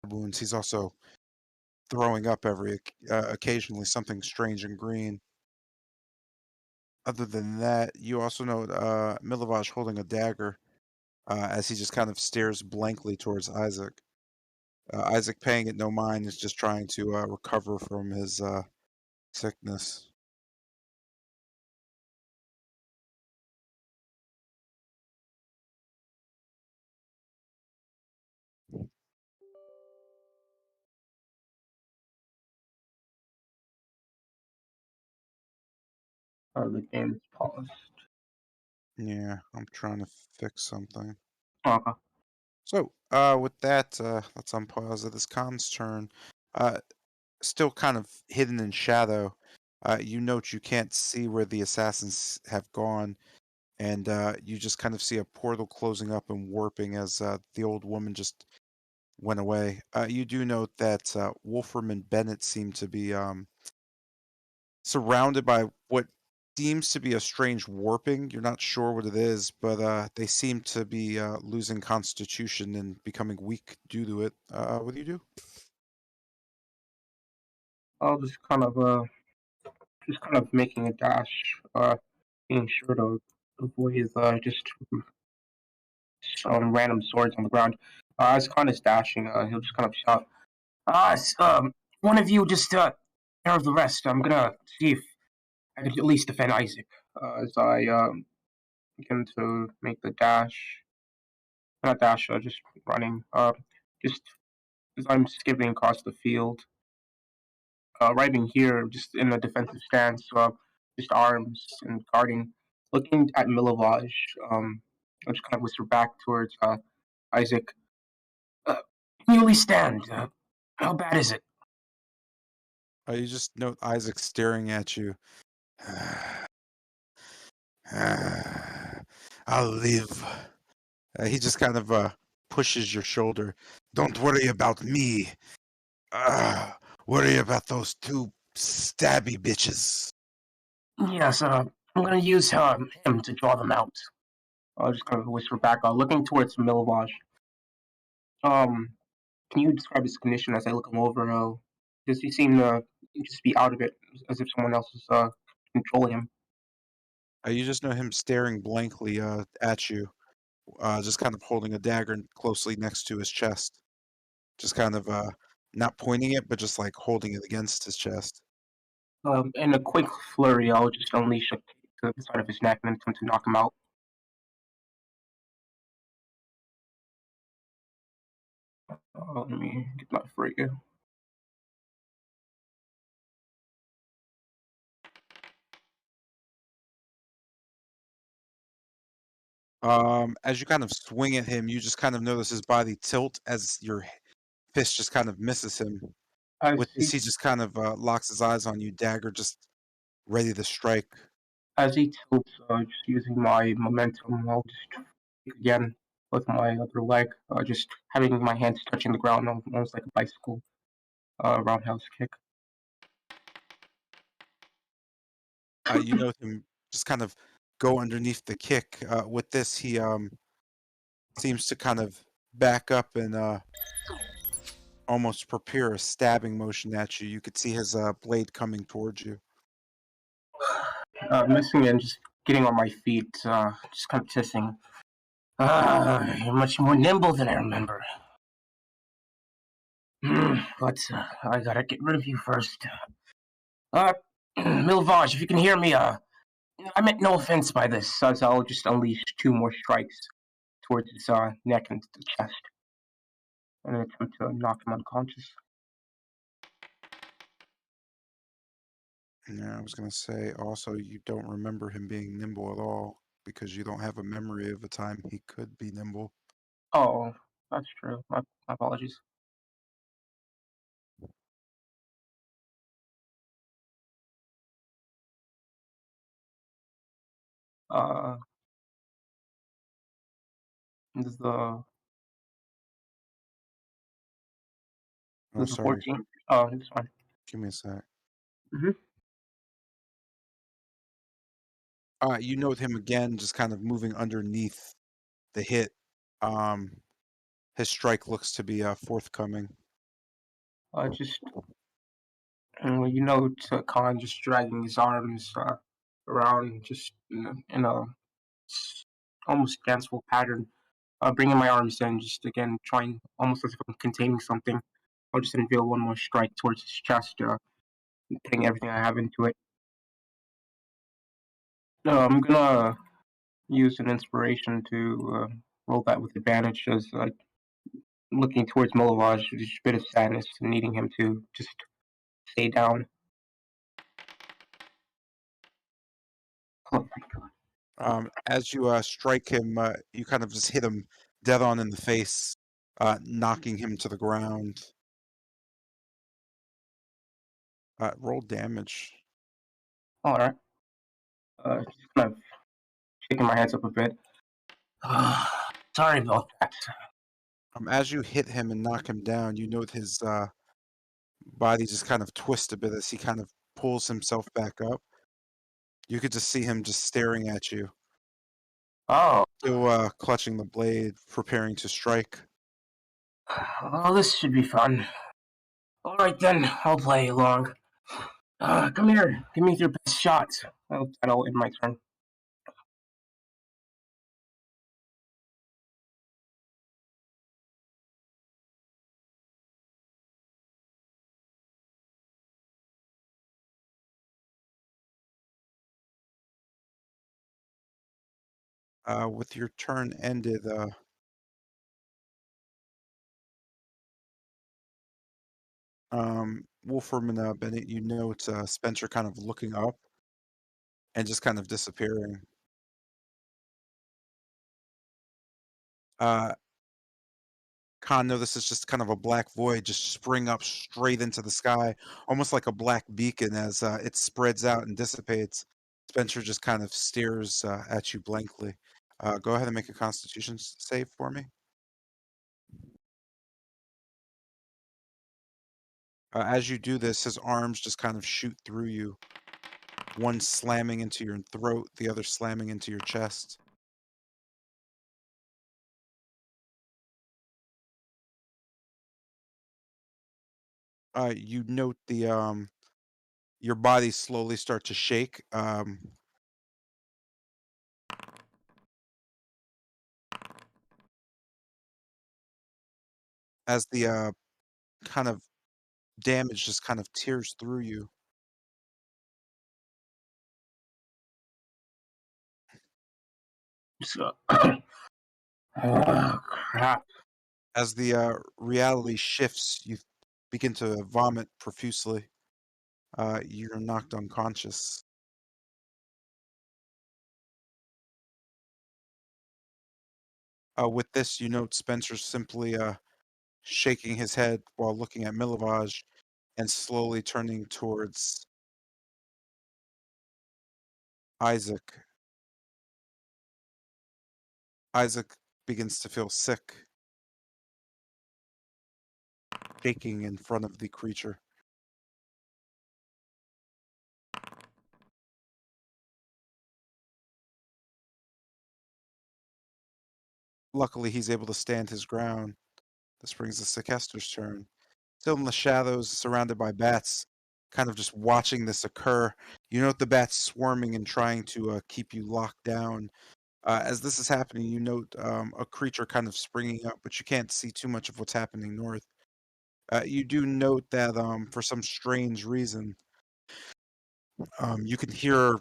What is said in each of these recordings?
wounds. He's also throwing up occasionally something strange and green. Other than that, you also note Milovaj holding a dagger as he just kind of stares blankly towards Isaac. Isaac, paying it no mind, is just trying to recover from his sickness. The game is paused. Yeah, I'm trying to fix something. Okay. So, with that, let's unpause it. This Khan's turn. Uh, Still kind of hidden in shadow. You note you can't see where the assassins have gone, and you just kind of see a portal closing up and warping as the old woman just went away. You do note that Wolfram and Bennett seem to be surrounded by what seems to be a strange warping. You're not sure what it is, but they seem to be losing constitution and becoming weak due to it. What do you do? I'll just kind of making a dash, being sure to avoid just random swords on the ground. As Khan is dashing, he'll just kind of shout, one of you just care of the rest. I'm gonna see if I could at least defend Isaac. As I begin to make the dash, not dash, just running. Just as I'm skipping across the field, arriving here just in a defensive stance, just arms and guarding, looking at Milovaj. I just kind of whisper back towards Isaac. Uh, can you at least stand? How bad is it? You just note Isaac staring at you. I'll live. He just kind of pushes your shoulder. Don't worry about me. Uh, Worry about those two stabby bitches. Yes, I'm gonna use him to draw them out. I'll just kind of whisper back, looking towards Milovaj. Um, can you describe his condition as I look him over? Does he seem to just be out of it, as if someone else is controlling him? You just know him staring blankly at you, just kind of holding a dagger closely next to his chest. Just kind of not pointing it, but just like holding it against his chest. In a quick flurry, I'll just unleash a kick to the side of his neck and attempt to knock him out. Let me get my free. As you kind of swing at him, you just kind of notice his body tilt as your fist just kind of misses him. As With this, he he just kind of locks his eyes on you, dagger just ready to strike. as he tilts, just using my momentum, I'll just kick again with my other leg, just having my hands touching the ground, almost like a bicycle roundhouse kick. You know him just kind of go underneath the kick. With this, he seems to kind of back up and almost prepare a stabbing motion at you. You could see his blade coming towards you. Missing and just getting on my feet, just kind of tissing. You're much more nimble than I remember. But I gotta get rid of you first. Milvaj, if you can hear me, I meant no offense by this, as I'll just unleash two more strikes towards his neck and the chest in an attempt to knock him unconscious. Yeah, I was gonna say also you don't remember him being nimble at all because you don't have a memory of a time he could be nimble. Oh, that's true. My apologies. Uh, this is Oh, the sorry. 14th. Oh, it's fine. Give me a sec. Mm-hmm. You note him again, just kind of moving underneath the hit. Um, his strike looks to be forthcoming. Just to Khan just dragging his arms around, just in a s- almost danceable pattern, bringing my arms in, just again trying almost as if I'm containing something. I'll just unveil one more strike towards his chest, putting everything I have into it. I'm gonna use an inspiration to roll that with advantage, as like looking towards Milovaj, just a bit of sadness, and needing him to just stay down. Oh my god! As you strike him, you kind of just hit him dead on in the face, knocking him to the ground. Roll damage. All right, just kind of shaking my hands up a bit. Sorry about that. As you hit him and knock him down, you note his body just kind of twist a bit as he kind of pulls himself back up. You could just see him just staring at you, Oh, still clutching the blade, preparing to strike. well, this should be fun. All right then, I'll play along. Come here, give me your best shot. That'll end my turn. With your turn ended, Wolfram and Bennett, you note Spencer kind of looking up and just kind of disappearing. Uh, Khan notices just kind of a black void just spring up straight into the sky, almost like a black beacon as it spreads out and dissipates. Spencer just kind of stares at you blankly. Go ahead and make a Constitution save for me. As you do this, his arms just kind of shoot through you, one slamming into your throat, the other slamming into your chest. You note the your body slowly start to shake. As the kind of damage just kind of tears through you. So, oh crap! As the reality shifts, you begin to vomit profusely. You're knocked unconscious. With this, you note Spencer simply shaking his head while looking at Milovaj and slowly turning towards Isaac. Isaac begins to feel sick, shaking in front of the creature. Luckily, he's able to stand his ground. This brings us to Kester's turn. Still in the shadows, surrounded by bats, kind of just watching this occur. You note the bats swarming and trying to keep you locked down. As this is happening, you note a creature kind of springing up, but you can't see too much of what's happening north. You do note that for some strange reason, you can hear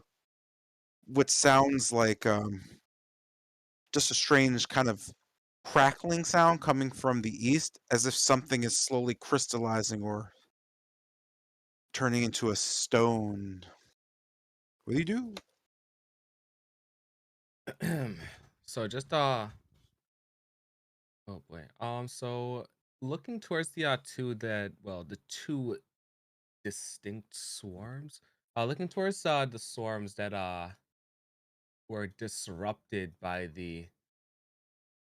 what sounds like just a strange kind of crackling sound coming from the east, as if something is slowly crystallizing or turning into a stone. What do you do? So just oh boy. So looking towards the two that well the two distinct swarms. Looking towards the swarms that were disrupted by the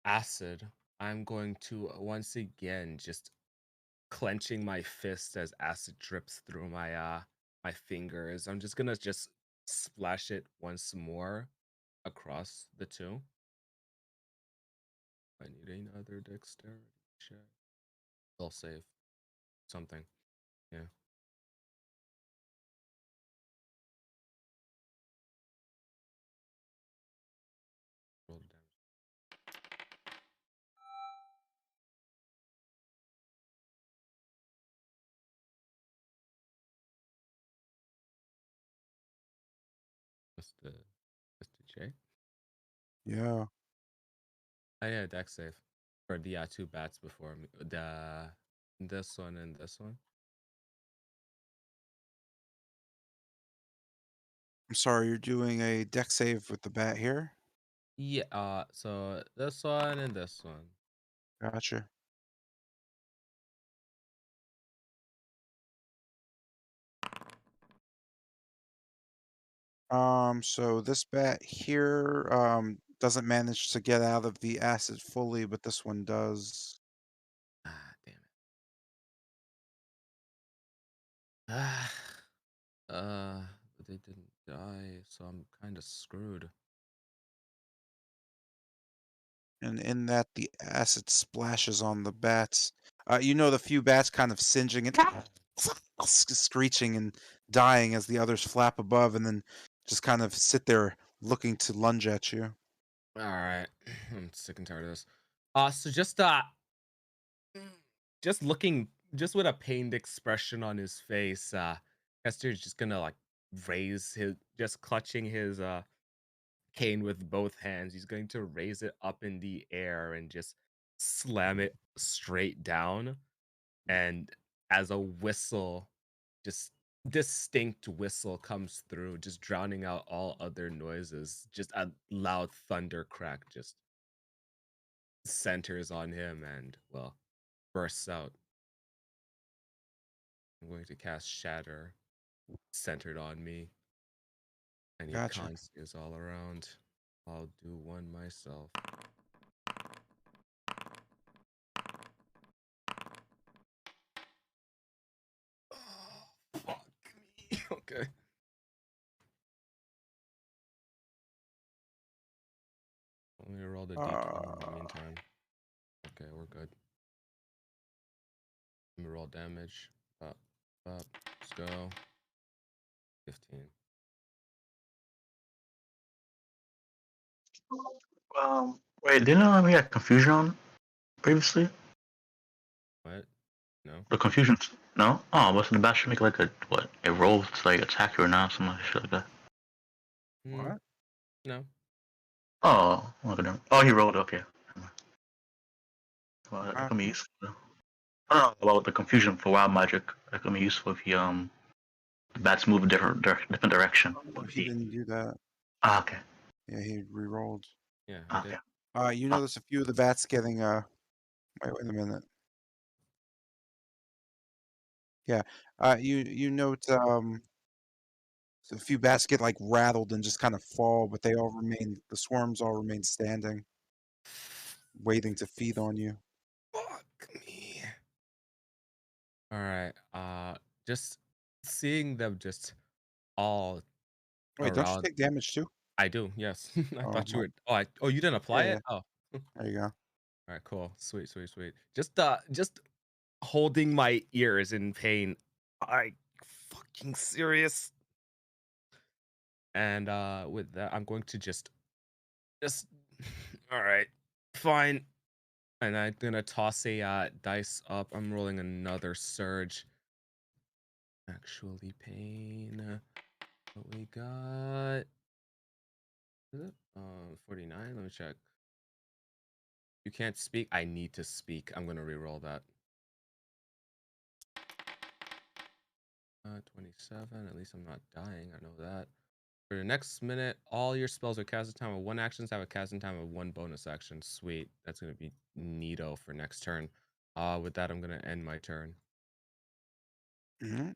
acid. I'm going to once again just clenching my fist as acid drips through my fingers. I'm just gonna just splash it once more across the two. I need another dexterity check. I'll save something. Yeah. Roll the damage. Mr. J. Yeah. Oh yeah, deck save for the two bats before me. The this one and this one. I'm sorry, you're doing a deck save with the bat here? Yeah. So this one and this one. Gotcha. So this bat here, doesn't manage to get out of the acid fully, but this one does. Ah, damn it. Ah. But they didn't die, so I'm kind of screwed. And in that, the acid splashes on the bats. You know the few bats kind of singeing and screeching and dying as the others flap above and then just kind of sit there looking to lunge at you. All right, I'm sick and tired of this. So mm, just looking, just with a pained expression on his face, Kester's just gonna like raise his, just clutching his cane with both hands. He's going to raise it up in the air and just slam it straight down. And as a whistle, just distinct whistle comes through, just drowning out all other noises. Just a loud thunder crack just centers on him and, well, bursts out. I'm going to cast Shatter, centered on me. I need Gotcha. con saves all around. I'll do one myself. Oh, fuck me. Okay. Let me roll the d20 in the Uh, meantime. Okay, we're good. Let me roll damage. Up, up. Let's go. 15. Wait, didn't we have confusion on previously? What? No? The confusion, no? Oh, was the bat should make like a what? A roll to like attack you or not? Something like shit like that. Mm, what? no. Oh, look at him. Oh, he rolled. Okay. Well, that can be Okay. useful. I don't know about the confusion for wild magic. That can be useful if he the bats move a different direction. Oh, he didn't do that. Ah, okay. Yeah, he re-rolled. Yeah, I Okay. did. You Ah, notice a few of the bats getting wait a minute. Yeah. You note a few bats get like rattled and just kind of fall, but the swarms all remain standing, waiting to feed on you. Fuck me. All right. Just seeing them just all Wait, don't you around. take damage too? I do. Yes. I Oh, thought you were. Oh, oh, you didn't yeah, apply yeah. it. Oh. All There you go. right. Cool. Sweet. Sweet. Sweet. Just holding my ears in pain. I fucking serious. And with that, I'm going to just. All right. Fine. And I'm gonna toss a dice up. I'm rolling another surge. Actually, pain. What we got? Is it? 49. Let me check. You can't speak. I need to speak. I'm gonna re-roll that. 27. At least I'm not dying. I know that. For the next minute, all your spells are casting time of one action. Have a casting time of one bonus action. Sweet. That's gonna be neato for next turn. With that, I'm gonna end my turn. Mhm.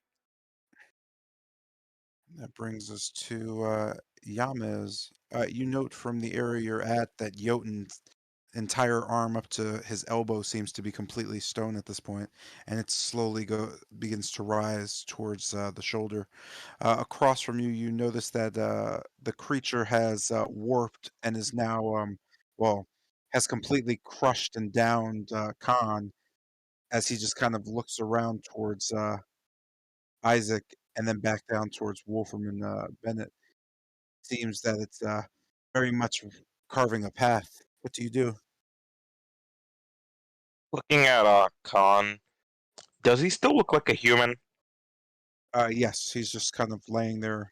That brings us to Yamez. You note from the area you're at that Jotun's entire arm up to his elbow seems to be completely stone at this point, and it slowly begins to rise towards the shoulder. Across from you, you notice that the creature has warped and is now, well, has completely crushed and downed Khan as he just kind of looks around towards Isaac and then back down towards Wolfram and Bennett. Seems that it's very much carving a path. What do you do? Looking at Khan, does he still look like a human? Yes, he's just kind of laying there.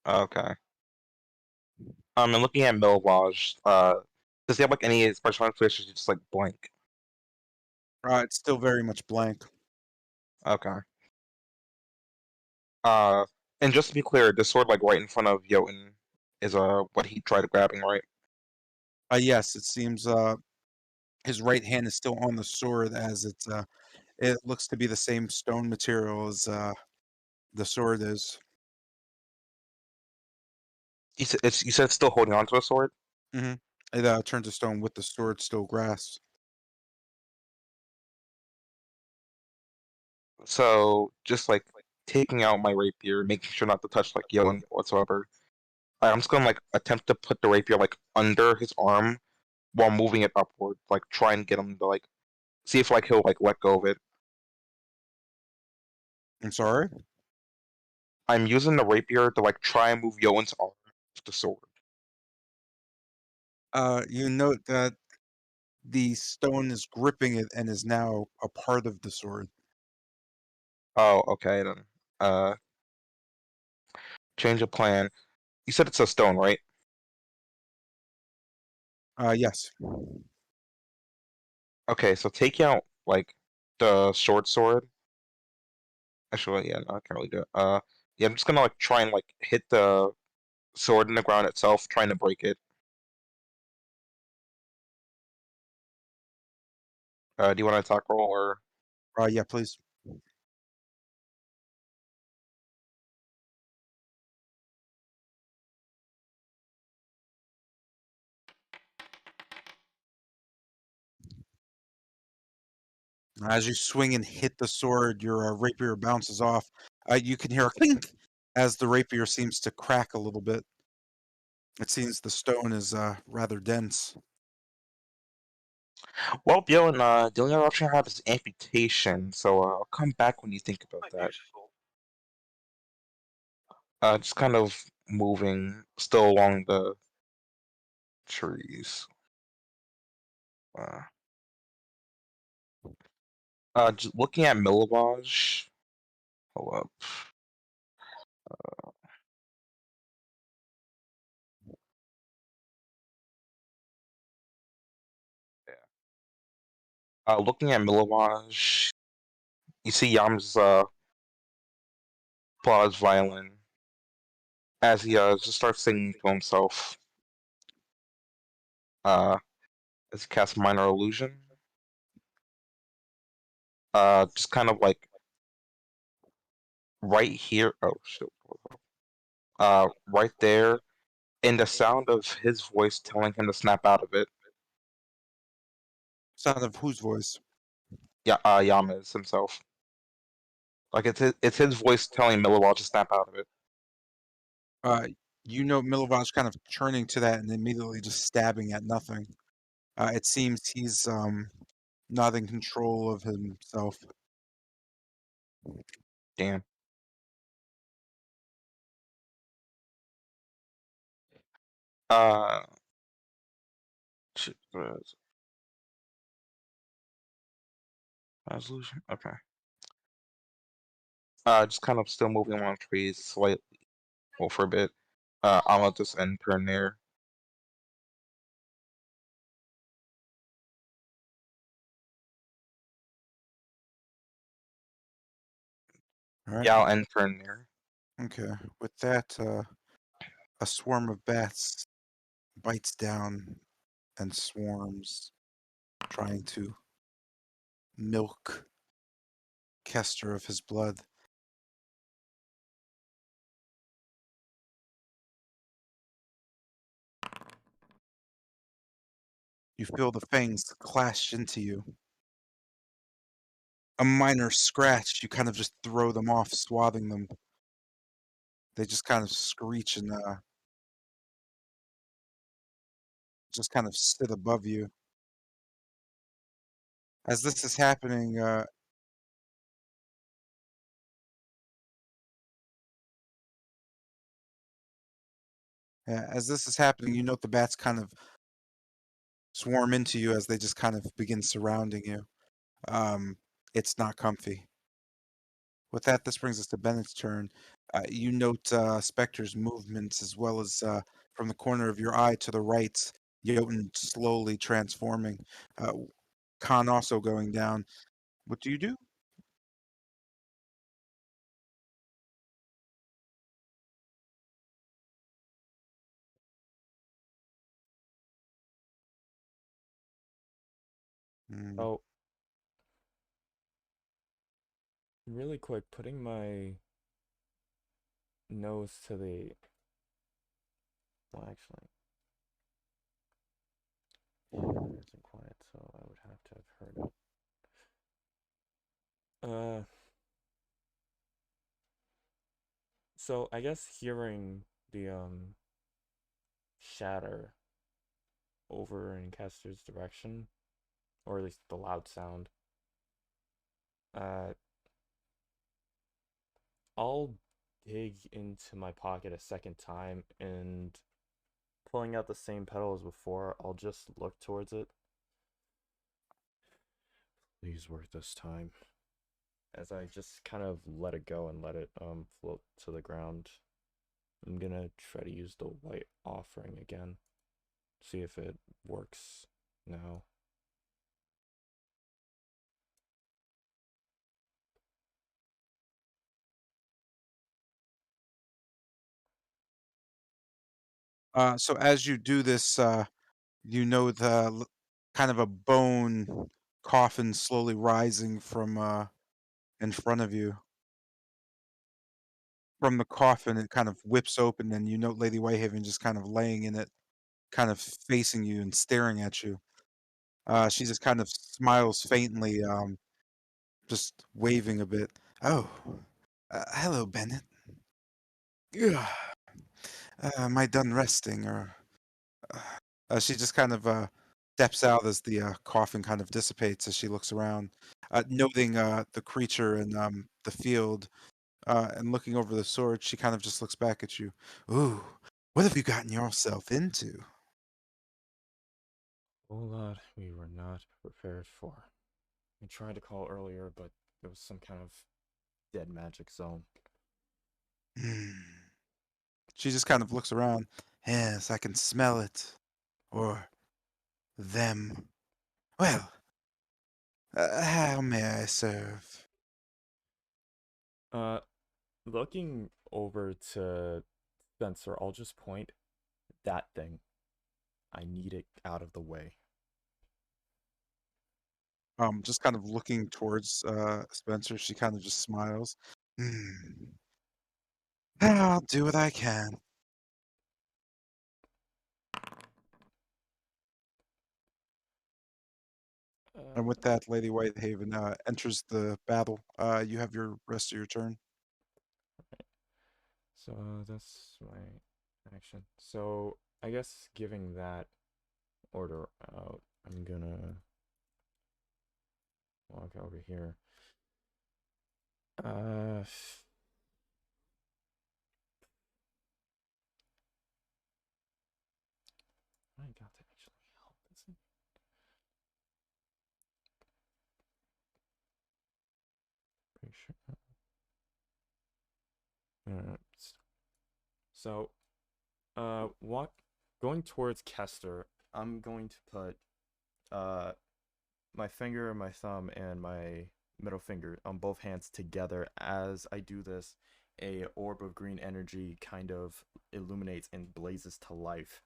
Okay. And looking at Milvaj, does he have like any expression on his face, or is he just like blank? It's still very much blank. Okay. And just to be clear, this sword like right in front of Jotun is what he tried grabbing, right? Yes, it seems his right hand is still on the sword as it looks to be the same stone material as the sword is. You said it's still holding on to a sword? Mm-hmm. It turns to stone with the sword still grasped. So just like taking out my rapier, making sure not to touch like Jotun whatsoever. I'm just gonna like attempt to put the rapier like under his arm while moving it upward, like try and get him to like see if like he'll like let go of it. I'm sorry? I'm using the rapier to like try and move Jotun's arm with the sword. You note that the stone is gripping it and is now a part of the sword. Oh, okay then. Change of plan. You said it's a stone, right? Yes. Okay, so take out like the short sword. Actually, yeah, no, I can't really do it. Yeah, I'm just gonna like try and like hit the sword in the ground itself, trying to break it. Do you want to attack roll or? Yeah, please. As you swing and hit the sword, your rapier bounces off. You can hear a clink as the rapier seems to crack a little bit. It seems the stone is rather dense. Well, Bjorn, the only other option I have is amputation, so I'll come back when you think about that. Just kind of moving still along the trees. Just looking at Milovaj. Hold up. Yeah. Looking at Milovaj, you see Yam's applause violin as he just starts singing to himself. As he casts minor illusion. Just kind of like right here. Oh shit. Right there, and the sound of his voice telling him to snap out of it. Sound of whose voice? Yeah, Yama's himself. Like it's his voice telling Millowall to snap out of it. You know Milovaj kind of turning to that and immediately just stabbing at nothing. It seems he's not in control of himself. Damn. Uh, shit, resolution. Okay. Just kind of still moving along trees slightly, well, for a bit. I'll let this end turn there. All right. Yeah, I'll end turn there. Okay. With that, a swarm of bats bites down and swarms, trying to milk Kester of his blood. You feel the fangs clash into you. A minor scratch, you kind of just throw them off, swathing them. They just kind of screech and just kind of sit above you. As this is happening, As this is happening, you note the bats kind of swarm into you as they just kind of begin surrounding you. Um, it's not comfy. With that, this brings us to Bennett's turn. You note Spectre's movements as well as from the corner of your eye to the right, Jotun slowly transforming. Uh, Khan also going down. What do you do? Hmm. Oh, really quick, putting my nose to the. Well, actually, it isn't quiet, so I would have to have heard it. So I guess hearing the shatter over in Castor's direction, or at least the loud sound, uh, I'll dig into my pocket a second time and pulling out the same petal as before, I'll just look towards it. Please work this time. As I just kind of let it go and let it float to the ground. I'm gonna try to use the white offering again. See if it works now. So as you do this, you know kind of a bone coffin slowly rising from in front of you. From the coffin, it kind of whips open, and you note Lady Whitehaven just kind of laying in it, kind of facing you and staring at you. She just kind of smiles faintly, just waving a bit. Oh, hello, Bennett. Ugh. Am I done resting, or she just kind of steps out as the coffin kind of dissipates as she looks around, noting the creature in the field, and looking over the sword. She kind of just looks back at you. Ooh, what have you gotten yourself into? Oh lot we were not prepared for. I tried to call earlier, but it was some kind of dead magic zone. Hmm. She just kind of looks around. Yes, I can smell it. Or them. Well, how may I serve? Uh, Looking over to Spencer, I'll just point that thing. I need it out of the way. Just kind of looking towards Spencer, she kind of just smiles. Hmm. I'll do what I can. And with Uh, that, Lady Whitehaven enters the battle. You have your rest of your turn. so that's my action. So I guess giving that order out, I'm gonna walk over here. I got to actually help this. Pretty sure. So, walk going towards Kester. I'm going to put uh my finger, my thumb, and my middle finger on both hands together. As I do this, a orb of green energy kind of illuminates and blazes to life.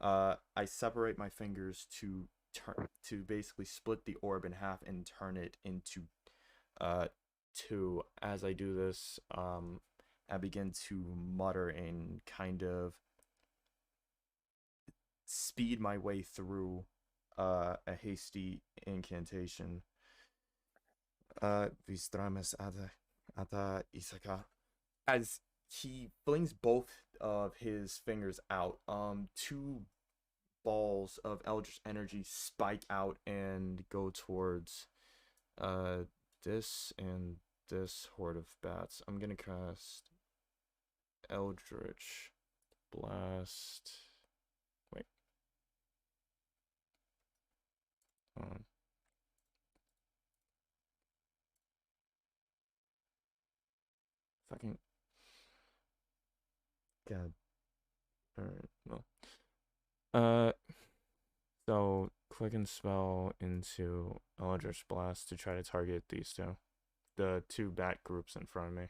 I separate my fingers to basically split the orb in half and turn it into uh two. As I do this, I begin to mutter and kind of speed my way through a hasty incantation. Vistrames ada Isaka. As he flings both of his fingers out, two balls of eldritch energy spike out and go towards uh this and this horde of bats. I'm gonna cast Eldritch Blast. Wait. Um, fucking. God. Alright, well. Uh, so click and spell into Eldritch Blast to try to target these two. The two bat groups in front of me.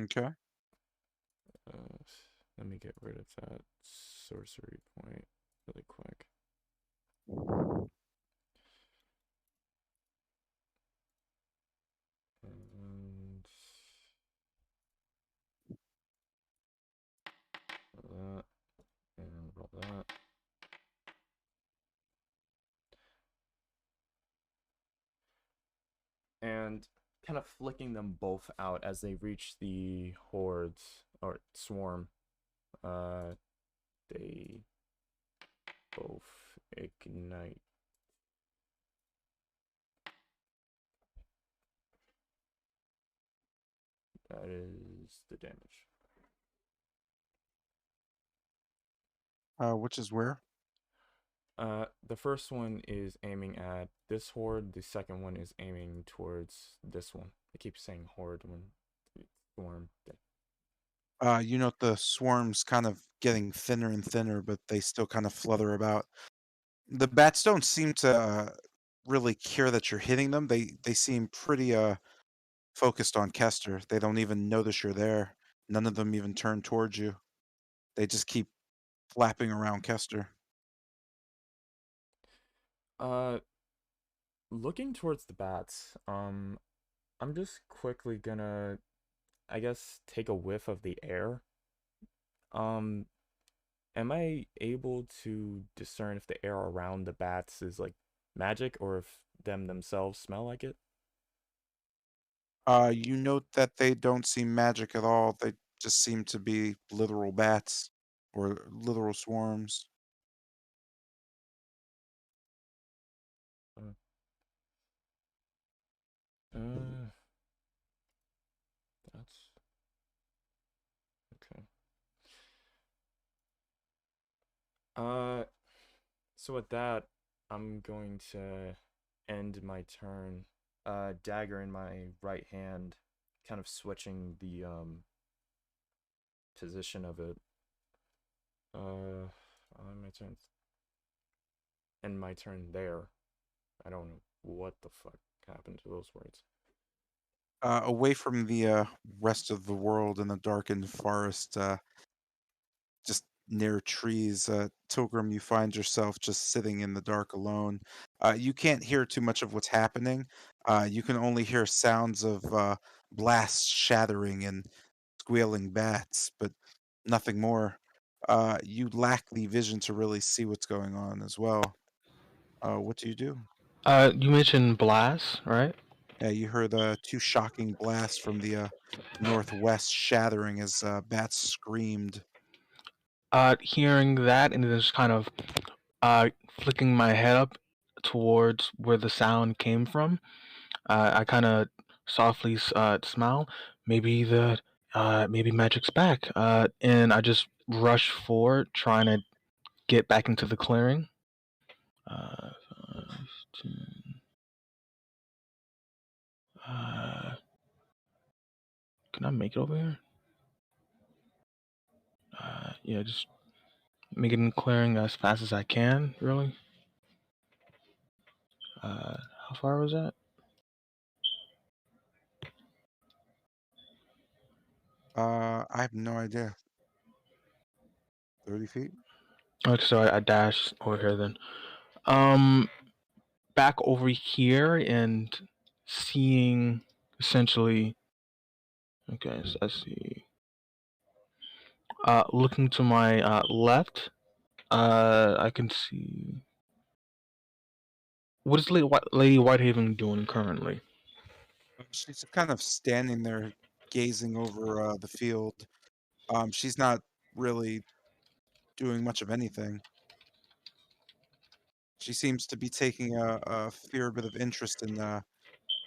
Okay. Uh, Let me get rid of that sorcery point really quick. And roll that, and roll that. And kind of flicking them both out as they reach the hordes or swarm. They both ignite. That is the damage. Which is where? The first one is aiming at this horde. The second one is aiming towards this one. I keep saying horde when it's swarm. You note the swarms kind of getting thinner and thinner, but they still kind of flutter about. The bats don't seem to really care that you're hitting them. They seem pretty focused on Kester. They don't even notice you're there. None of them even turn towards you. They just keep flapping around Kester. Looking towards the bats, I'm just quickly gonna, I guess, take a whiff of the air. Um, am I able to discern if the air around the bats is like magic or if them themselves smell like it? You note that they don't seem magic at all. They just seem to be literal bats or literal swarms. Uh, uh that's okay. Uh, so with that, I'm going to end my turn. Dagger in my right hand, kind of switching the position of it. On my turn, and my turn there. I don't know what the fuck happened to those words. Away from the rest of the world in the darkened forest, just near trees, Tilgrim, you find yourself just sitting in the dark alone. You can't hear too much of what's happening. You can only hear sounds of blasts shattering and squealing bats, but nothing more. You lack the vision to really see what's going on as well. What do you do? You mentioned blast, right? Yeah, you heard two shocking blasts from the northwest shattering as bats screamed. Hearing that and then just kind of uh flicking my head up towards where the sound came from. I kind of softly smile. Maybe maybe magic's back. And I just rush forward, trying to get back into the clearing. 5, 10, can I make it over here? Yeah, just make it in the clearing as fast as I can. Really. How far was that? I have no idea. 30 feet? Okay, so I dash over here then. Um, Back over here and seeing essentially. Okay, so I see. Looking to my left, I can see. What is Lady Whitehaven doing currently? She's kind of standing there gazing over the field. She's not really doing much of anything. She seems to be taking a fair bit of interest in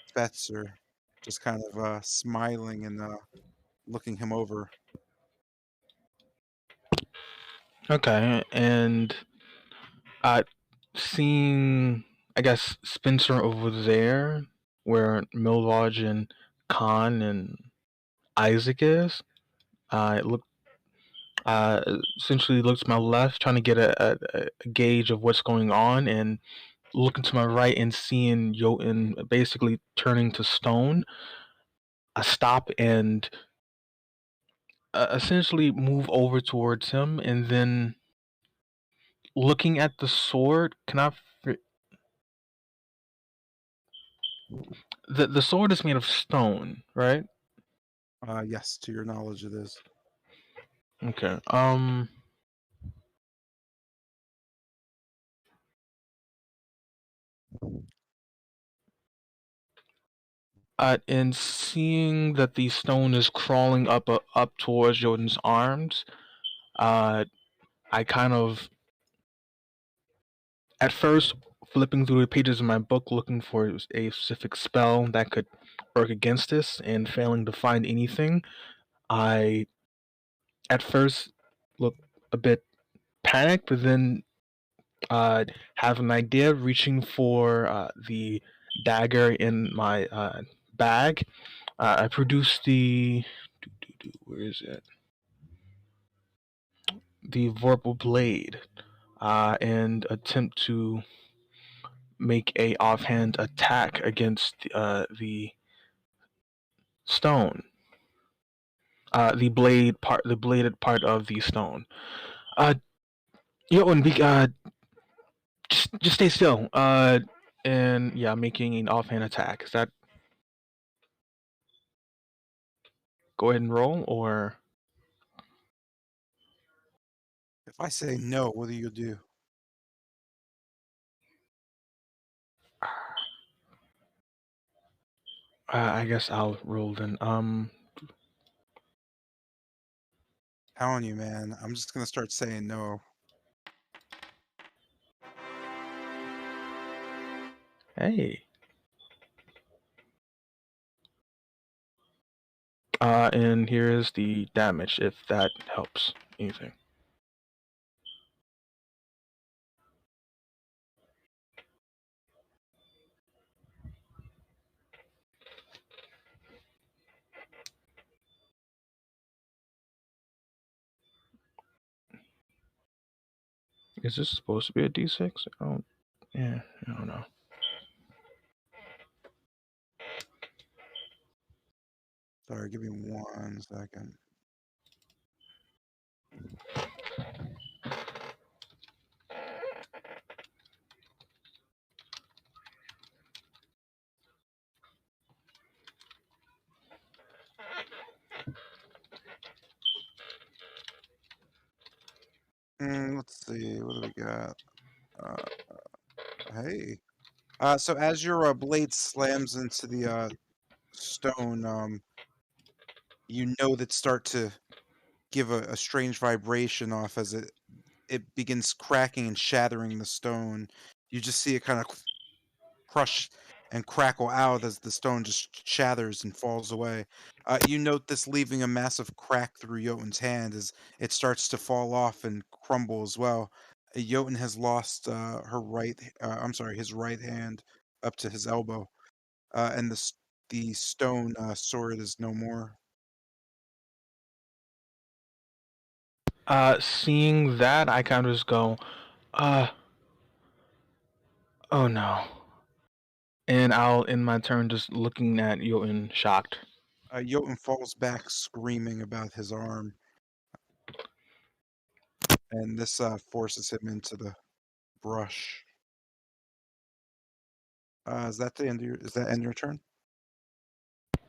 Spencer, just kind of smiling and looking him over. Okay, and uh, seeing, I guess, Spencer over there, where Milvaj and Khan and Isaac is, I look uh, essentially look to my left, trying to get a gauge of what's going on, and looking to my right and seeing Jotun basically turning to stone. I stop and essentially move over towards him, and then looking at the sword, can I? The sword is made of stone, right? Yes, to your knowledge, it is. Okay. And seeing that the stone is crawling up towards Jordan's arms, I kind of, at first, flipping through the pages of my book looking for a specific spell that could work against this, and failing to find anything, I at first look a bit panicked, but then have an idea, reaching for the dagger in my bag. I produce the. Where is it? The Vorpal Blade, and attempt to make a offhand attack against the stone. The bladed part of the stone. Uh, and just stay still. And yeah, making an offhand attack. Is that go ahead and roll, or If I say no, what do you do? I guess I'll roll then. Telling you, man. I'm just gonna start saying no. Hey. And here is the damage, if that helps anything. Is this supposed to be a D6? Oh, yeah, I don't know. Sorry, give me 1 second. Let's see. What do we got? Hey. So as your blade slams into the stone, you know that start to give a strange vibration off as it begins cracking and shattering the stone. You just see it kind of crush and crackle out as the stone just shatters and falls away. You note this leaving a massive crack through Jotun's hand as it starts to fall off and crumble as well. Jotun has lost his right hand up to his elbow, and the stone sword is no more. Seeing that, I kind of just go, uh, oh no. And I'll, in my turn, just looking at Jotun shocked. Jotun falls back screaming about his arm, and this forces him into the brush. Is that the end of is that end your turn?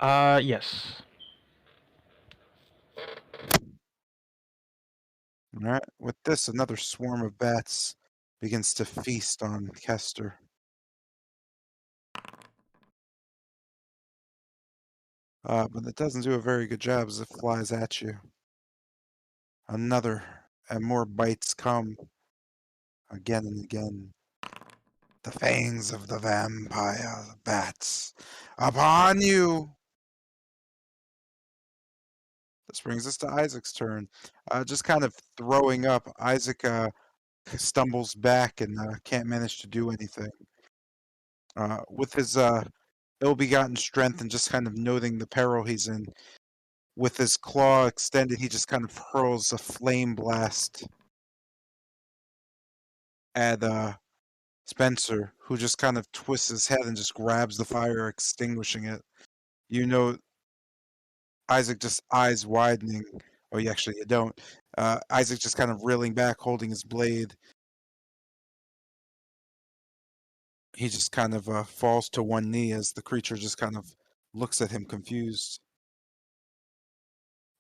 Yes. All right. With this, another swarm of bats begins to feast on Kester. But it doesn't do a very good job as it flies at you. Another and more bites come again and again. The fangs of the vampire bats upon you. This brings us to Isaac's turn. Just kind of throwing up, Isaac stumbles back and can't manage to do anything. With his ill-begotten strength and just kind of noting the peril he's in, with his claw extended, he just kind of hurls a flame blast at Spencer, who just kind of twists his head and just grabs the fire, extinguishing it. You know, Isaac just eyes widening. Oh, actually, you don't. Isaac just kind of reeling back, holding his blade. He just kind of falls to one knee as the creature just kind of looks at him confused.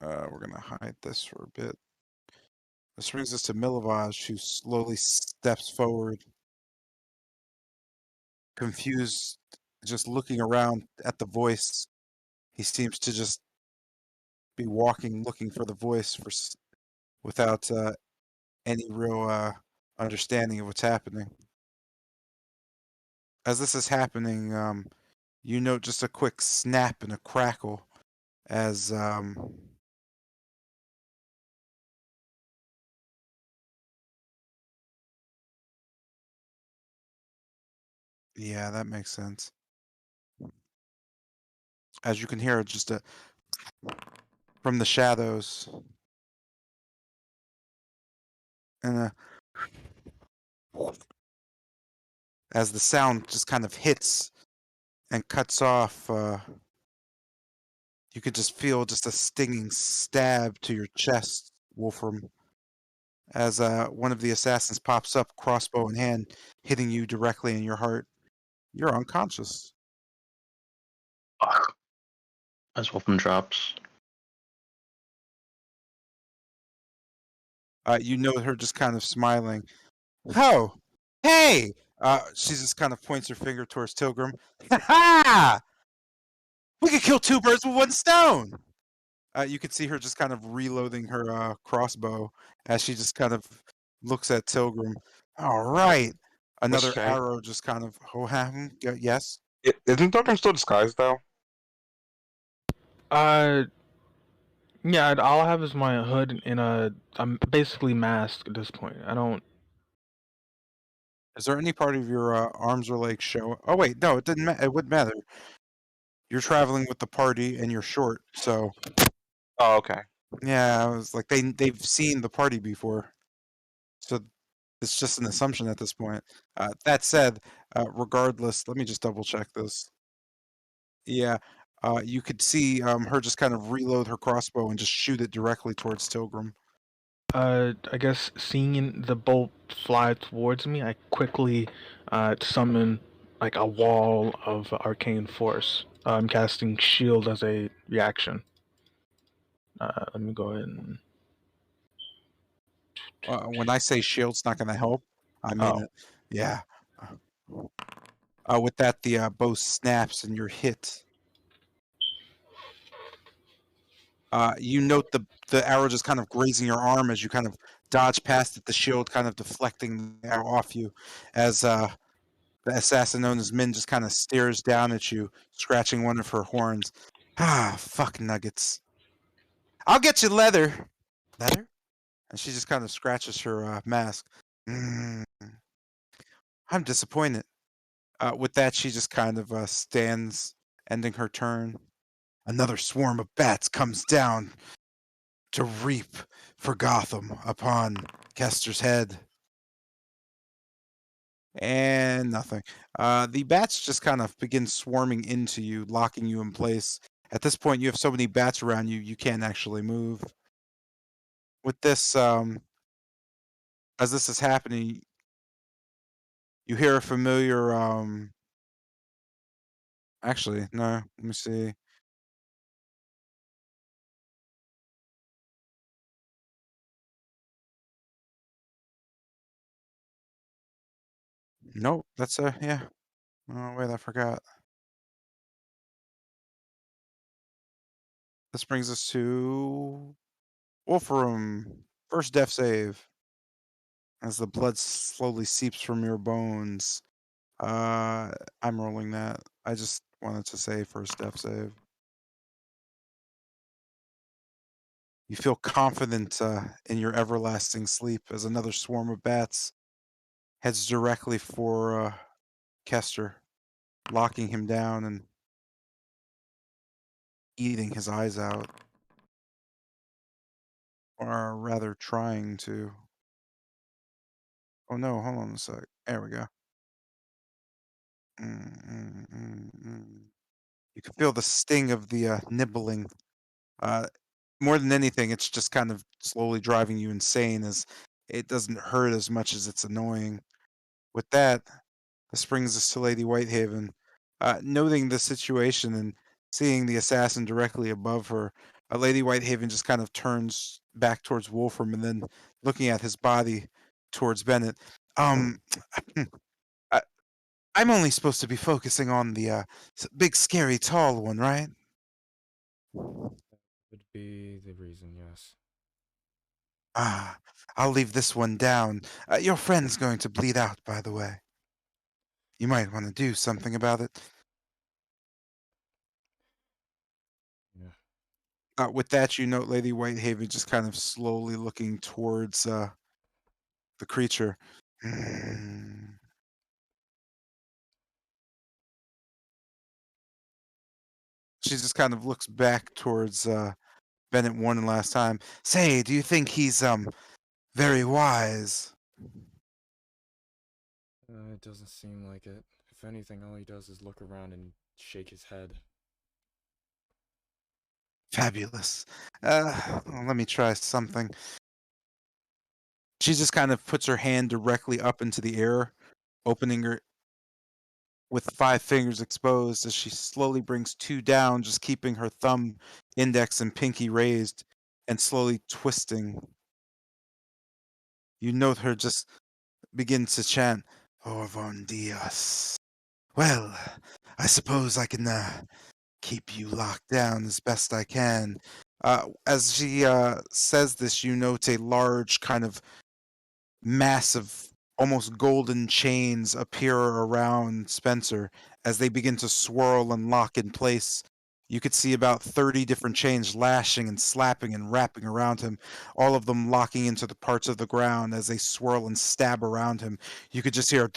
We're going to hide this for a bit. This brings us to Milovaj, who slowly steps forward, confused, just looking around at the voice. He seems to just be walking, looking for the voice without any real understanding of what's happening. As this is happening, you note just a quick snap and a crackle as yeah, that makes sense. As you can hear, just from the shadows, and as the sound just kind of hits and cuts off, you could just feel just a stinging stab to your chest, Wolfram, as one of the assassins pops up, crossbow in hand, hitting you directly in your heart. You're unconscious. Fuck. As Wolfen drops. You know her just kind of smiling. Oh, hey! She just kind of points her finger towards Tilgrim. Ha ha! We could kill two birds with one stone! You could see her just kind of reloading her crossbow as she just kind of looks at Tilgrim. All right. Another Okay. arrow just kind of, yes? Isn't Pilgrim still disguised though? Yeah, all I have is my hood and I'm basically masked at this point. I don't. Is there any part of your arms or legs show? Oh wait, no, it didn't. It wouldn't matter. You're traveling with the party and you're short, so Oh, okay. yeah, I was like they've seen the party before, so it's just an assumption at this point. That said, regardless, let me just double check this. Yeah, you could see her just kind of reload her crossbow and just shoot it directly towards Tilgrim. I guess seeing the bolt fly towards me, I quickly summon like a wall of arcane force. I'm casting shield as a reaction. Let me go ahead and. When I say shield's not going to help, I mean Oh. it. Yeah. With that, the bow snaps and you're hit. You note the arrow just kind of grazing your arm as you kind of dodge past it, the shield kind of deflecting the arrow off you, as the assassin known as Min just kind of stares down at you, scratching one of her horns. Ah, fuck nuggets. I'll get you leather. Leather? And she just kind of scratches her mask. Mm, I'm disappointed. With that, she just kind of stands, ending her turn. Another swarm of bats comes down to reap for Gotham upon Kester's head. And nothing. The bats just kind of begin swarming into you, locking you in place. At this point, you have so many bats around you, you can't actually move. With this, as this is happening, you hear a familiar, actually, no, let me see. Nope, that's yeah. Oh, wait, I forgot. This brings us to Wolfram. First death save. As the blood slowly seeps from your bones. I'm rolling that. I just wanted to say first death save. You feel confident in your everlasting sleep as another swarm of bats heads directly for Kester, locking him down and eating his eyes out, or rather trying to. Oh no, hold on a sec. There we go. You can feel the sting of the nibbling. Uh, More than anything, it's just kind of slowly driving you insane as it doesn't hurt as much as it's annoying. With that, this brings us to Lady Whitehaven. Noting the situation and seeing the assassin directly above her, Lady Whitehaven just kind of turns back towards Wolfram and then looking at his body towards Bennett. Um, I, I'm only supposed to be focusing on the big, scary, tall one, right? Would be the reason, yes. Ah, I'll leave this one down. Your friend's going to bleed out, by the way. You might want to do something about it. Yeah. With that, you note Lady Whitehaven just kind of slowly looking towards the creature. She just kind of looks back towards Bennett one last time. Say, do you think he's very wise? It doesn't seem like it. If anything, all he does is look around and shake his head. Fabulous. Let me try something. She just kind of puts her hand directly up into the air, opening her with 5 fingers exposed as she slowly brings 2 down, just keeping her thumb, index, and pinky raised and slowly twisting. You note her just begin to chant, Orvon Dios. Well, I suppose I can keep you locked down as best I can. As she says this, you note a large kind of massive, almost golden chains appear around Spencer as they begin to swirl and lock in place. You could see about 30 different chains lashing and slapping and wrapping around him, all of them locking into the parts of the ground as they swirl and stab around him. You could just hear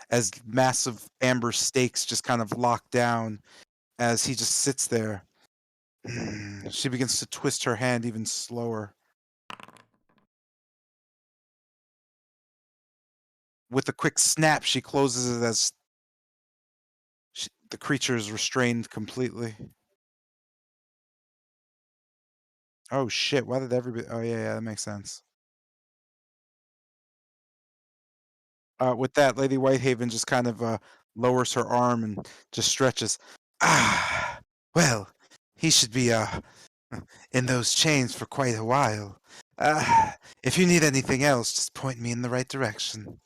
as massive amber stakes just kind of lock down as he just sits there. She begins to twist her hand even slower. With a quick snap, she closes it as the creature is restrained completely. Oh shit! Why did everybody? Oh yeah, that makes sense. With that, Lady Whitehaven just kind of lowers her arm and just stretches. Ah, well, he should be in those chains for quite a while. If you need anything else, just point me in the right direction.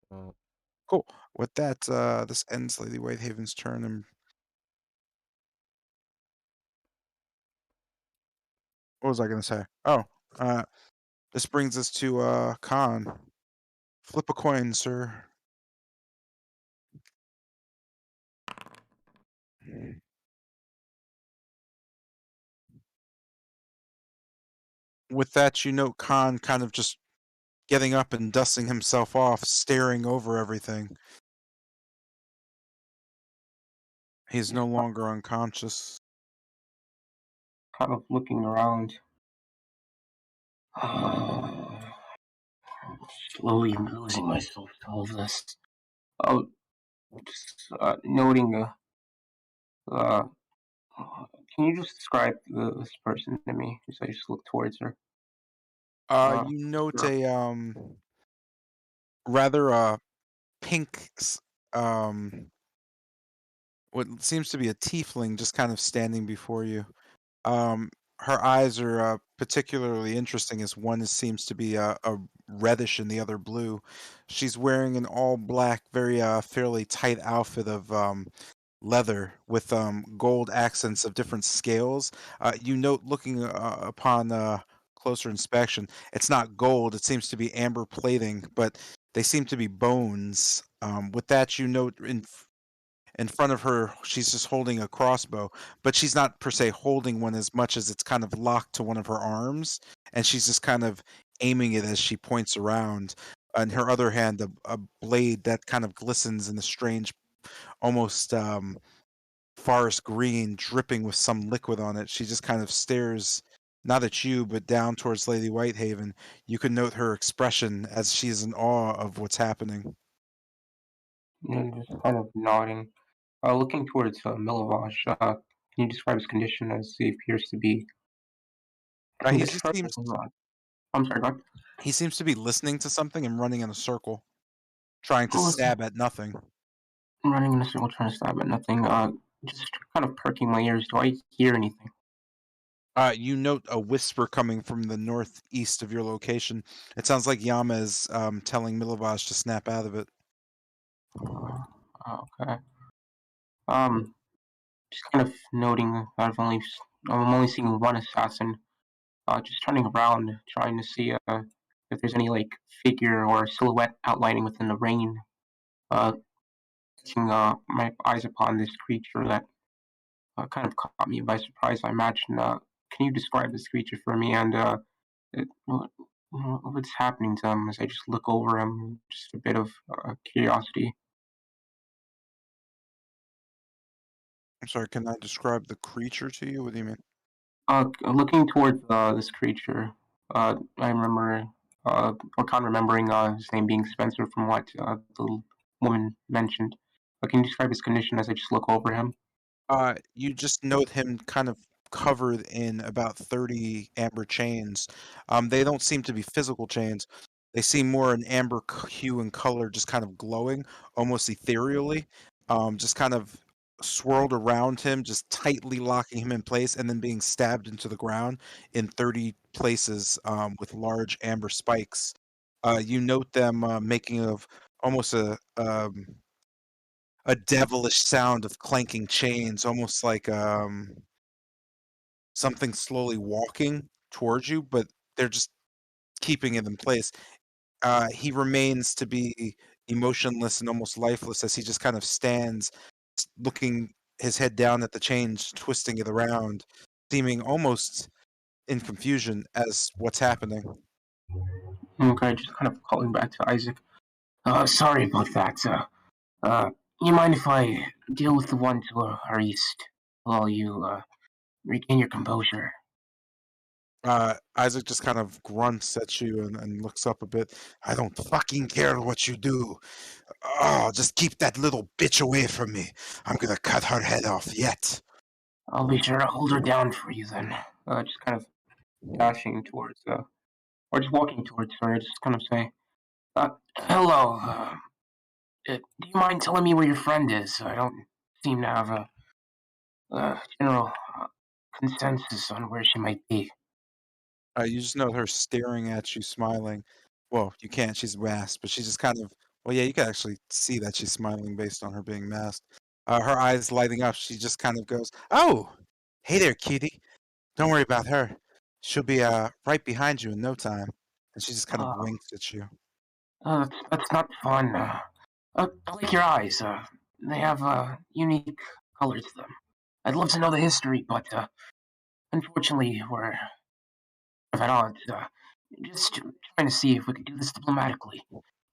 Well, Cool. With that, this ends Lady Whitehaven's turn. And what was I gonna say? Oh, uh, this brings us to Khan. Flip a coin, sir. With that, you note Khan kind of just getting up and dusting himself off, staring over everything. He's no longer unconscious. Kind of looking around. Slowly losing myself to all this. Oh, just noting. Uh, can you just describe this person to me? Just I just look towards her. You note Sure. a rather pink what seems to be a tiefling just kind of standing before you. Her eyes are particularly interesting as one seems to be a reddish and the other blue. She's wearing an all black, very fairly tight outfit of leather with gold accents of different scales. You note looking upon closer inspection, it's not gold, it seems to be amber plating, but they seem to be bones With that, you note in front of her, she's just holding a crossbow, but she's not per se holding one as much as it's kind of locked to one of her arms, and she's just kind of aiming it as she points around. In her other hand, a blade that kind of glistens in a strange, almost forest green, dripping with some liquid on it. She just kind of stares, not at you, but down towards Lady Whitehaven. You can note her expression as she is in awe of what's happening. And just kind of nodding. Looking towards Milovash, can you describe his condition as he appears to be? Can you He just describe seems I'm sorry, go he seems to be listening to something and running in a circle, trying to ahead. stab at nothing. I'm running in a circle trying to stab at nothing. Just kind of perking my ears. Do I hear anything? You note a whisper coming from the northeast of your location. It sounds like Yama is telling Milovash to snap out of it. Okay. Um, just kind of noting that I'm only seeing one assassin. Just turning around, trying to see if there's any like figure or silhouette outlining within the rain. Uh, Catching my eyes upon this creature that kind of caught me by surprise. I imagine. Can you describe this creature for me and what's happening to him as I just look over him? Just a bit of curiosity. I'm sorry, can I describe the creature to you? What do you mean? Looking towards this creature, I remember, or kind of remembering his name being Spencer from what the woman mentioned. Can you describe his condition as I just look over him? You just note him kind of covered in about 30 amber chains. They don't seem to be physical chains. They seem more an amber hue and color, just kind of glowing, almost ethereally, just kind of swirled around him, just tightly locking him in place, and then being stabbed into the ground in 30 places with large amber spikes. You note them making of almost a devilish sound of clanking chains, almost like something slowly walking towards you, but they're just keeping it in place. He remains to be emotionless and almost lifeless as he just kind of stands, looking his head down at the chains, twisting it around, seeming almost in confusion as what's happening. Okay, just kind of calling back to Isaac. Sorry about that. You mind if I deal with the one to our east while you regain your composure? Isaac just kind of grunts at you and looks up a bit. I don't fucking care what you do. Oh, just keep that little bitch away from me. I'm gonna cut her head off yet. I'll be sure to hold her down for you then. Just kind of dashing towards, or just walking towards her. Just kind of say, hello. Do you mind telling me where your friend is? I don't seem to have a general consensus on where she might be. You just know her staring at you, smiling. Well, you can't. She's masked, but she's just kind of. Well, yeah, you can actually see that she's smiling based on her being masked. Her eyes lighting up. She just kind of goes, "Oh, hey there, cutie. Don't worry about her. She'll be right behind you in no time." And she just kind of Uh, winks at you. that's not fun. I like your eyes. They have unique colors to them. I'd love to know the history, but unfortunately, we're at odds. Just trying to see if we could do this diplomatically.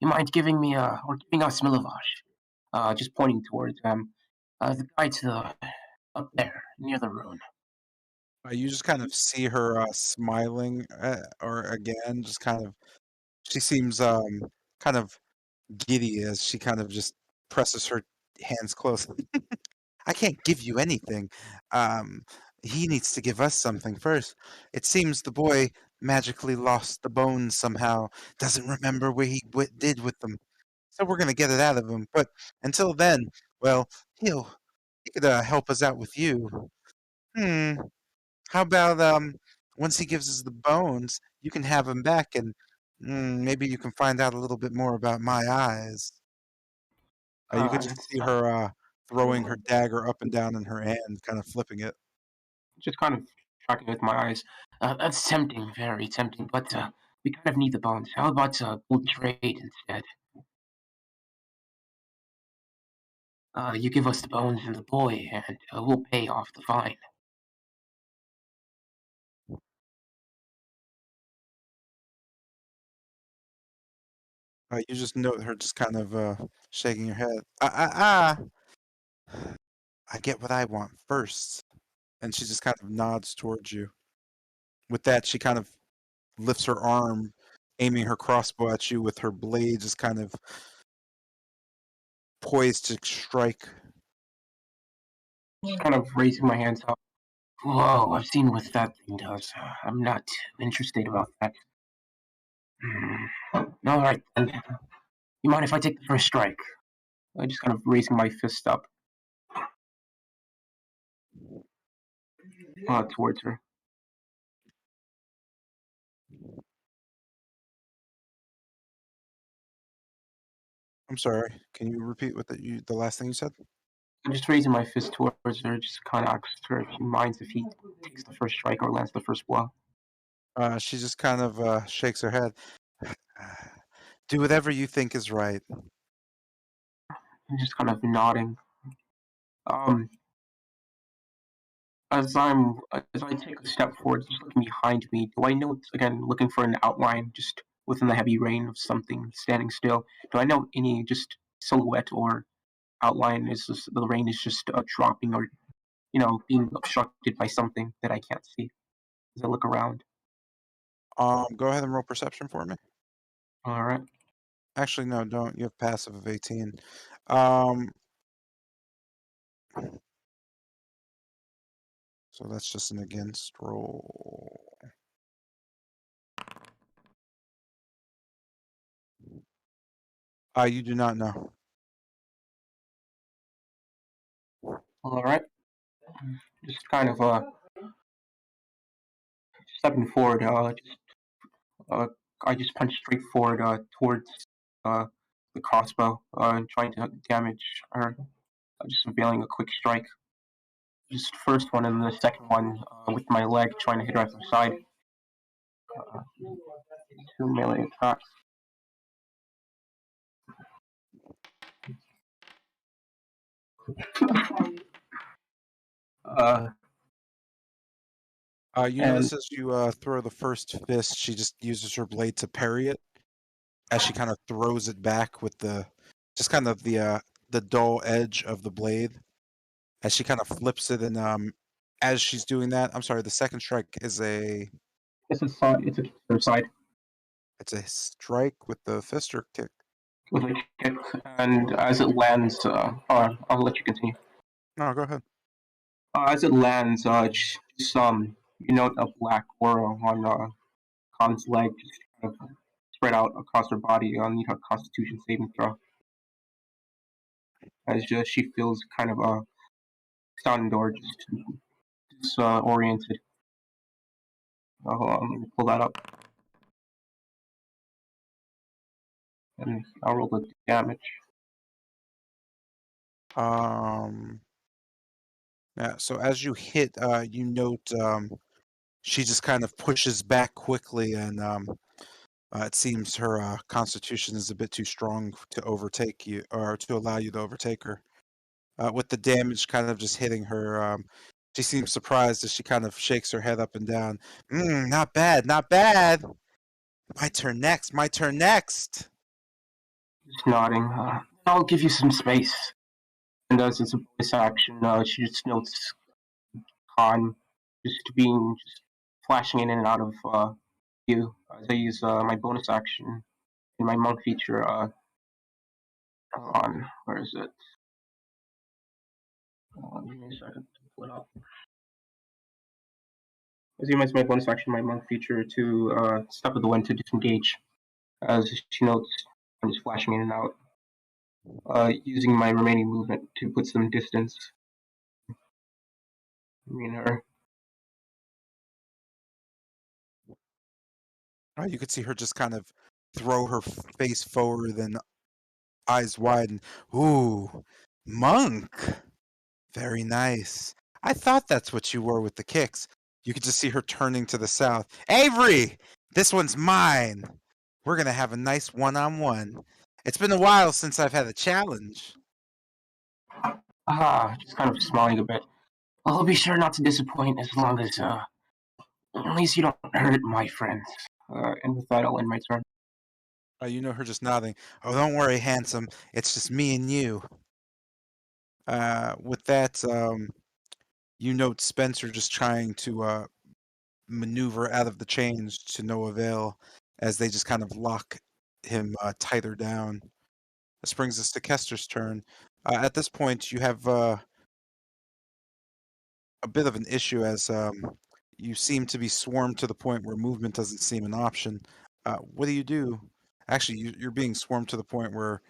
You mind giving me or giving us Milovash? Just pointing towards the guy to the up there near the ruin. You just kind of see her smiling, or again, just kind of. She seems kind of giddy as she kind of just presses her hands close. I can't give you anything. Um, he needs to give us something first. It seems the boy magically lost the bones somehow, doesn't remember where he did with them. So we're gonna get it out of him. But until then, well, he could help us out with you. Hmm. How about once he gives us the bones, you can have him back, and maybe you can find out a little bit more about my eyes. You could just That's see her throwing her dagger up and down in her hand, kind of flipping it. just kind of tracking with my eyes. That's tempting, very tempting. But we kind of need the bones. How about gold trade instead? You give us the bones and the boy, and we'll pay off the fine. You just note her just kind of shaking her head. I get what I want first. And she just kind of nods towards you. With that, she kind of lifts her arm, aiming her crossbow at you with her blade just kind of poised to strike. Just kind of raising my hands up. Whoa, I've seen what that thing does. I'm not interested about that. All right, then. You mind if I take the first strike? I just kind of raising my fist up towards her. I'm sorry. Can you repeat what the last thing you said? I'm just raising my fist towards her, just kind of asked her if she minds if he takes the first strike or lands the first blow. She just kind of shakes her head. Do whatever you think is right. I'm just kind of nodding. As I take a step forward, just looking behind me, do I note again looking for an outline just within the heavy rain of something standing still? Do I note any just silhouette or outline? Is this, the rain is just dropping or being obstructed by something that I can't see as I look around? Go ahead and roll perception for me. All right. Actually, no, don't. You have passive of 18. Um, so that's just an against roll. You do not know. All right. Just kind of stepping forward. I just punch straight forward towards the crossbow, trying to damage her. Just unveiling a quick strike. Just first one and the second one with my leg, trying to hit her at the side. Uh, 2 melee attacks. You notice as you throw the first fist, she just uses her blade to parry it, as she kind of throws it back with just kind of the dull edge of the blade, as she kind of flips it, and as she's doing that, I'm sorry, the second strike is it's a side. It's a side it's a strike with the fist or kick. with a kick, and as it lands, I'll let you continue. No, go ahead. As it lands, just you note a black aura on Khan's leg, just kind of spread out across her body. I'll need her Constitution saving throw. As she feels kind of stunned or just disoriented. Hold on, let me pull that up. And I'll roll the damage. Yeah, so as you hit, you note she just kind of pushes back quickly, and it seems her constitution is a bit too strong to overtake you, or to allow you to overtake her. With the damage kind of just hitting her, she seems surprised as she kind of shakes her head up and down. Not bad, not bad. My turn next, my turn next. Just nodding. I'll give you some space. And as it's a bonus action, she just notes Khan just flashing in and out of view. As I use my bonus action in my monk feature. Where is it? Give me a second to pull it up. As I use my bonus action, my monk feature to step of the wind to disengage. As she notes, I'm just flashing in and out. Using my remaining movement to put some distance between her. You could see her just kind of throw her face forward and eyes wide, and ooh, monk. Very nice. I thought that's what you were with the kicks. You could just see her turning to the south. Avery, this one's mine. We're gonna have a nice one-on-one. It's been a while since I've had a challenge. Just kind of smiling a bit. Well, I'll be sure not to disappoint as long as, at least you don't hurt my friends. And with that, I'll end my turn. You know her just nodding. Oh, don't worry, handsome. It's just me and you. With that, you note Spencer just trying to maneuver out of the chains to no avail as they just kind of lock him tighter down. This brings us to Kester's turn. At this point, you have a bit of an issue as you seem to be swarmed to the point where movement doesn't seem an option. What do you do? Actually, you're being swarmed to the point where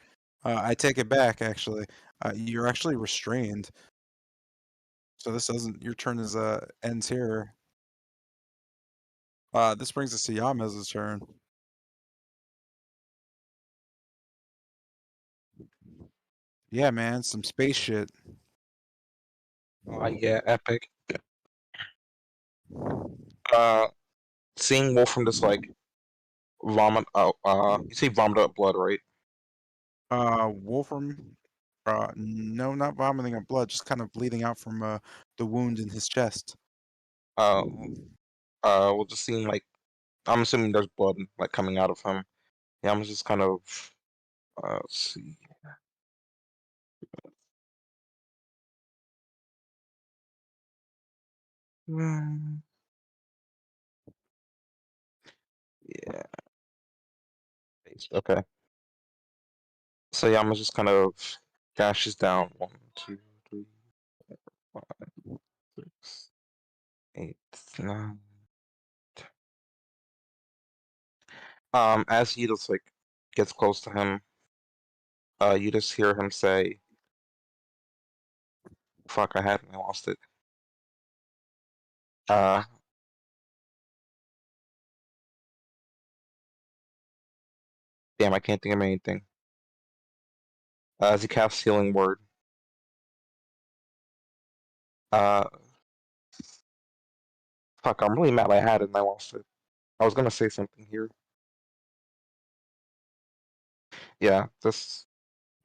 I take it back. Actually, you're actually restrained. So this doesn't. Your turn is ends here. This brings us to Yamez's turn. Yeah, man, some space shit. Yeah, epic. Seeing Wolfram just like vomit out. You say vomit up blood, right? Wolfram. No, not vomiting up blood, just kind of bleeding out from the wound in his chest. We'll just seeing like I'm assuming there's blood like coming out of him. Yeah, I'm just kind of let's see. Yeah. Okay. So yeah, I'm just kind of dashes down 1, 2, 3, 4, 5, 6, 8, 9. As he just like gets close to him, you just hear him say, "Fuck, I lost it." Uh, damn, I can't think of anything. As he casts Healing Word, uh, fuck, I'm really mad I had it and I lost it. I was gonna say something here. Yeah, this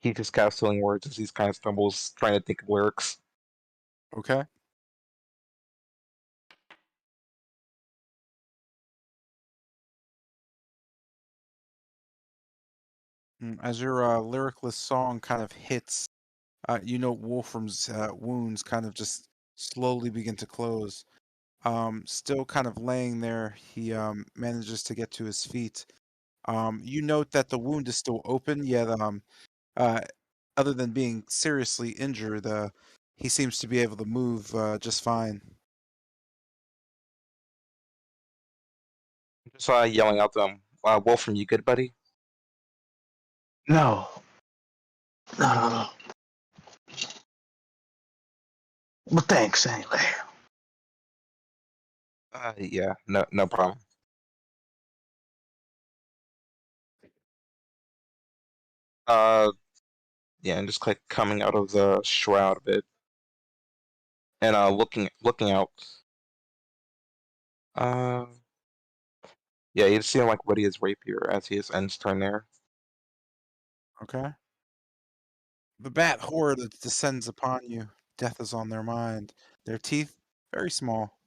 he just casts Healing Words as he's kind of stumbles trying to think of lyrics. Okay. As your lyricless song kind of hits, you know Wolfram's wounds kind of just slowly begin to close. Still kind of laying there, he manages to get to his feet. You note that the wound is still open, yet uh, other than being seriously injured, he seems to be able to move just fine. Just yelling out to him, "Wolfram, you good, buddy?" No. No. Well, thanks anyway. Yeah, no problem. Yeah, and just like coming out of the shroud a bit, and looking out. Uh, yeah, you see him like ready his rapier as he ends turn there. Okay. The bat horde that descends upon you. Death is on their mind. Their teeth, very small.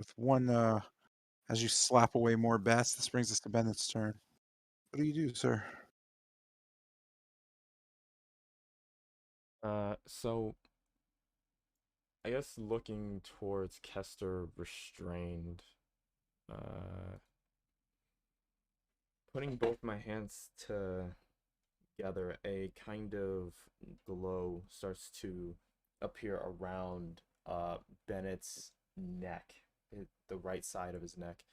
With one, as you slap away more bats, this brings us to Bennett's turn. What do you do, sir? So I guess looking towards Kester restrained, putting both my hands together, a kind of glow starts to appear around Bennett's neck, the right side of his neck.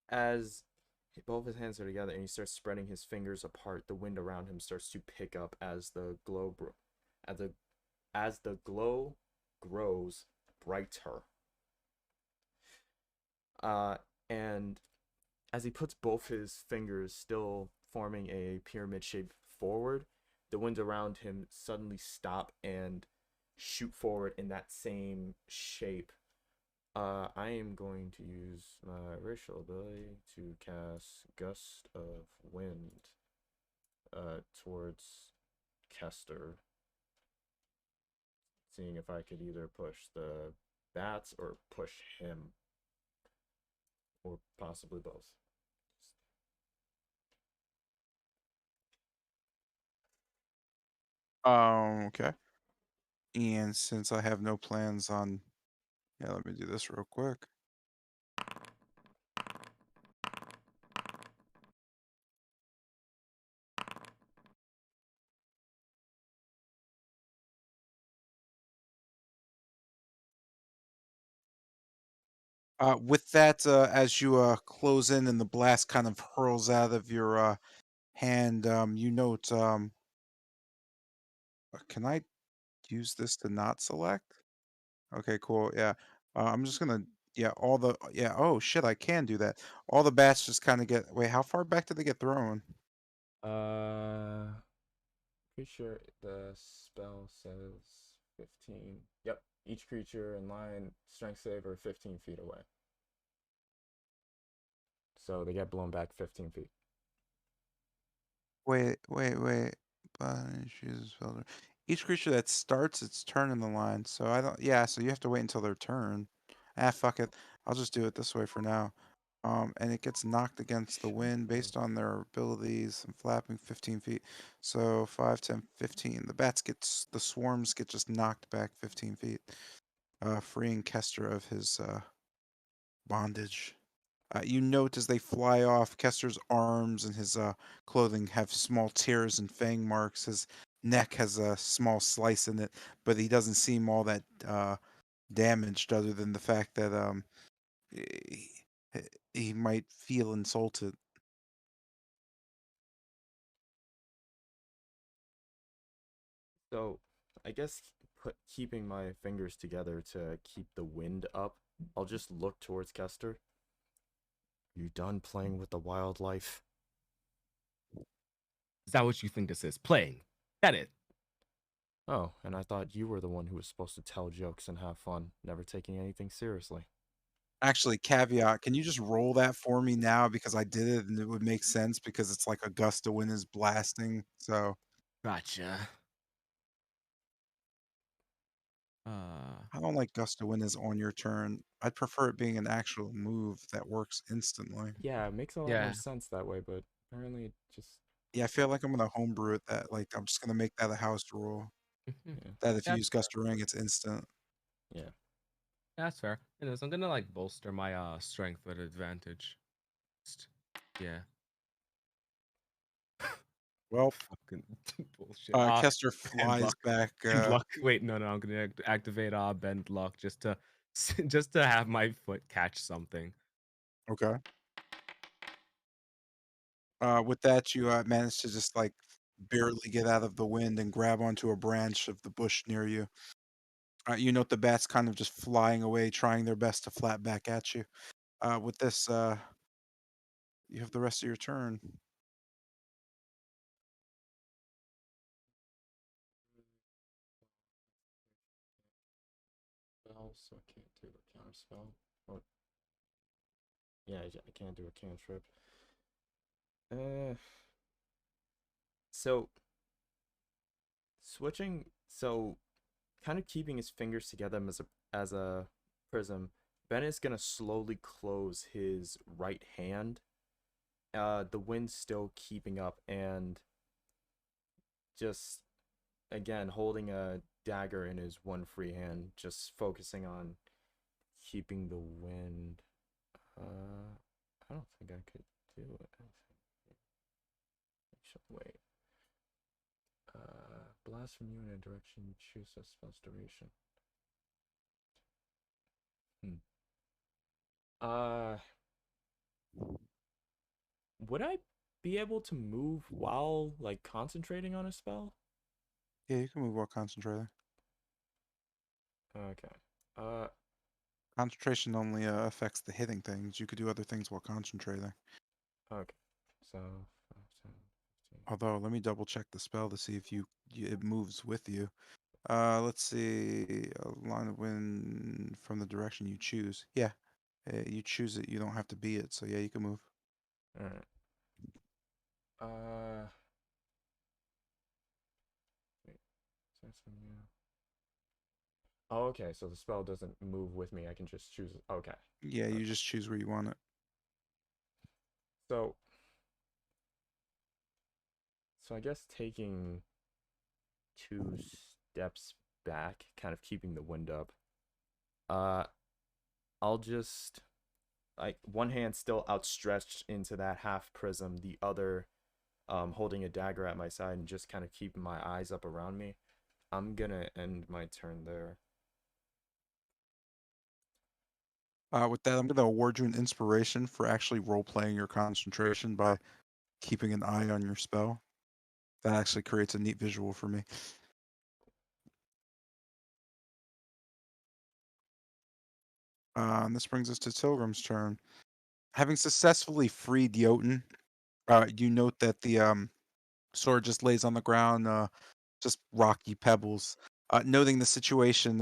As both his hands are together and he starts spreading his fingers apart, the wind around him starts to pick up as the glow grows brighter. And as he puts both his fingers, still forming a pyramid shape forward, the winds around him suddenly stop and shoot forward in that same shape, I am going to use my racial ability to cast Gust of Wind towards Kester, seeing if I could either push the bats or push him, or possibly both. Okay. And since I have no plans on, yeah, let me do this real quick. With that, as you close in and the blast kind of hurls out of your hand, you note, can I use this to not select? Okay, cool. Yeah. I'm just gonna, yeah, yeah, oh shit, I can do that. All the bats just kind of get, wait, how far back did they get thrown? Uh, Pretty sure the spell says 15. Yep, each creature in line strength save are 15 feet away. So they get blown back 15 feet. Wait. Button chooses filter. Each creature that starts its turn in the line. So I don't. Yeah. So you have to wait until their turn. Ah, fuck it. I'll just do it this way for now. And it gets knocked against the wind based on their abilities and flapping 15 feet. So 5, 10, 15. The swarms get just knocked back 15 feet, freeing Kester of his bondage. You note as they fly off, Kester's arms and his clothing have small tears and fang marks. His neck has a small slice in it, but he doesn't seem all that damaged, other than the fact that he, he might feel insulted. So I guess keeping my fingers together to keep the wind up, I'll just look towards Kester. You done playing with the wildlife? Is that what you think this is? Playing? That it? Oh, and I thought you were the one who was supposed to tell jokes and have fun, never taking anything seriously. Actually, caveat, can you just roll that for me now? Because I did it and it would make sense because it's like a gust of wind is blasting. So Gotcha. I don't like gust of wind is on your turn. I'd prefer it being an actual move that works instantly. Yeah, it makes a lot more Yeah. sense that way, but apparently it just Yeah, I feel like I'm gonna homebrew it that like I'm just gonna make that a house rule. yeah. That if you That's use gust of ring, it's instant. Yeah. that's fair. Anyways, I'm gonna like bolster my strength with advantage. Yeah. Well, Fucking bullshit. Kester Bend flies luck. back. Bend luck. Wait, no, I'm gonna activate bend luck just to just to have my foot catch something. Okay. With that, you manage to just like barely get out of the wind and grab onto a branch of the bush near you. You note the bats kind of just flying away, trying their best to flap back at you. With this, you have the rest of your turn. Spell, so I can't do a counter spell. Or yeah, I can't do a cantrip. So switching, so kind of keeping his fingers together as a prism. Ben is gonna slowly close his right hand. The wind's still keeping up, and just again holding a dagger in his one free hand, just focusing on keeping the wind. I don't think I could do it. Wait. Blast from you in a direction you choose as spell's duration. Uh, would I be able to move while like concentrating on a spell? Yeah, you can move while concentrating. Okay. Concentration only affects the hitting things. You could do other things while concentrating. Okay. So 5, 10, 15. Although, let me double check the spell to see if it moves with you. Let's see. A line of wind from the direction you choose. Yeah, you choose it. You don't have to be it. So yeah, you can move. Alright. Wait. Starts from you. Oh, okay. So the spell doesn't move with me. I can just choose it. Okay. Yeah, you just choose where you want it. So I guess taking 2 steps back, kind of keeping the wind up. I'll just like one hand still outstretched into that half prism, the other holding a dagger at my side and just kind of keeping my eyes up around me. I'm gonna end my turn there. With that, I'm going to award you an inspiration for actually role playing your concentration by keeping an eye on your spell. That actually creates a neat visual for me. And this brings us to Tilgrim's turn. Having successfully freed Jotun, you note that the sword just lays on the ground, just rocky pebbles. Noting the situation,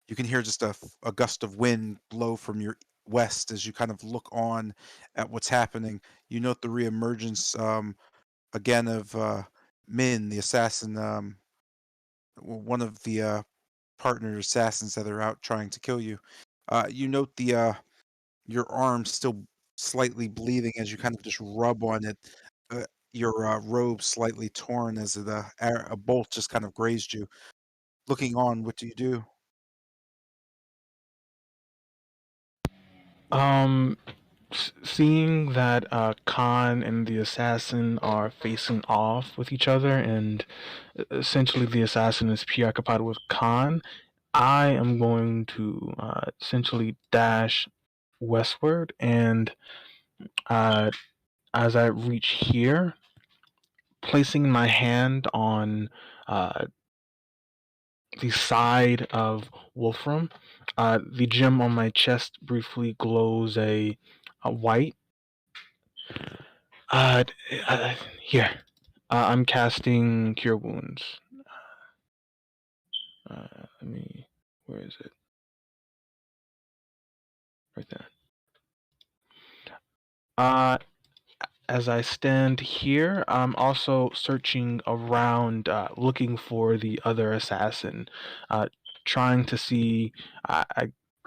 you can hear just a gust of wind blow from your west as you kind of look on at what's happening. You note the reemergence again of Min, the assassin, one of the partner assassins that are out trying to kill you. You note the your arm still slightly bleeding as you kind of just rub on it. Uh, your robe slightly torn as a bolt just kind of grazed you. Looking on, what do you do? Um, Seeing that Khan and the assassin are facing off with each other, and essentially the assassin is preoccupied with Khan, I am going to essentially dash westward, and uh, as I reach here, placing my hand on uh, the side of Wolfram, the gem on my chest briefly glows a white. Uh, Here. I'm casting Cure Wounds. Let me. Where is it? Right there. As I stand here, I'm also searching around, looking for the other assassin, trying to see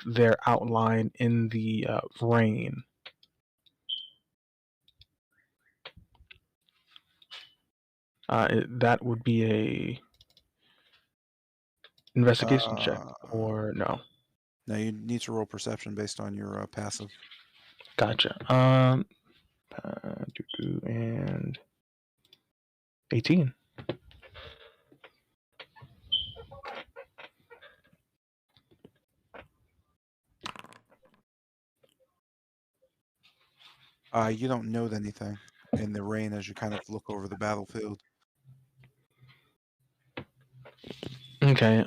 their outline in the rain. That would be a investigation check, or no? No, you need to roll perception based on your passive. Gotcha. And 18. You don't note anything in the rain as you kind of look over the battlefield. Okay.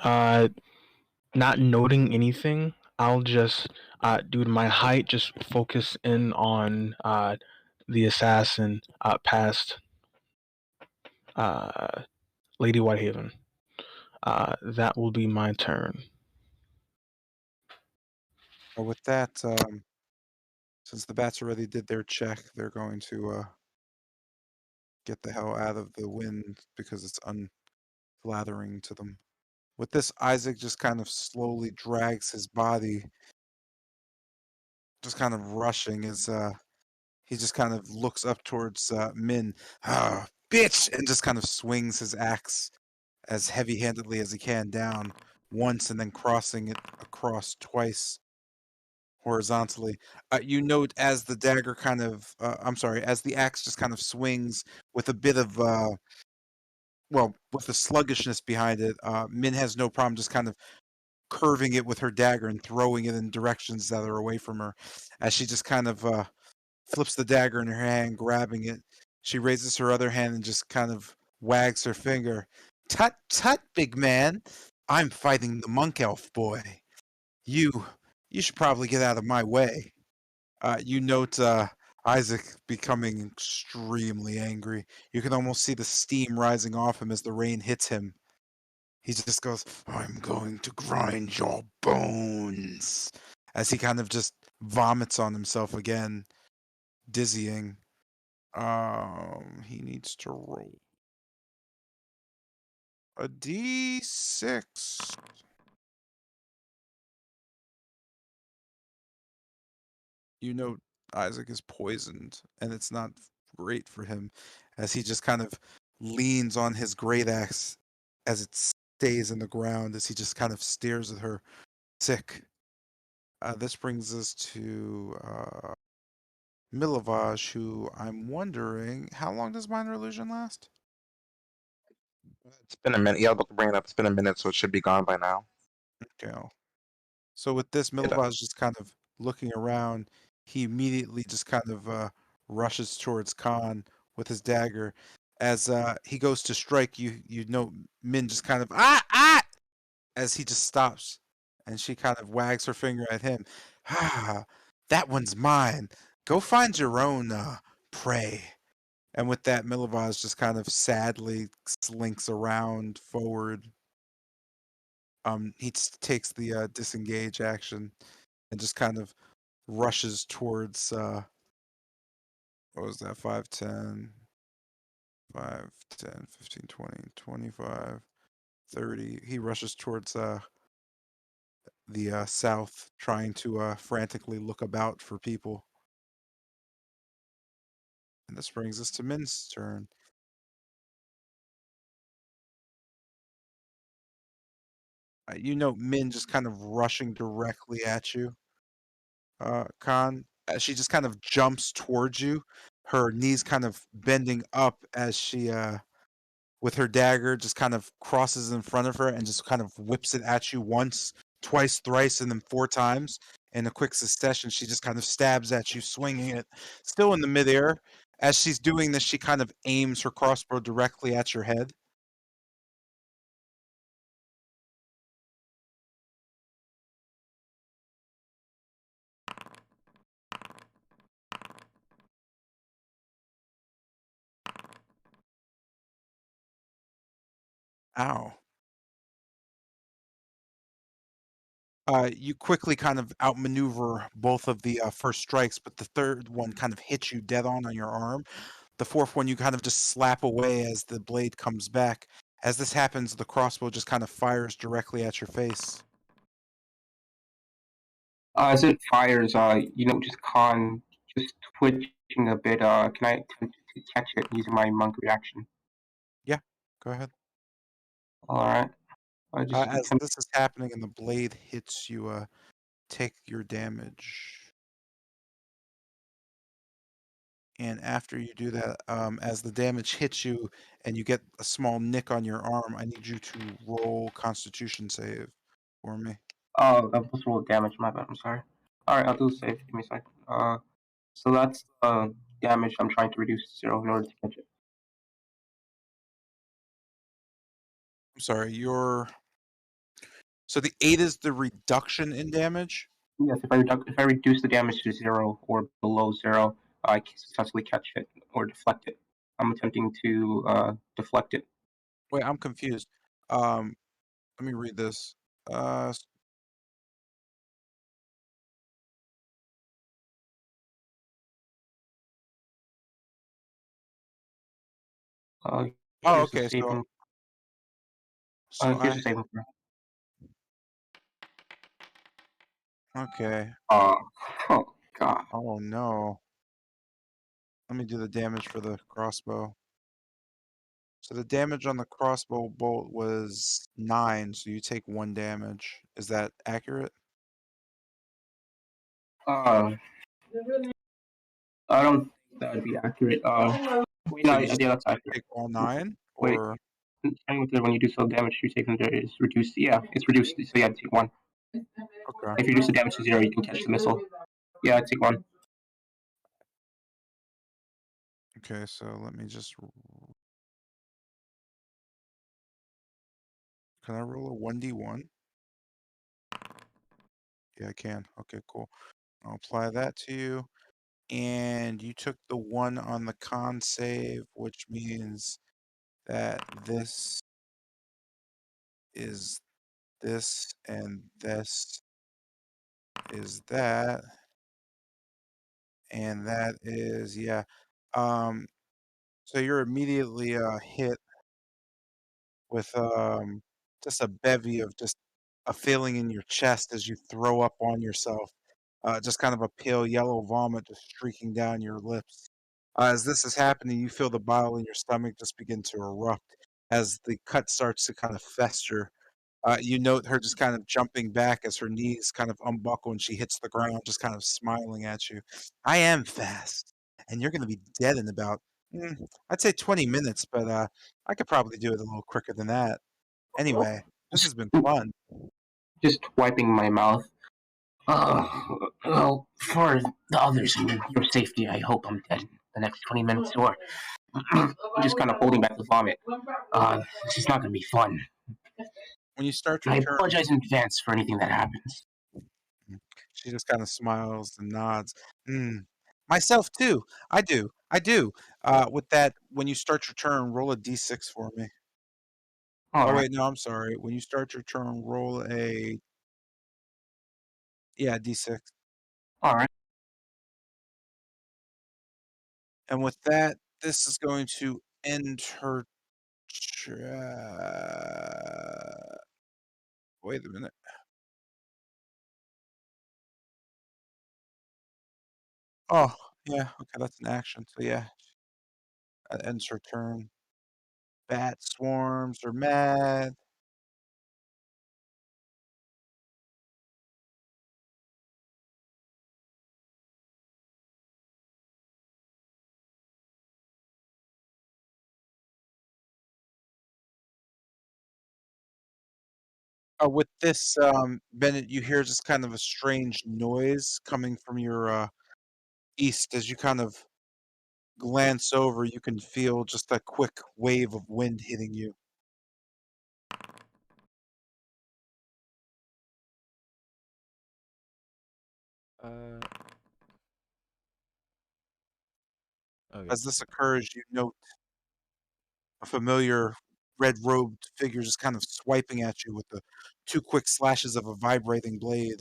Not noting anything, I'll just, due to my height, just focus in on the assassin past Lady Whitehaven. That will be my turn. With that, since the bats already did their check, they're going to get the hell out of the wind because it's unflattering to them. With this, Isaac just kind of slowly drags his body, just kind of rushing as he just kind of looks up towards Min. Ah, bitch! And just kind of swings his axe as heavy-handedly as he can down once and then crossing it across twice horizontally. You note as the dagger kind of, I'm sorry, as the axe just kind of swings with a bit of, well, with the sluggishness behind it, Min has no problem just kind of curving it with her dagger and throwing it in directions that are away from her. As she just kind of flips the dagger in her hand, grabbing it, she raises her other hand and just kind of wags her finger. Tut tut, big man. I'm fighting the monk elf boy. You you should probably get out of my way. You note Isaac becoming extremely angry. You can almost see the steam rising off him as the rain hits him. he just goes, "I'm going to grind your bones," as he kind of just vomits on himself again, dizzying. He needs to roll a d6. You know Isaac is poisoned, and it's not great for him, as he just kind of leans on his great axe as it stays in the ground, as he just kind of stares at her, sick. This brings us to Milovaj, who I'm wondering, how long does minor illusion last? It's been a minute. Yeah, I was about to bring it up. It's been a minute, so it should be gone by now. Okay. So with this, It, Milovaj just kind of looking around. He immediately just kind of rushes towards Khan with his dagger. As he goes to strike, you know Min just kind of as he just stops, and she kind of wags her finger at him. Ah, that one's mine. Go find your own prey. And with that, Milovaj just kind of sadly slinks around forward. He takes the disengage action and just kind of rushes towards what was that, 5, 10, 5, 10, 15, 20, 25, 30. He rushes towards the south, trying to frantically look about for people. And this brings us to Min's turn. You know Min just kind of rushing directly at you, Khan. She just kind of jumps towards you, her knees kind of bending up as she with her dagger just kind of crosses in front of her and just kind of whips it at you once, twice, thrice, and then 4 times in a quick succession. She just kind of stabs at you, swinging it still in the midair. As she's doing this, she kind of aims her crossbow directly at your head. Ow. You quickly kind of outmaneuver both of the first strikes, but the third one kind of hits you dead on your arm. The fourth one you kind of just slap away as the blade comes back. As this happens, the crossbow just kind of fires directly at your face. As it fires, just Khan just twitching a bit. Can I attempt to catch it using my monk reaction? Yeah, go ahead. All right. I just As attempt. this is happening and the blade hits you, take your damage. And after you do that, as the damage hits you and you get a small nick on your arm, I need you to roll Constitution save for me. Oh, I'm supposed to roll damage. My bad. I'm sorry. All right, I'll do save. Give me a sec. So that's damage I'm trying to reduce to 0 in order to catch it. I'm sorry, so the 8 is the reduction in damage? Yes, if I reduce the damage to 0 or below 0, I can successfully catch it or deflect it. I'm attempting to deflect it. Wait, I'm confused. Let me read this. Uh, Uh, oh, here's the okay. saving. So Here's the saving okay. throw. Oh god. Oh no. Let me do the damage for the crossbow. So the damage on the crossbow bolt was 9, so you take 1 damage. Is that accurate? Uh, I don't think that would be accurate. Wait, So no, you yeah, just that's accurate. take all 9, Wait, or when you do so damage you take there is reduced. Yeah, it's reduced. So yeah, take 1. okay. If you reduce the damage to 0, you can catch the missile. Yeah, take 1. Okay, so let me just. Can I roll a 1d1? Yeah, I can. Okay, cool. I'll apply that to you. And you took the 1 on the con save, which means that this is this, and this is that, and that is yeah. Um, so you're immediately hit with just a bevy of just a feeling in your chest as you throw up on yourself. Just kind of a pale yellow vomit just streaking down your lips. As this is happening, you feel the bile in your stomach just begin to erupt as the cut starts to kind of fester. You note her just kind of jumping back as her knees kind of unbuckle and she hits the ground, just kind of smiling at you. I am fast, and you're going to be dead in about, I'd say 20 minutes, but I could probably do it a little quicker than that. Anyway, this Just, has been fun. just wiping my mouth. Well, for the others and your safety, I hope I'm dead in the next 20 minutes, or just kind of holding back the vomit. This is not going to be fun. When you start your I turn, apologize in advance for anything that happens. she just kind of smiles and nods. Mm. Myself too. I do. I do. With that, when you start your turn, roll a d6 for me. All Oh right, wait, no, I'm sorry. When you start your turn, roll a d6. all right. And with that, this is going to end her. Wait a minute. Oh, yeah. Okay, that's an action. So yeah, that ends her turn. Bat swarms are mad. With this, Bennett, you hear just kind of a strange noise coming from your east as you kind of glance over. You can feel just a quick wave of wind hitting you. Uh, okay. As this occurs, you note a familiar red-robed figure just kind of swiping at you with the two quick slashes of a vibrating blade.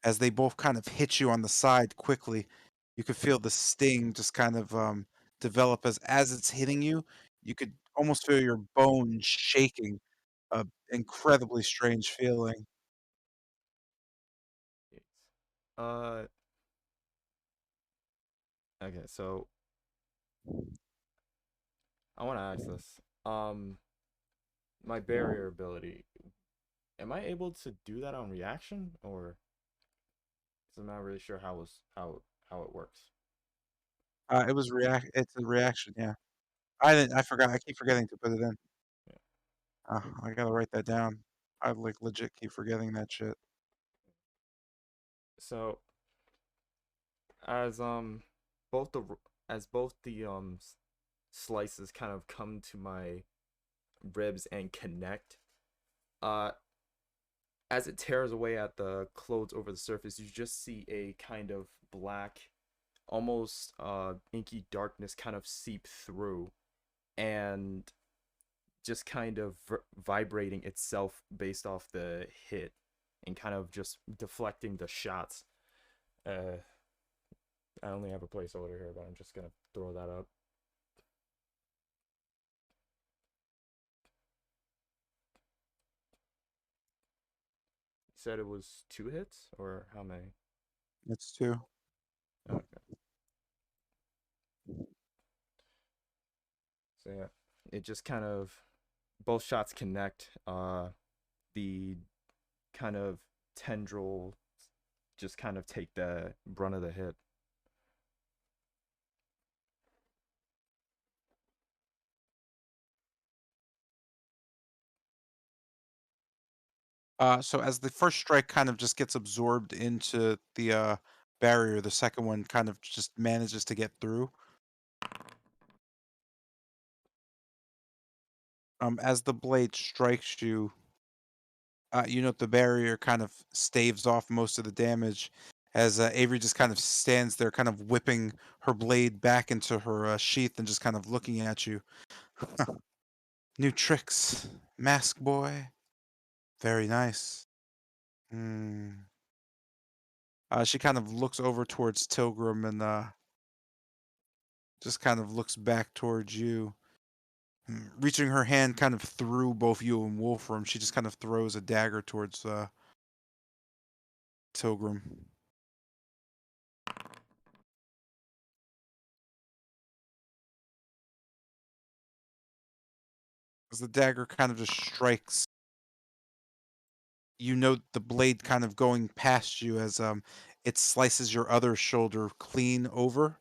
As they both kind of hit you on the side quickly, you could feel the sting just kind of develop as it's hitting you. You could almost feel your bones shaking. A incredibly strange feeling. Uh, okay, so I want to ask this. My barrier ability, am I able to do that on reaction, or? Because I'm not really sure how it works. It was react. It's a reaction. Yeah, I didn't. I forgot. I keep forgetting to put it in. Yeah. I gotta write that down. I like legit keep forgetting that shit. So as both the as both the slices kind of come to my ribs and connect, uh, as it tears away at the clothes over the surface, you just see a kind of black, almost inky darkness kind of seep through, and just kind of vibrating itself based off the hit, and kind of just deflecting the shots. Uh, I only have a placeholder here, but I'm just gonna throw that up. You said it was 2 hits, or how many? It's two. Okay. So yeah, it just kind of both shots connect. The kind of tendril just kind of take the brunt of the hit. So as the first strike kind of just gets absorbed into the barrier, the second one kind of just manages to get through. As the blade strikes you, you know the barrier kind of staves off most of the damage. As Avery just kind of stands there, kind of whipping her blade back into her sheath and just kind of looking at you. New tricks, mask boy. Very nice. Hmm. She kind of looks over towards Tilgrim and just kind of looks back towards you. Reaching her hand kind of through both you and Wolfram, she just kind of throws a dagger towards Tilgrim. As the dagger kind of just strikes, you note the blade kind of going past you as it slices your other shoulder clean over.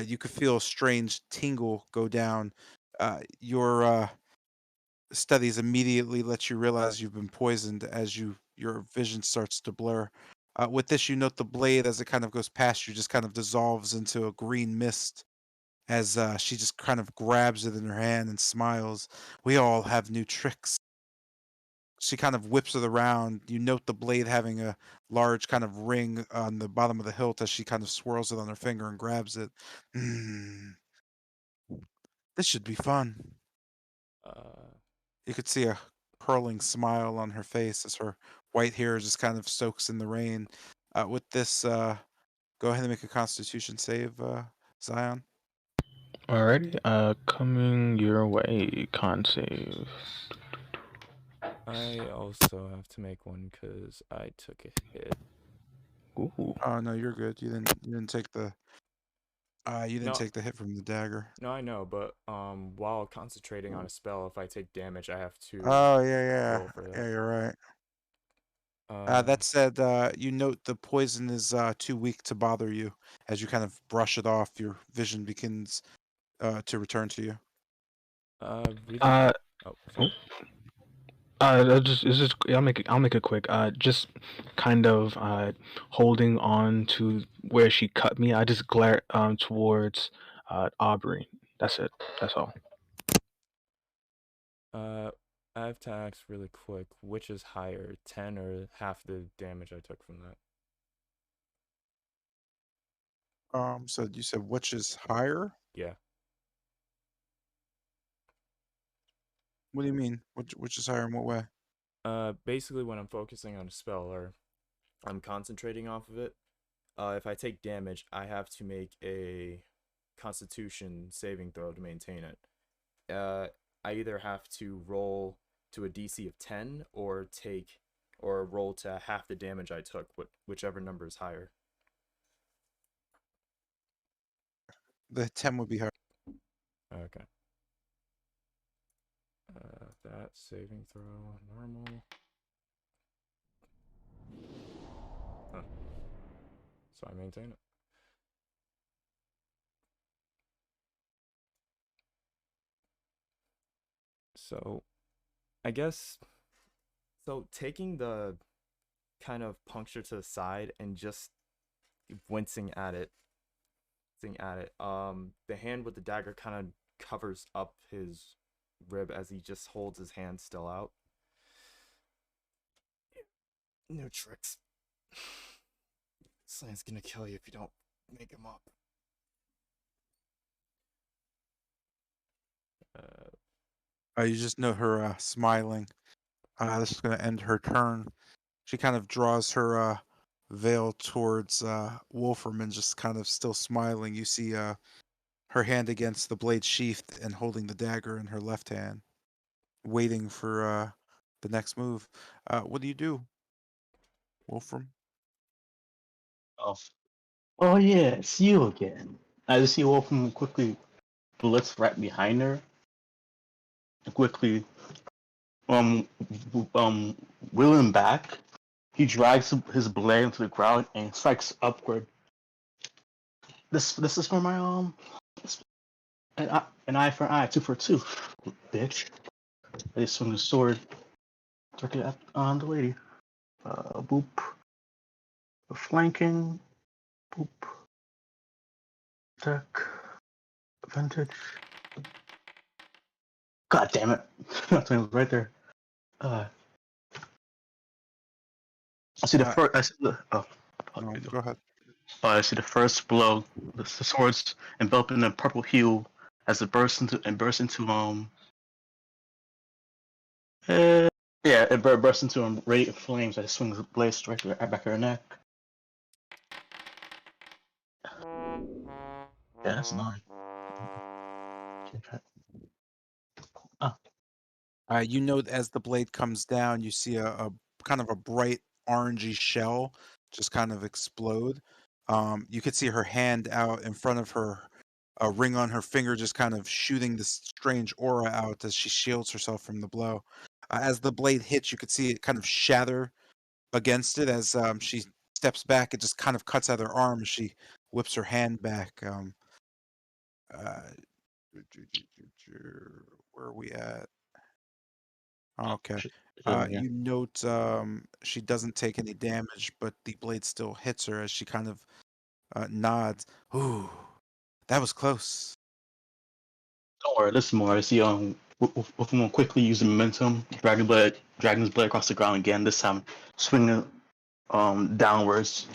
You could feel a strange tingle go down. Your studies immediately let you realize you've been poisoned as your vision starts to blur. With this, you note the blade as it kind of goes past you, just kind of dissolves into a green mist as she just kind of grabs it in her hand and smiles. We all have new tricks. She kind of whips it around. You note the blade having a large kind of ring on the bottom of the hilt as she kind of swirls it on her finger and grabs it. Mm, this should be fun. You could see a curling smile on her face as her white hair just kind of soaks in the rain. With this, go ahead and make a Constitution save, Zion. Alrighty, coming your way, con save. I also have to make one because I took a hit. Ooh. Oh no, you're good. You didn't take the No. take the hit from the dagger. No, I know, but while concentrating on a spell, if I take damage, I have to Oh yeah, roll for that. yeah, you're right. Uh, That said, you note the poison is too weak to bother you. As you kind of brush it off, your vision begins to return to you. reading. Uh, Oh, sorry. I'll make it quick. Just kind of holding on to where she cut me. I just glare towards Aubrey. That's it. That's all. I have to ask really quick, which is higher, 10 or half the damage I took from that? So you said which is higher? Yeah. What do you mean? Which is higher in what way? Basically when I'm focusing on a spell or I'm concentrating off of it, if I take damage, I have to make a Constitution saving throw to maintain it. I either have to roll to a DC of 10 or roll to half the damage I took, whichever number is higher. The 10 would be higher. Okay. That saving throw normal. Huh. So I maintain it. So, I guess, so taking the kind of puncture to the side and just wincing at it, the hand with the dagger kind of covers up his rib as he just holds his hand still out. New tricks. Slan's gonna kill you if you don't make him up. You just know her smiling. This is going to end her turn. She kind of draws her veil towards Wolfram and just kind of still smiling. You see her hand against the blade sheathed and holding the dagger in her left hand, waiting for the next move. What do you do, Wolfram? Oh yeah, it's you again. I just see Wolfram quickly blitz right behind her. Quickly, wheeling back, he drags his blade into the ground and strikes upward. This is for my an eye for an eye, two for two, bitch. They swing the sword directly on the lady. Boop. Flanking. Boop. Attack. Advantage. God damn it! That's right there. I see the first. I see the. Oh. No, go ahead. I see the first blow. The swords enveloped in a purple hue as it bursts into Yeah, it bursts into a radiant flames as it swings the blade straight to the back of her neck. Yeah, that's 9. Ah, You know, as the blade comes down, you see a kind of a bright orangey shell just kind of explode. You could see her hand out in front of her, a ring on her finger, just kind of shooting this strange aura out as she shields herself from the blow. As the blade hits, you could see it kind of shatter against it as she steps back. It just kind of cuts out her arm as she whips her hand back. Uh, where are we at? Okay. yeah. You note she doesn't take any damage, but the blade still hits her as she kind of nods. Ooh, that was close. Don't worry, listen more. I see with one quickly using momentum, Dragon's blade across the ground again. This time, swinging downwards,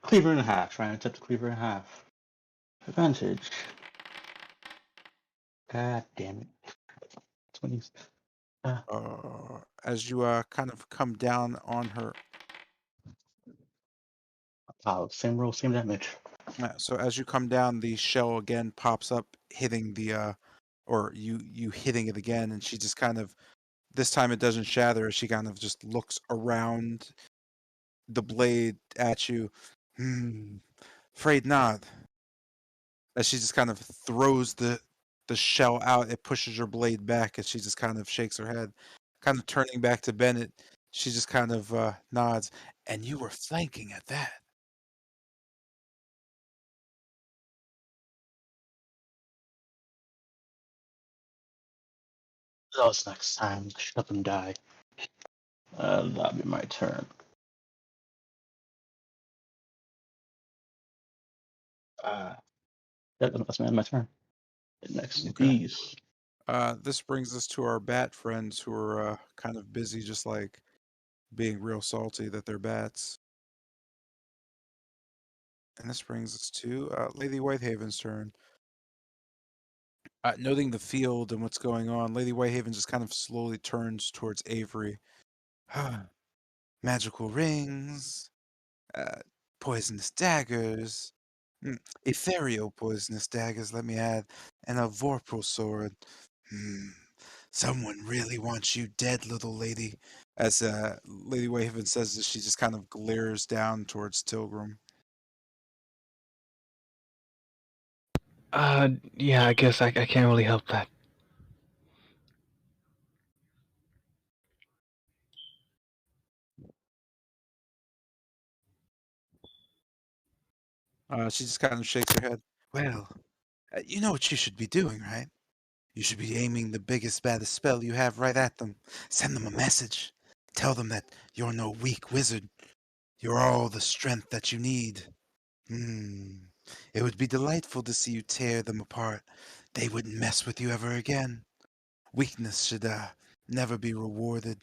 cleaver in half. Trying to attempt to cleaver in half. Advantage. God damn it. 20s. As you kind of come down on her. Same roll, same damage. So as you come down, the shell again pops up, hitting the or you hitting it again, and she just kind of, this time it doesn't shatter. She kind of just looks around the blade at you. Afraid not. As she just kind of throws the shell out, it pushes her blade back as she just kind of shakes her head. Kind of turning back to Bennett, she just kind of nods. And you were flanking at that. That was next time. Shut up and die. That'll be my turn. That's my turn. Next to Okay. these. This brings us to our bat friends who are kind of busy, just like being real salty that they're bats. And this brings us to Lady Whitehaven's turn. Noting the field and what's going on, Lady Whitehaven just kind of slowly turns towards Avery. Magical rings, uh, poisonous daggers, ethereal poisonous daggers, let me add, and a vorpal sword. Hmm. Someone really wants you dead, little lady. As Lady Whitehaven says this, she just kind of glares down towards Tilgrim. Yeah, I guess I can't really help that. She just kind of shakes her head. Well, you know what you should be doing, right? You should be aiming the biggest, baddest spell you have right at them. Send them a message. Tell them that you're no weak wizard. You're all the strength that you need. It would be delightful to see you tear them apart. They wouldn't mess with you ever again. Weakness should never be rewarded.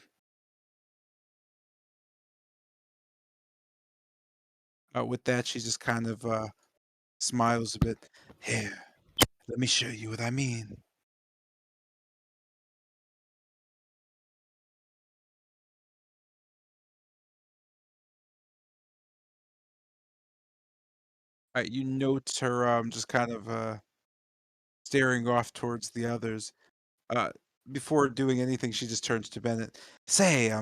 With that, she just kind of smiles a bit. Here, let me show you what I mean. You note her just kind of staring off towards the others. Uh, Before doing anything, she just turns to Bennett. Say,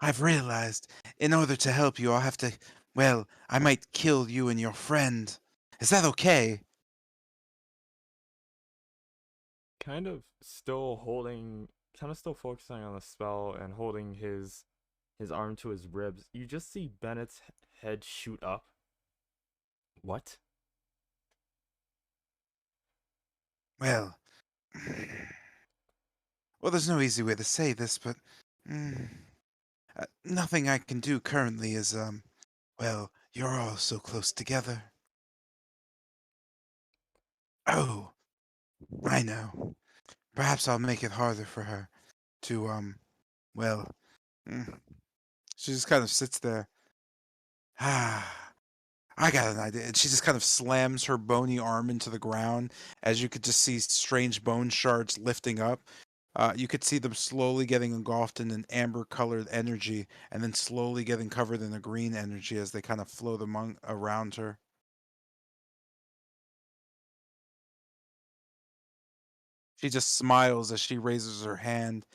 I've realized in order to help you, I'll have to, well, I might kill you and your friend. Is that okay? Kind of still focusing on the spell and holding his arm to his ribs. You just see Bennett's head shoot up. What? Well, well, there's no easy way to say this, but mm, nothing I can do currently is, well, you're all so close together. Oh, I know. Perhaps I'll make it harder for her to, well, mm. She just kind of sits there. Ah, I got an idea. And she just kind of slams her bony arm into the ground as you could just see strange bone shards lifting up. You could see them slowly getting engulfed in an amber-colored energy, and then slowly getting covered in a green energy as they kind of float among around her. She just smiles as she raises her hand.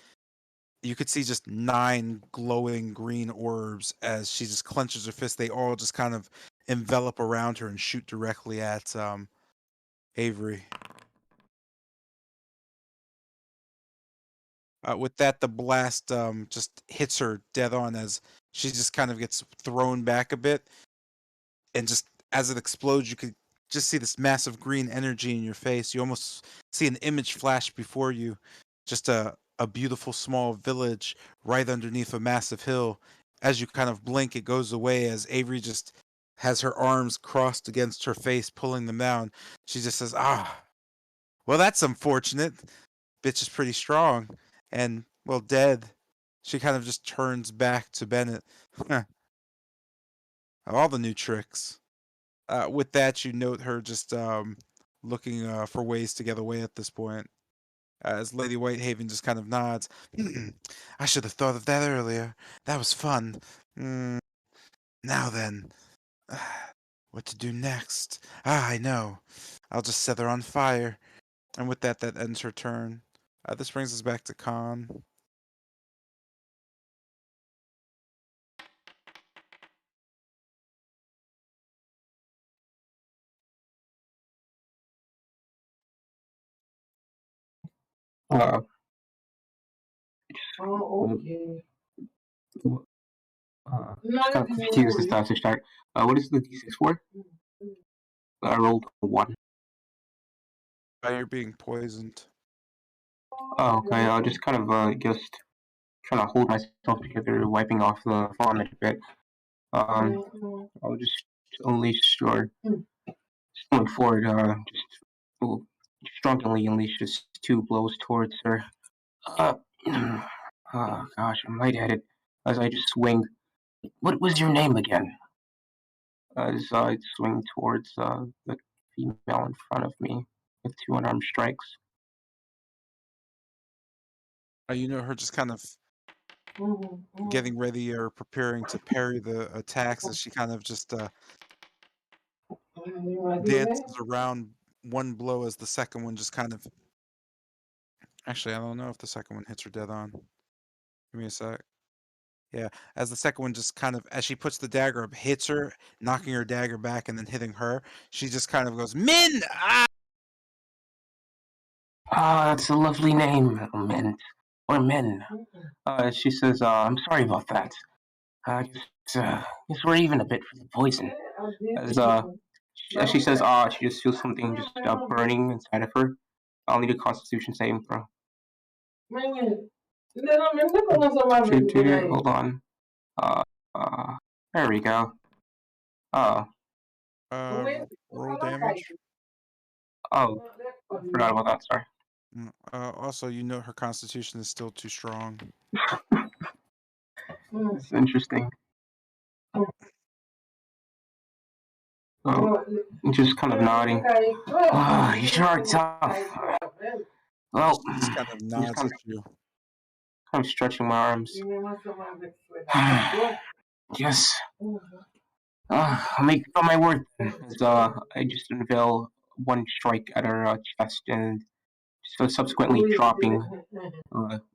You could see just 9 glowing green orbs as she just clenches her fist. They all just kind of envelop around her and shoot directly at Avery. With that, the blast just hits her dead on as she just kind of gets thrown back a bit, and just as it explodes, you could just see this massive green energy in your face. You almost see an image flash before you, just a beautiful small village right underneath a massive hill. As you kind of blink, it goes away as Avery just has her arms crossed against her face, pulling them down. She just says, "Ah, well, that's unfortunate. Bitch is pretty strong and, well, dead." She kind of just turns back to Bennett. All the new tricks. With that, you note her just looking for ways to get away at this point. As Lady Whitehaven just kind of nods. I should have thought of that earlier. That was fun. Mm, now then, what to do next? Ah, I know. I'll just set her on fire. And with that, that ends her turn. This brings us back to Khan. Uh, okay. Just kind of confused as to start. What is the D6 for? I rolled a 1. You're being poisoned. Oh, okay. I'll just kind of just trying to hold myself together, wiping off the vomit a bit. I'll just unleash or going forward, just well, strongly unleash just 2 blows towards her. Uh, oh gosh, I'm lightheaded as I just swing. What was your name again? As I swing towards the female in front of me with 2 unarmed strikes. You know her just kind of getting ready or preparing to parry the attacks as she kind of just dances around one blow as the second one just kind of. Actually, I don't know if the second one hits her dead on. Give me a sec. Yeah, as the second one just kind of, as she puts the dagger up, hits her, knocking her dagger back and then hitting her, she just kind of goes, "Min!" Ah! Ah, that's a lovely name, Mint. Or Min. She says, I'm sorry about that. Guess we're even a bit for the poison. As she says, she just feels something just burning inside of her. I'll need a Constitution saving throw. Hold on. There we go. Oh. Roll damage. Oh, I forgot about that. Sorry. Also, you know her constitution is still too strong. It's interesting. Oh, just kind of nodding. Oh, you sure are tough. Well, She just kind of nods at you. Kind of stretching my arms. Yes. I'll make it on my word. As, I just unveil 1 strike at her chest and subsequently dropping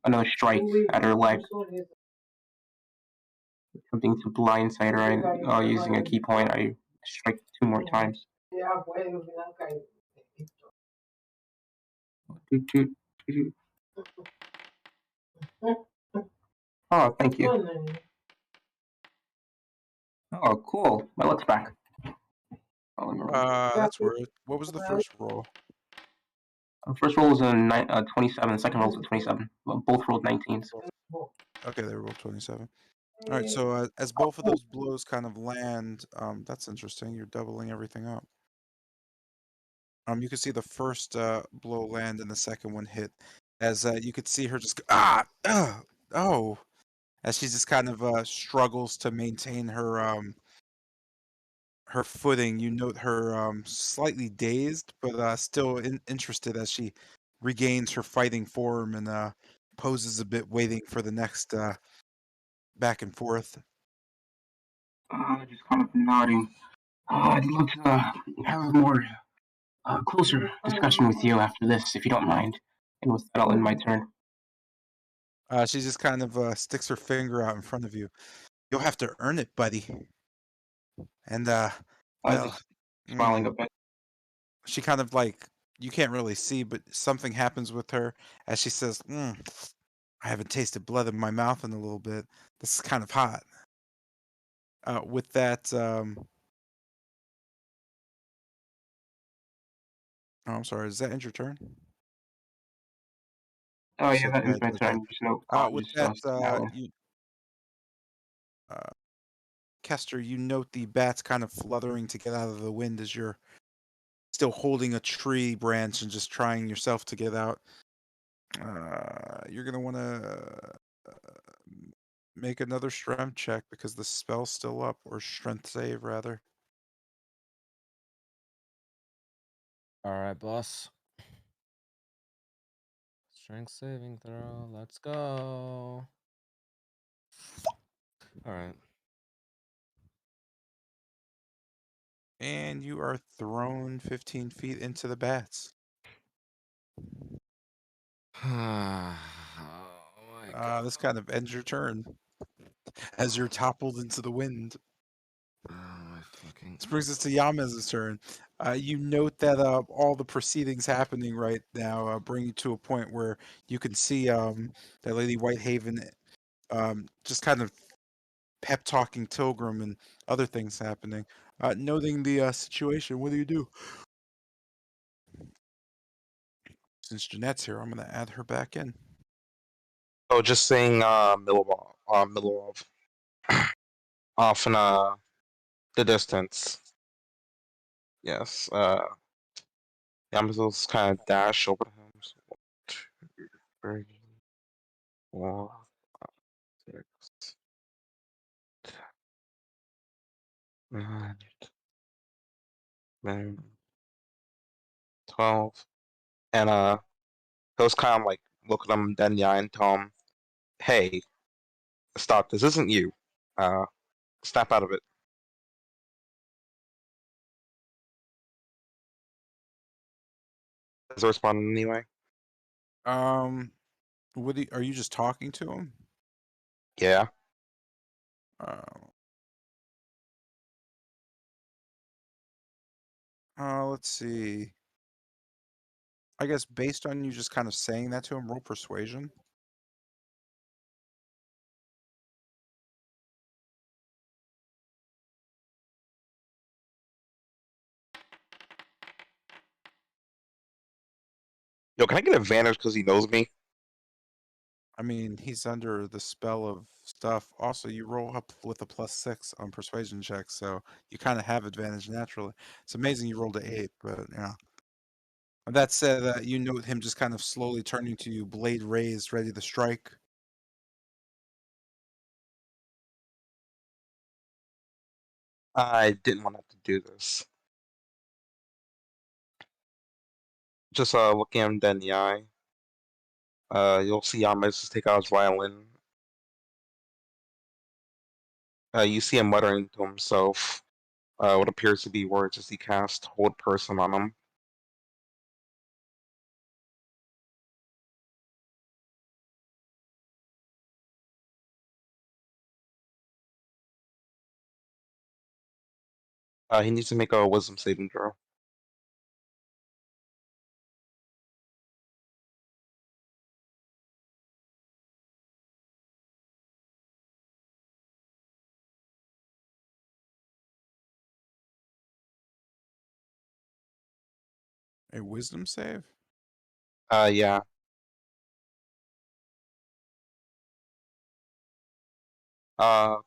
another strike at her leg. Attempting to blindside her using a key point. I strike 2 more times. Oh, thank you. Oh, cool. My luck's back. That's weird. What was the first roll? First roll was a 27. Second roll was a 27. Both rolled 19s. Okay, they rolled 27. All right, so as both of those blows kind of land, that's interesting. You're doubling everything up. You can see the first blow land and the second one hit, as you could see her just go, oh, as she just kind of struggles to maintain her footing. You note her slightly dazed, but still interested as she regains her fighting form and poses a bit, waiting for the next back and forth. Just kind of nodding. I'd love to have a more closer discussion with you after this, if you don't mind. And with that, I'll end my turn. She just kind of sticks her finger out in front of you. You'll have to earn it, buddy. And well, Just smiling a bit. she kind of like, you can't really see, but something happens with her as she says, I haven't tasted blood in my mouth in a little bit. This is kind of hot. With that, oh, I'm sorry. Does that end your turn? Oh You yeah, said, that yeah, ends it my does, turn. Just no, with just that, smiling. you, uh, Kester, you note the bats kind of fluttering to get out of the wind as you're still holding a tree branch and just trying yourself to get out. You're gonna want to make another strength check because the spell's still up, or strength save rather. All right, boss. Strength saving throw. Let's go. All right. And you are thrown 15 feet into the bats. Oh my This god. kind of ends your turn as you're toppled into the wind. Oh my fucking. This brings us to Yamez's turn. You note that all the proceedings happening right now bring you to a point where you can see that Lady Whitehaven just kind of pep talking Tilgrim and other things happening. Noting the situation, what do you do? Since Jeanette's here, I'm going to add her back in. So just saying, Milorov, off in the distance. Yes. Yamazo's kind of dash over to him. So 1, 2, 3, 4, 5, 6, 9, 11, 12, and he'll just kind of like look at him dead in the eye and tell him, "Hey, stop! This isn't you. Snap out of it." Does he respond anyway? Are you just talking to him? Yeah. Uh, let's see. I guess based on you just kind of saying that to him, roll persuasion. Yo, can I get advantage because he knows me? I mean, he's under the spell of stuff. Also, you roll up with a +6 on persuasion checks, so you kind of have advantage naturally. It's amazing you rolled an 8, but yeah. That said, you note him just kind of slowly turning to you, blade raised, ready to strike. I didn't want to have to do this. Just looking him dead in the eye. You'll see Yamez just take out his violin. You see him muttering to himself what appears to be words as he casts Hold Person on him. He needs to make a wisdom saving throw. A wisdom save? Yeah.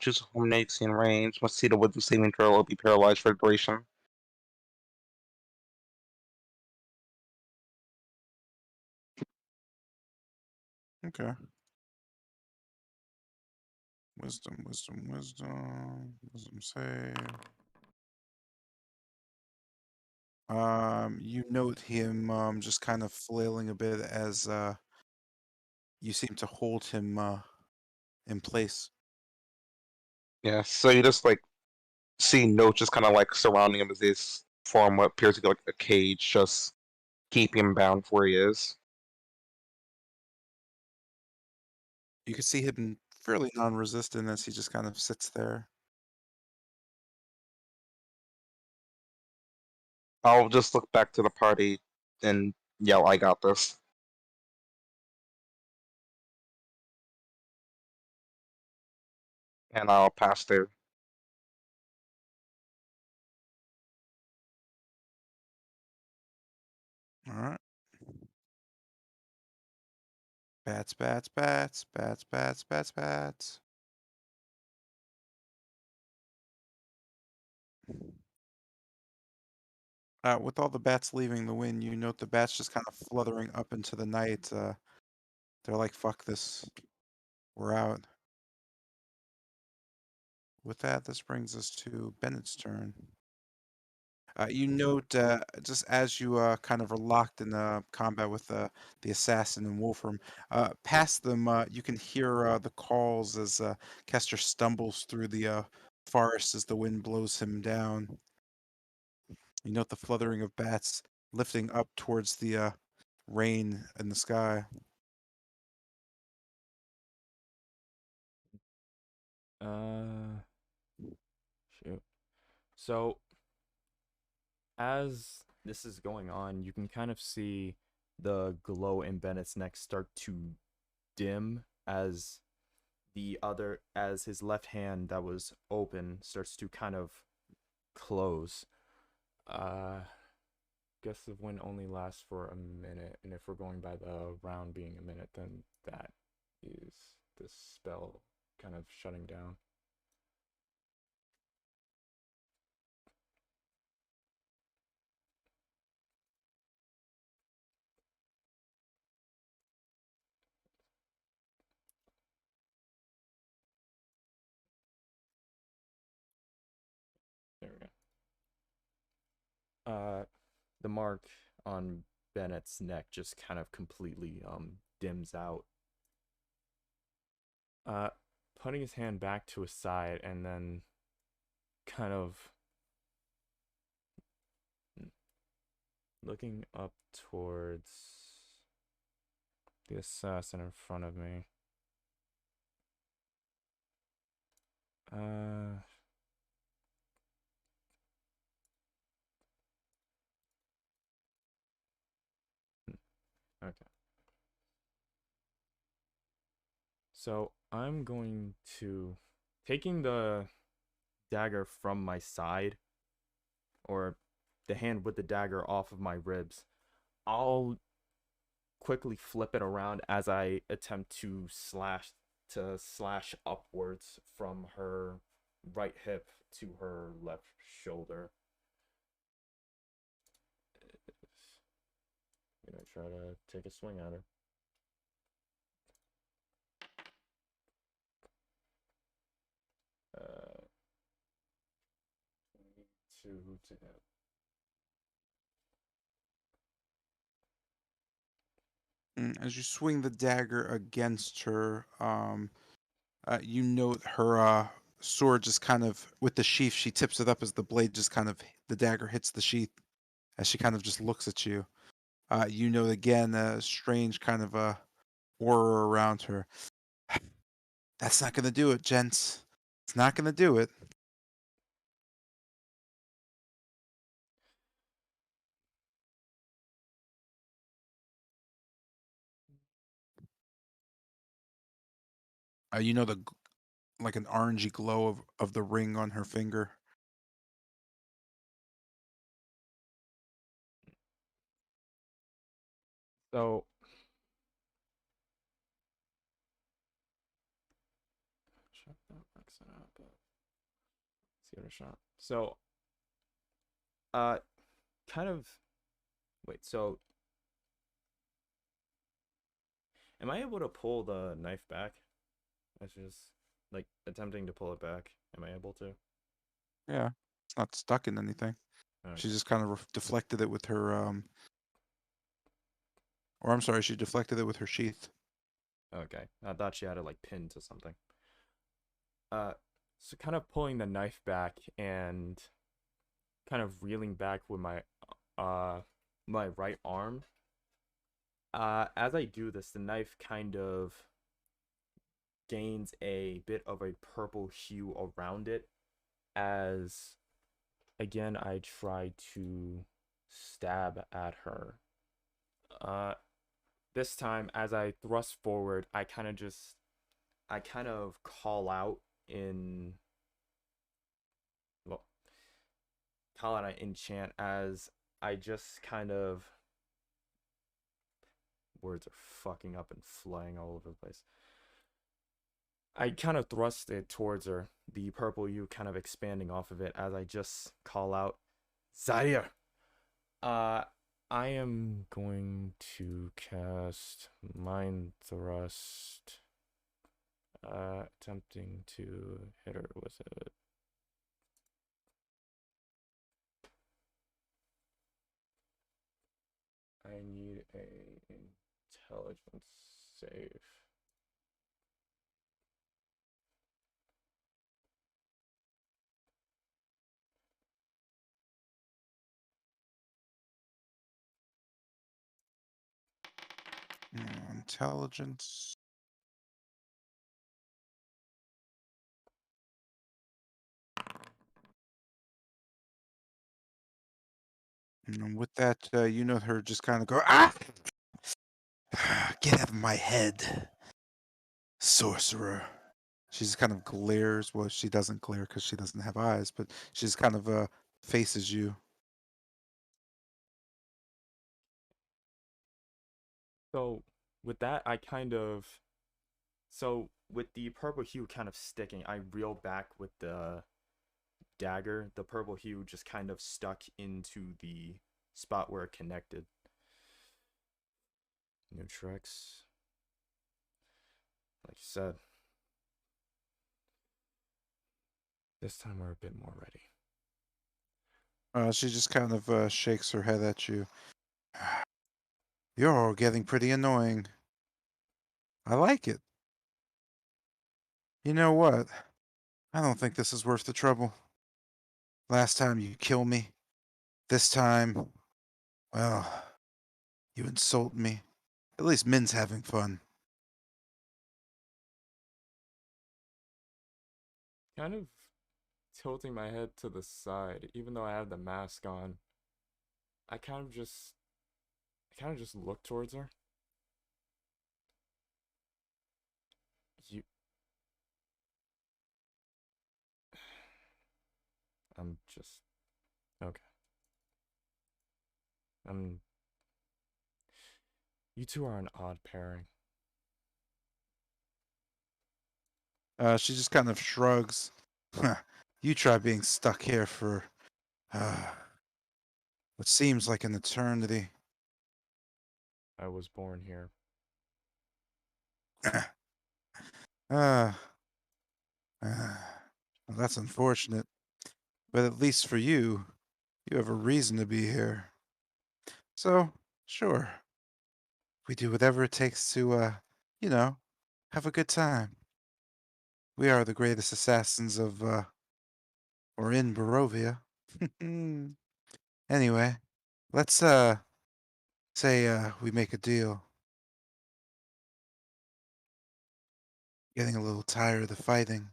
Choose a home next in range. Must see the wisdom saving throw or be paralyzed for the duration. Okay. Wisdom save. You note him just kind of flailing a bit as you seem to hold him in place. Yeah, so you just like see notes just kind of like surrounding him as this form what appears to be like a cage, just keeping him bound where he is. You can see him fairly non-resistant as he just kind of sits there. I'll just look back to the party and yell, "I got this." And I'll pass through. All right. Bats, bats, bats, bats, bats, bats, bats. With all the bats leaving the wind, you note the bats just kind of fluttering up into the night. They're like, fuck this. We're out. With that, this brings us to Bennett's turn. You note, just as you kind of are locked in combat with the assassin and Wolfram, past them, you can hear the calls as Kester stumbles through the forest as the wind blows him down. You note the fluttering of bats lifting up towards the rain in the sky. Shoot. So as this is going on, you can kind of see the glow in Bennett's neck start to dim as his left hand that was open starts to kind of close. Guess the wind only lasts for a minute, and if we're going by the round being a minute, then that is the spell kind of shutting down. There we go. The mark on Bennett's neck just kind of completely dims out. Putting his hand back to his side and then kind of looking up towards the assassin in front of me. Okay. So I'm going to taking the dagger from my side, or the hand with the dagger off of my ribs. I'll quickly flip it around as I attempt to slash upwards from her right hip to her left shoulder. I'm gonna try to take a swing at her. Uh, 22 to hit. As you swing the dagger against her, you note her sword just kind of, with the sheath, she tips it up as the blade just kind of, the dagger hits the sheath as she kind of just looks at you. You note again a strange kind of aura around her. That's not going to do it, gents. It's not going to do it. You know like an orangey glow of the ring on her finger. So shut that works out, but let's give it a shot. So kind of wait, so am I able to pull the knife back? It's just like attempting to pull it back. Am I able to? Yeah, it's not stuck in anything. Okay. She just kind of deflected it with her or I'm sorry, she deflected it with her sheath. Okay, I thought she had it like pinned to something. So kind of pulling the knife back and kind of reeling back with my right arm. As I do this, the knife kind of gains a bit of a purple hue around it as again I try to stab at her. This time as I thrust forward, I kind of call out in well call out an enchant as I just kind of words are fucking up and flying all over the place. I kind of thrust it towards her, the purple hue kind of expanding off of it as I just call out, Zaire! I am going to cast Mind Thrust, attempting to hit her with it. I need a intelligence save. Intelligence. And with that, you know her just kind of go, ah! Get out of my head, sorcerer. She just kind of glares. Well, she doesn't glare because she doesn't have eyes, but she just kind of faces you. So with that, with the purple hue kind of sticking, I reel back with the dagger. The purple hue just kind of stuck into the spot where it connected. New tricks. Like you said, this time we're a bit more ready. She just kind of shakes her head at you. You're all getting pretty annoying. I like it. You know what? I don't think this is worth the trouble. Last time you kill me. This time, well, you insult me. At least Min's having fun. Kind of tilting my head to the side, even though I have the mask on. I kind of just look towards her. You I'm just okay. You two are an odd pairing. She just kind of shrugs. You try being stuck here for what seems like an eternity. I was born here. Well, that's unfortunate. But at least for you, you have a reason to be here. So, sure. We do whatever it takes to, you know, have a good time. We are the greatest assassins of, or in Barovia. Anyway, let's, say, we make a deal. Getting a little tired of the fighting.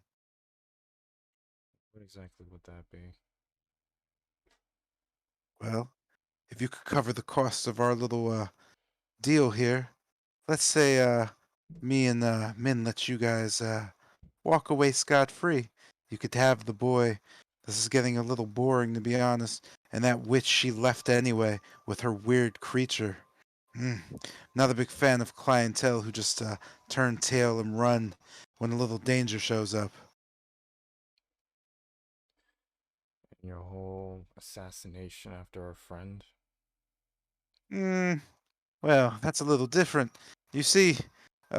What exactly would that be? Well, if you could cover the cost of our little, deal here, let's say, me and, Min let you guys, walk away scot-free. You could have the boy. This is getting a little boring, to be honest. And that witch she left anyway, with her weird creature. Not a big fan of clientele who just turn tail and run when a little danger shows up. Your whole assassination after our friend? Well, that's a little different. You see,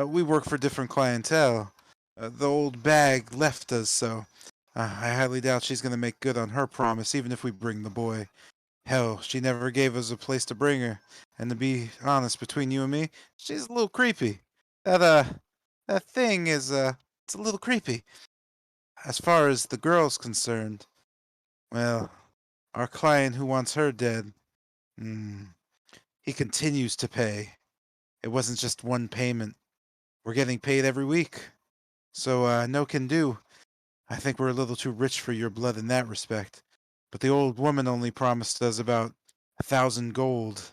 we work for different clientele. The old bag left us, so I highly doubt she's going to make good on her promise, even if we bring the boy. Hell, she never gave us a place to bring her. And to be honest, between you and me, she's a little creepy. That That thing is, it's a little creepy. As far as the girl's concerned, well, our client who wants her dead, hmm, he continues to pay. It wasn't just one payment. We're getting paid every week. So, no can do. I think we're a little too rich for your blood in that respect. But the old woman only promised us about 1,000 gold.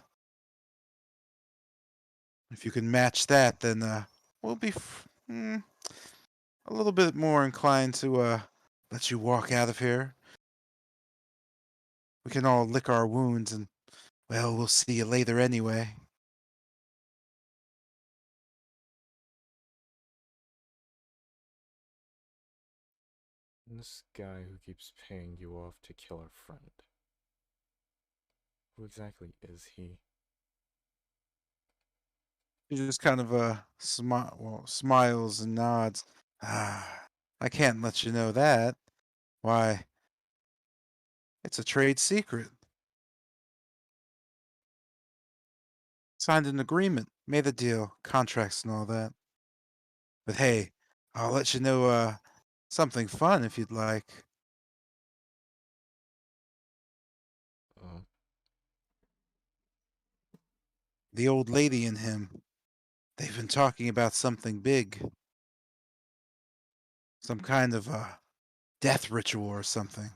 If you can match that, then we'll be a little bit more inclined to let you walk out of here. We can all lick our wounds and, well, we'll see you later anyway. This guy who keeps paying you off to kill our friend. Who exactly is he? He just kind of smiles and nods. Ah, I can't let you know that. Why, it's a trade secret. Signed an agreement, made a deal, contracts and all that. But hey, I'll let you know something fun if you'd like. Uh, The old lady and him, they've been talking about something big. Some kind of death ritual or something.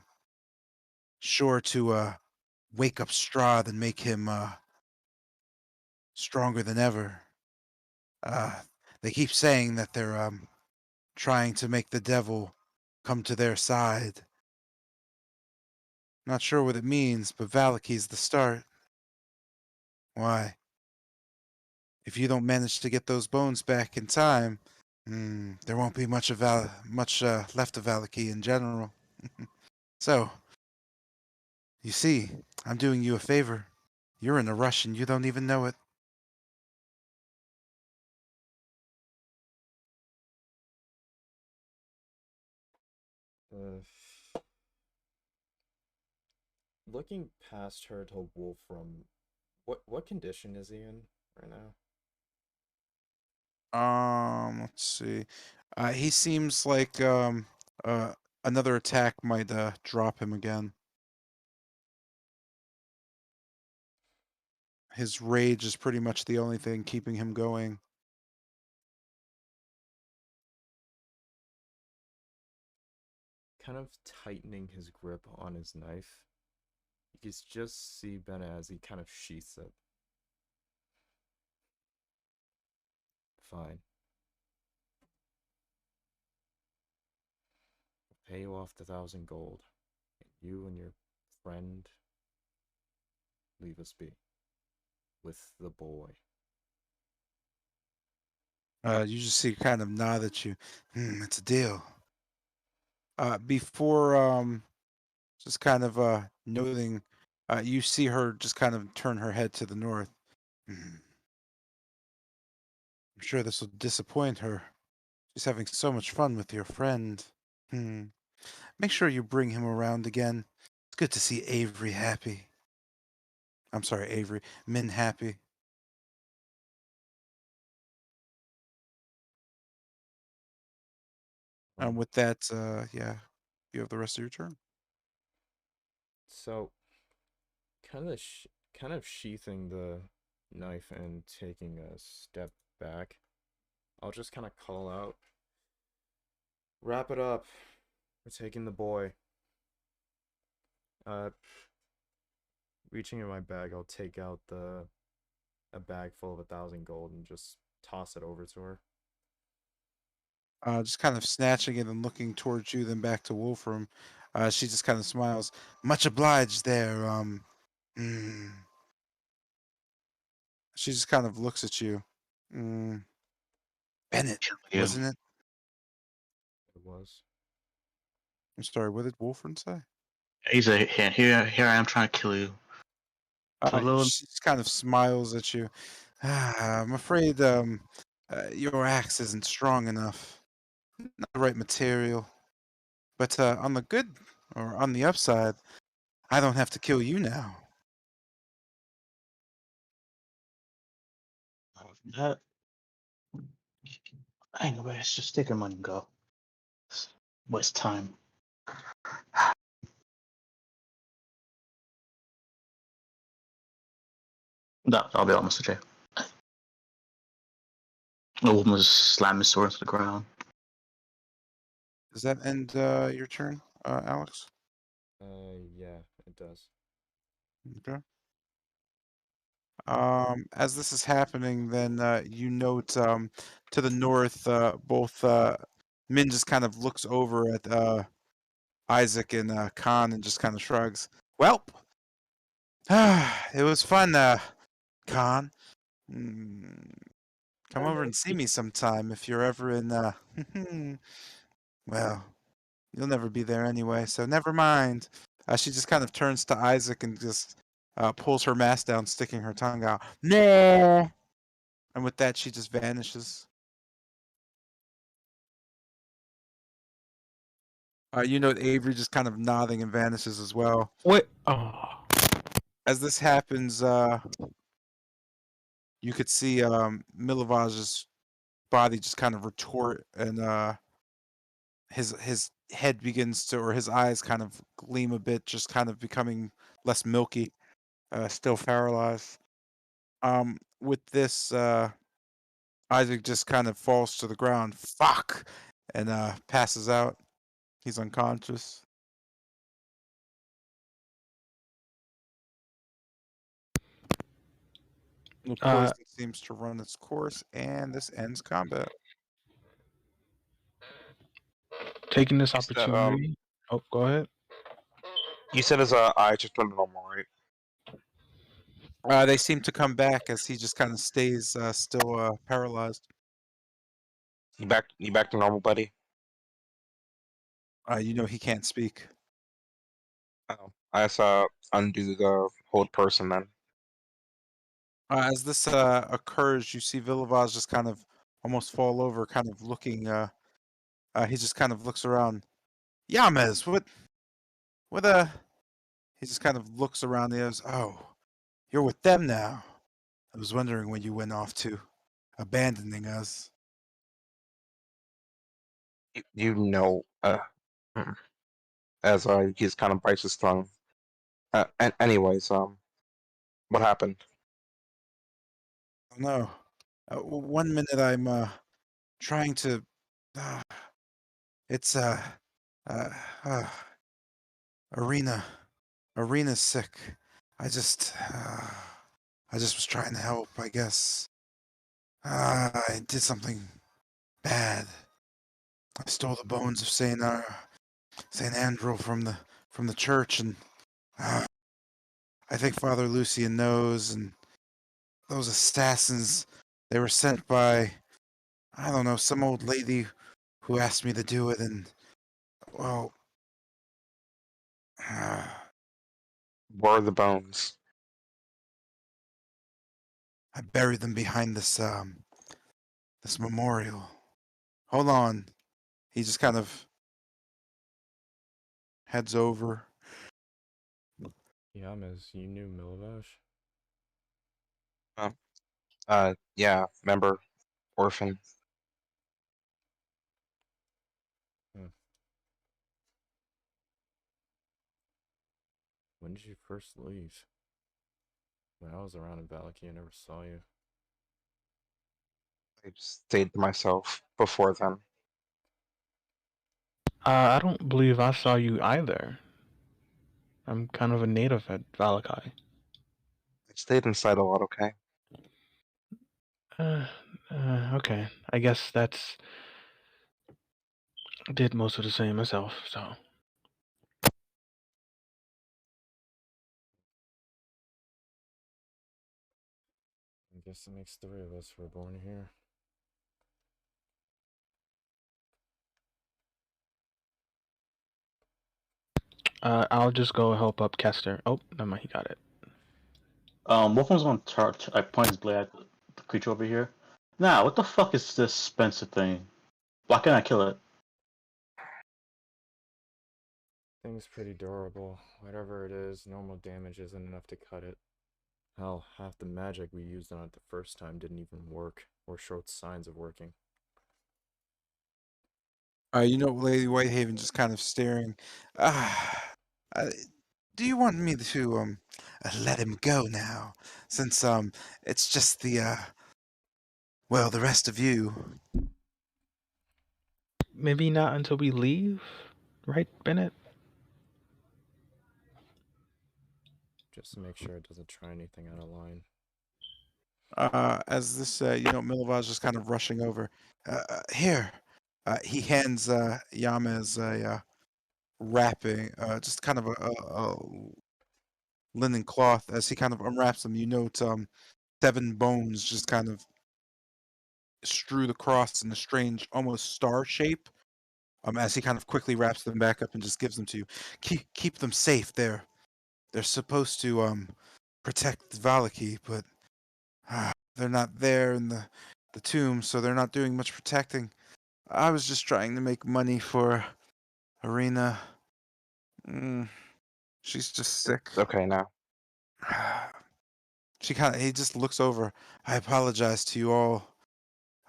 Sure to wake up Strahd and make him stronger than ever. Uh, they keep saying that they're trying to make the devil come to their side. Not sure what it means, but Valaki's the start. Why? If you don't manage to get those bones back in time, there won't be much left of Valaki in general. So, you see, I'm doing you a favor. You're in a rush and you don't even know it. uh, looking past her to Wolfram, what condition is he in right now? Let's see. He seems like uh another attack might drop him again. His rage is pretty much the only thing keeping him going. Kind of tightening his grip on his knife. You can just see Bennett as he kind of sheaths it. Fine. I'll pay you off the 1,000 gold. You and your friend leave us be. With the boy. You just see kind of nod at you. It's a deal. Before just kind of noting, you see her just kind of turn her head to the north. I'm sure this will disappoint her. She's having so much fun with your friend. Hmm. Make sure you bring him around again. It's good to see Avery happy. I'm sorry, Avery. Min happy. And with that, yeah, you have the rest of your turn. So, kind of, kind of sheathing the knife and taking a step back, I'll just kind of call out, "Wrap it up. We're taking the boy." Uh, reaching in my bag, I'll take out a bag full of 1,000 gold and just toss it over to her. Just kind of snatching it and looking towards you, then back to Wolfram. She just kind of smiles. Much obliged there. Mm. She just kind of looks at you. Mm. Bennett, Yeah. wasn't it? It was. I'm sorry, what did Wolfram say? He's a here I am trying to kill you. It's a little She just kind of smiles at you. I'm afraid your axe isn't strong enough. Not the right material. But on the good, or on the upside, I don't have to kill you now. that Anyways, just take your money and go. Waste time. That'll be almost okay. The woman was slamming his sword into the ground. Does that end your turn, Alex? Yeah, it does. Okay. As this is happening, then you note to the north, both Min just kind of looks over at Isaac and Khan and just kind of shrugs. Well, it was fun, Khan. Mm, come over and see me sometime if you're ever in. Well, you'll never be there anyway, so never mind. She just kind of turns to Isaac and just pulls her mask down, sticking her tongue out. No. And with that, she just vanishes. You know, Avery just kind of nodding and vanishes as well. What? Oh. As this happens, you could see Milovaj's body just kind of retort, and his head begins to, or his eyes kind of gleam a bit, just kind of becoming less milky, still paralyzed. With this, Isaac just kind of falls to the ground. Fuck! And passes out. He's unconscious. The poison seems to run its course, and this ends combat. Taking this You said, opportunity. Oh, go ahead. You said his eye just turned normal, right? They seem to come back as he just kind of stays still paralyzed. You back to normal, buddy? You know he can't speak. Oh, I just undo the hold person then. As this occurs, you see Villavaz just kind of almost fall over, kind of looking. He just kind of looks around. Yamez, what? He just kind of looks around. He goes, "Oh, you're with them now. I was wondering when you went off to, abandoning us." You know, as he just kind of bites his tongue. And anyways, what happened? Oh, no. 1 minute I'm trying to. Uh, it's uh, uh, Arena. Arena's sick. I just. I just was trying to help, I guess. I did something bad. I stole the bones of Saint Andrew from the church, and uh, I think Father Lucian knows. And those assassins, they were sent by, I don't know, some old lady who asked me to do it, and well, Where are the bones? I buried them behind this memorial. Hold on. He just kind of heads over. Yeah, Miss, you knew Milivosh? Yeah, member, orphan. When did you first leave? When I was around in Valaki, I never saw you. I just stayed to myself before then. I don't believe I saw you either. I'm kind of a native at Valakai. I stayed inside a lot, okay? Okay. I guess that's did most of the same myself, so. I guess it makes three of us who were born here. I'll just go help up Kester. Oh, never mind, he got it. Wolfman's gonna charge. I point his blade at the creature over here. Nah, what the fuck is this Spencer thing? Why can't I kill it? Thing's pretty durable. Whatever it is, normal damage isn't enough to cut it. Hell, half the magic we used on it the first time didn't even work, or showed signs of working. You know, Lady Whitehaven just kind of staring. Ah, uh, do you want me to let him go now? Since it's just the well, the rest of you. Maybe not until we leave, right, Bennett? Just to make sure it doesn't try anything out of line. As this, Milovaz just kind of rushing over. Here, he hands Yamez a wrapping, just kind of a linen cloth. As he kind of unwraps them, you note 7 bones just kind of strewed across in a strange, almost star shape. As he kind of quickly wraps them back up and just gives them to you. Keep them safe. They're supposed to protect Valaki, but they're not there in the tomb, so they're not doing much protecting. I was just trying to make money for Arena. Mm, she's just sick. It's okay now. He just looks over. I apologize to you all.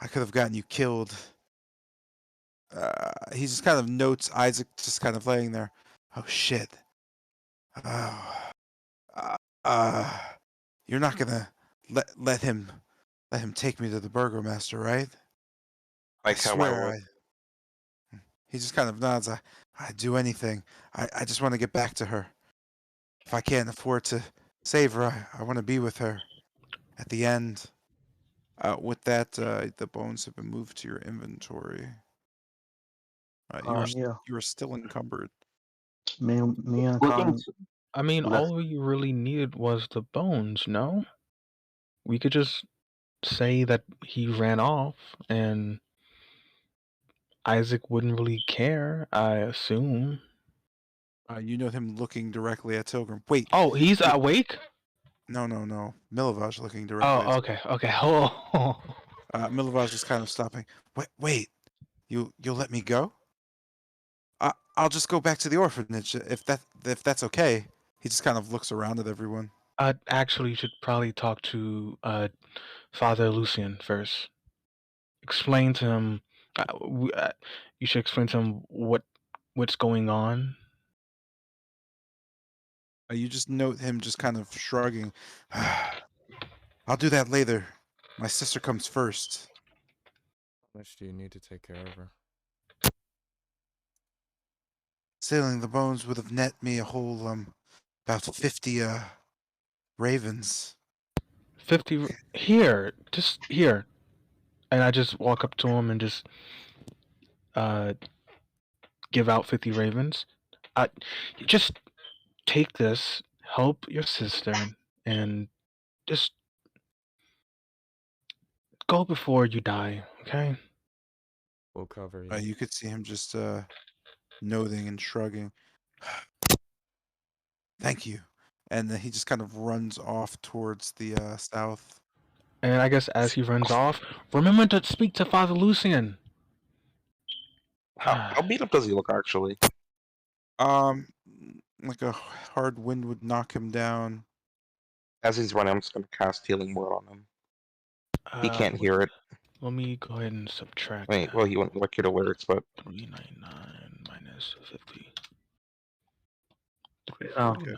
I could have gotten you killed. He just kind of notes Isaac just kind of laying there. Oh shit. Oh, uh, uh, you're not gonna let him take me to the Burgomaster, right? I Like how I swear would. I. He just kind of nods. I'd do anything. I just want to get back to her. If I can't afford to save her, I want to be with her at the end. With that, the bones have been moved to your inventory. Yeah. You are still encumbered. Me and Looking Khan I mean, left. all we really needed was the bones, no? We could just say that he ran off and Isaac wouldn't really care, I assume. You know him looking directly at Tilgrim. Wait, Oh, he's wait. awake? No. Milovaj looking directly Oh, at. okay. Oh. Milovaj just kind of stopping. Wait. You'll let me go? I'll just go back to the orphanage if that's okay. He just kind of looks around at everyone. Actually, you should probably talk to Father Lucian first. Explain to him. You should explain to him what's going on. You just note him just kind of shrugging. I'll do that later. My sister comes first. How much do you need to take care of her? Sailing the bones would have net me a whole about 50 ravens. 50 here, just here. And I just walk up to him and just uh give out 50 ravens. Just take this, help your sister, and just go before you die, okay? We'll cover you. You could see him just nodding and shrugging. Thank you. And then he just kind of runs off towards the south. And I guess as he runs off, remember to speak to Father Lucian. How beat up does he look actually? Um, like a hard wind would knock him down. As he's running, I'm just gonna cast Healing Word on him. He can't Let, hear it. let me go ahead and subtract Wait, well, he wouldn't look at the lyrics, but 399 minus 50. Oh, 349.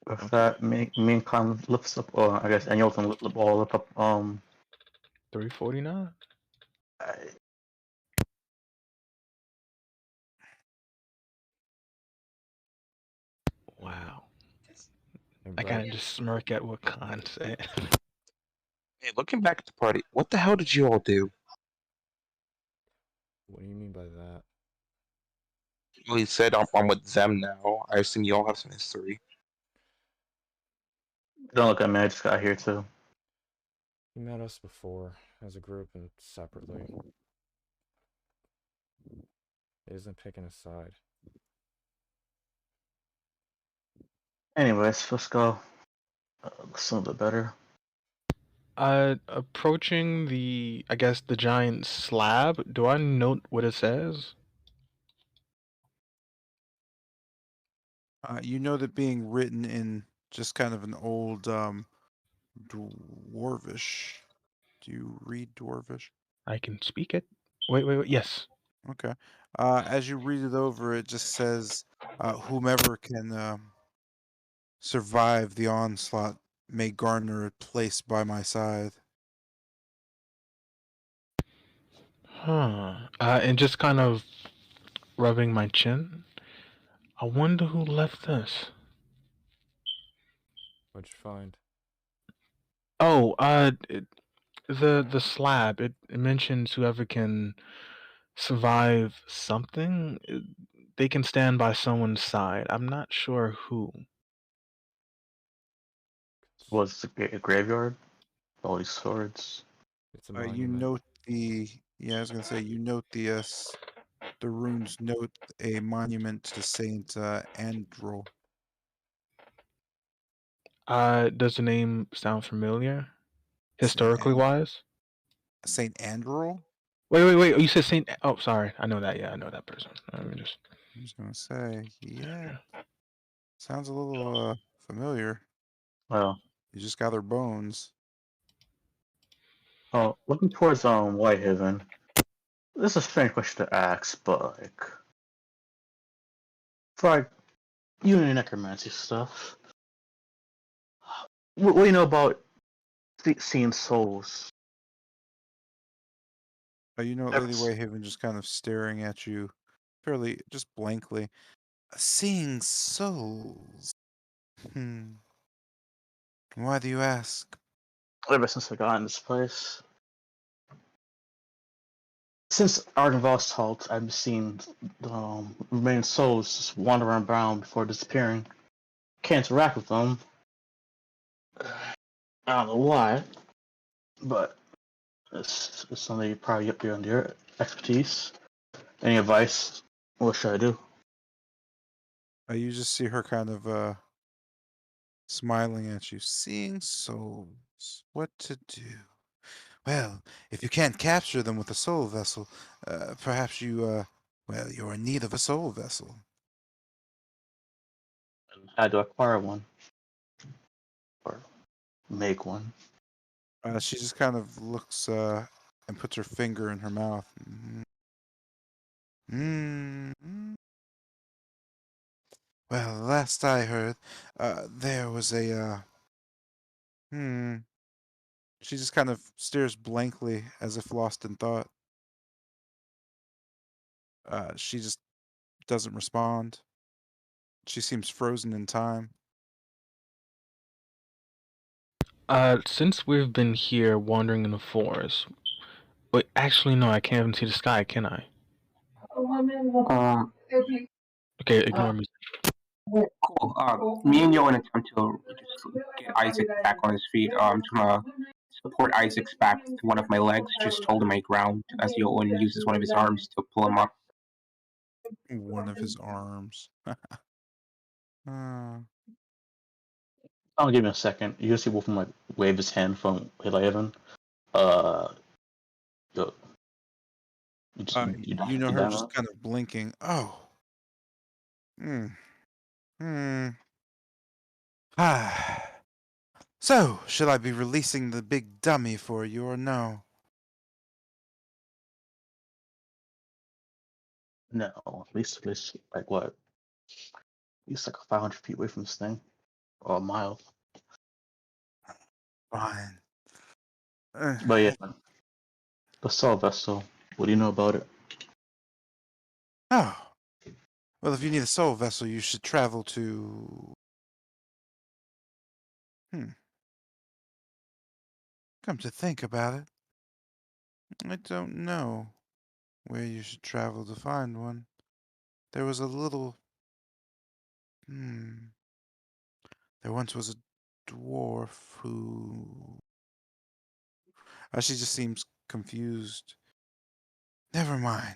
with Okay. that, me and Khan lifts up. Or I guess and you can lift up. 349? I- Wow. Hey, I Brett, kind of just smirk at what Khan said. hey, looking back at the party, what the hell did you all do? what do you mean by that? Well, he said I'm with them now. I assume you all have some history. Don't look at me. I just got here too. He met us before, as a group and separately. He isn't picking a side. Anyways, let's go. Listen a bit better. Approaching I guess, the giant slab, do I note what it says? You know that being written in just kind of an old dwarvish. Do you read dwarvish? I can speak it. Wait. Yes. Okay. As you read it over, it just says, whomever can survive the onslaught may garner a place by my side. And just kind of rubbing my chin. I wonder who left this. What'd you find? Oh, the slab. It mentions whoever can survive something. They can stand by someone's side. I'm not sure who. Was a graveyard? All these swords. It's a You monument. note I was gonna say, you note the runes note a monument to Saint Andrel. Does the name sound familiar? Saint Historically wise? Saint Andrel? Wait. You said Saint. Oh, sorry. I know that. Yeah, I know that person. Let me just. I was gonna say, yeah, sounds a little familiar. Well, You just got their bones. looking towards Whitehaven. This is a strange question to ask, but like, for like, you and your necromancy stuff, what do you know about seeing souls? You know, Lady That's Whitehaven just kind of staring at you, fairly just blankly. Seeing souls. Hmm. Why do you ask? ever since I got in this place. Since Ardenval's halt, I've seen remaining souls just wandering around before disappearing. Can't interact with them. I don't know why, but it's something probably up beyond your expertise. Any advice? What should I do? You just see her kind of smiling at you. Seeing souls. What to do? Well, if you can't capture them with a soul vessel, perhaps you're in need of a soul vessel. How do I acquire one? Or make one? She just kind of looks and puts her finger in her mouth. Mm. Well, last I heard, there was hmm. She just kind of stares blankly as if lost in thought. She just doesn't respond. She seems frozen in time. Since we've been here wandering in the forest. Wait, actually, no, I can't even see the sky, can I? Okay, ignore me. Cool. Me and Yo in attempt to just get Isaac back on his feet. I'm just gonna support Isaac's back to one of my legs, just hold him my ground as Yoan uses one of his arms to pull him up. One of his arms. uh, I'll give me a second. You see Wolfman like wave his hand from Eleven. Uh, yo, you know you her down just now? kind of blinking. Oh. Hmm. Hmm. Ah. So, should I be releasing the big dummy for you or no? No, at least like what? At least like 500 feet away from this thing, or a mile. Fine. But yeah, the Saw vessel. What do you know about it? Oh. Well, if you need a soul vessel, you should travel to. Hmm. Come to think about it, I don't know where you should travel to find one. There was a little. Hmm. There once was a dwarf who. She just seems confused. Never mind.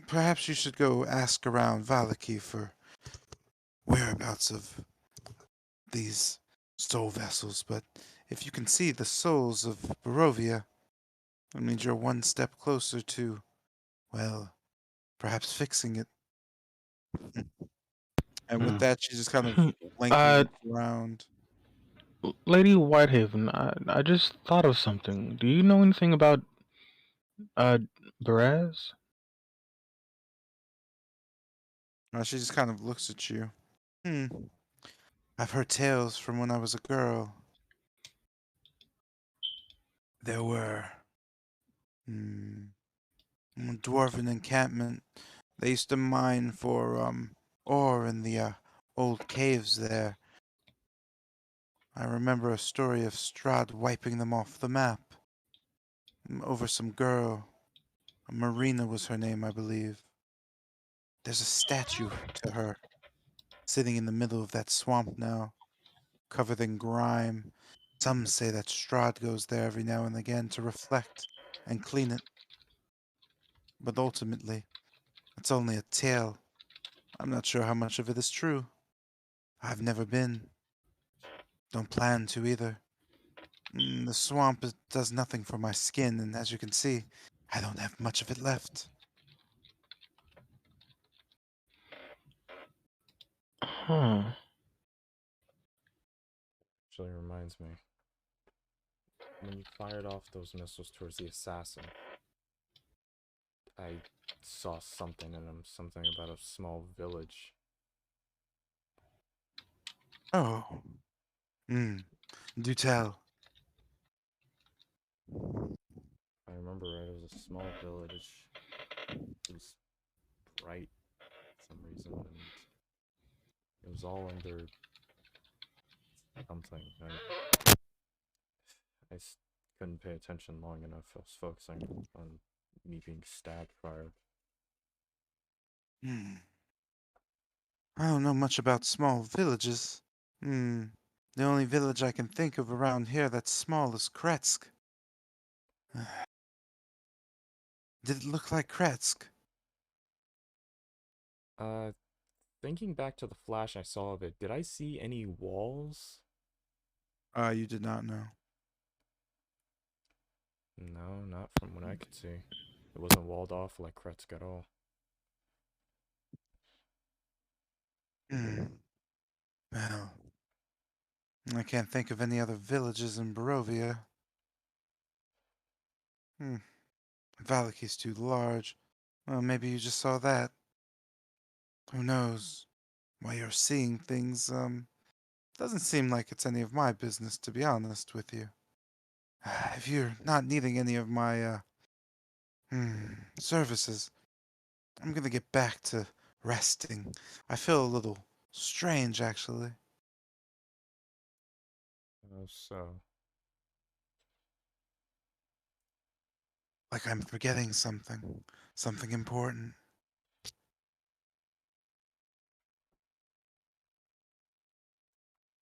Perhaps you should go ask around Valaki for whereabouts of these soul vessels, but if you can see the souls of Barovia, it means you're one step closer to, well, perhaps fixing it. And with Hmm. that, she just kind of Hmm. blankly looks around. Lady Whitehaven, I just thought of something. Do you know anything about uh Perez? She just kind of looks at you. Hmm. I've heard tales from when I was a girl. There were dwarven encampment. They used to mine for ore in the old caves there. I remember a story of Strahd wiping them off the map over some girl. Marina was her name, I believe. There's a statue to her sitting in the middle of that swamp now, covered in grime. Some say that Strahd goes there every now and again to reflect and clean it. But ultimately, it's only a tale. I'm not sure how much of it is true. I've never been. Don't plan to either. The swamp does nothing for my skin, and as you can see, I don't have much of it left. Huh. Actually reminds me. When you fired off those missiles towards the assassin, I saw something in them. Something about a small village. Oh. Do tell. If I remember right, it was a small village. It was bright for some reason, and it was all under something. Couldn't pay attention long enough. I was focusing on me being stabbed prior. I don't know much about small villages. The only village I can think of around here that's small is Kretsk. Did it look like Kretsk? Thinking back to the flash I saw of it, did I see any walls? You did not know. No, not from what I could see. It wasn't walled off like Kretsk at all. Well, I can't think of any other villages in Barovia. Valaki's too large. Well, maybe you just saw that. Who knows? While you're seeing things, doesn't seem like it's any of my business, to be honest with you. If you're not needing any of my, services, I'm gonna get back to resting. I feel a little strange, actually. Oh, so. Like I'm forgetting something. Something important.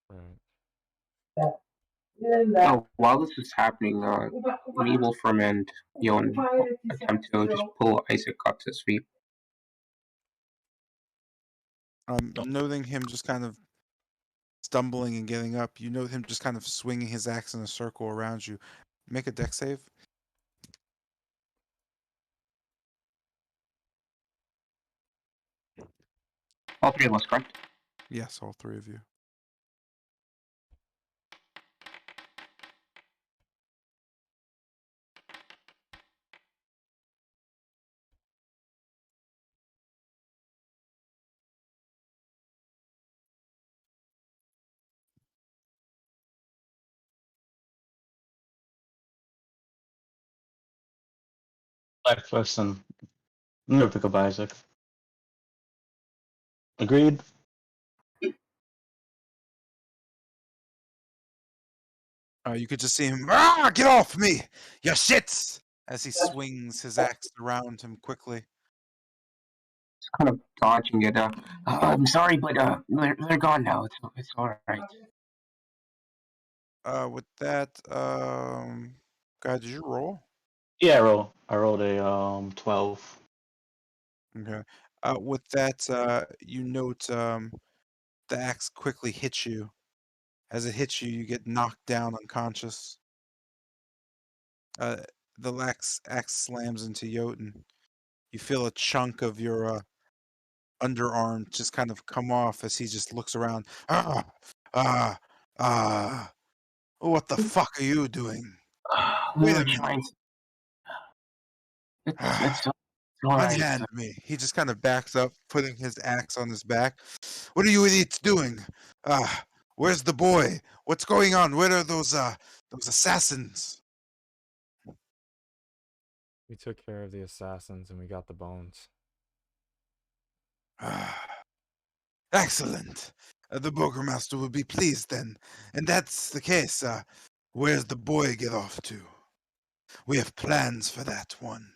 Right. While this is happening, me, Wolfram, and Yon attempt to just pull Isaac up to his feet. Noting him just kind of stumbling and getting up, you note him just kind of swinging his axe in a circle around you. Make a dex save. All three of us, correct? Yes, all three of you. Listen, I'm gonna pick up Isaac. Agreed? You could just see him, get off me, you shits! As he swings his axe around him quickly. Just kind of dodging it. I'm sorry, but they're gone now. It's all right. With that, guy, did you roll? Yeah, I rolled a 12. Okay. With that, you note the axe quickly hits you. As it hits you, you get knocked down unconscious. Uh, the axe slams into Jotun. You feel a chunk of your underarm just kind of come off as he just looks around. Ah, ah. What the fuck are you doing? We Wait were a minute. trying. It's All right. Unhand me. He just kind of backs up, putting his axe on his back. What are you idiots doing? Where's the boy? What's going on? Where are those assassins? We took care of the assassins and we got the bones. Excellent. The burgomaster will be pleased then. And that's the case. Where's the boy get off to? We have plans for that one.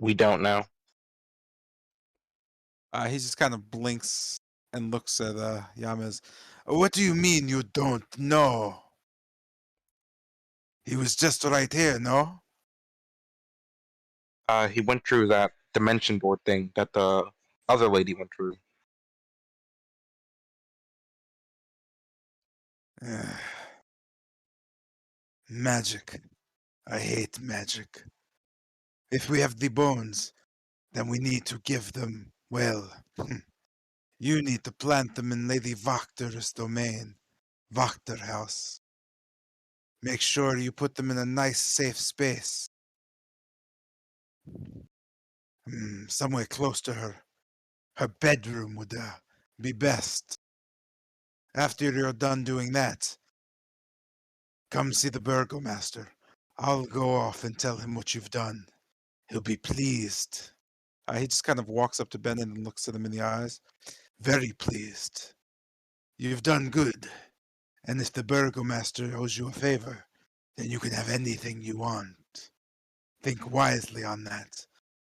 We don't know. He just kind of blinks and looks at Yamez. What do you mean you don't know? He was just right here, no? He went through that dimension door thing that the other lady went through. Magic. I hate magic. If we have the bones, then we need to give them, well, you need to plant them in Lady Vachter's domain, Wachter house. Make sure you put them in a nice, safe space. Somewhere close to her. Her bedroom would be best. After you're done doing that, come see the burgomaster. I'll go off and tell him what you've done. He'll be pleased. He just kind of walks up to Bennett and looks at him in the eyes. Very pleased. You've done good. And if the burgomaster owes you a favor, then you can have anything you want. Think wisely on that.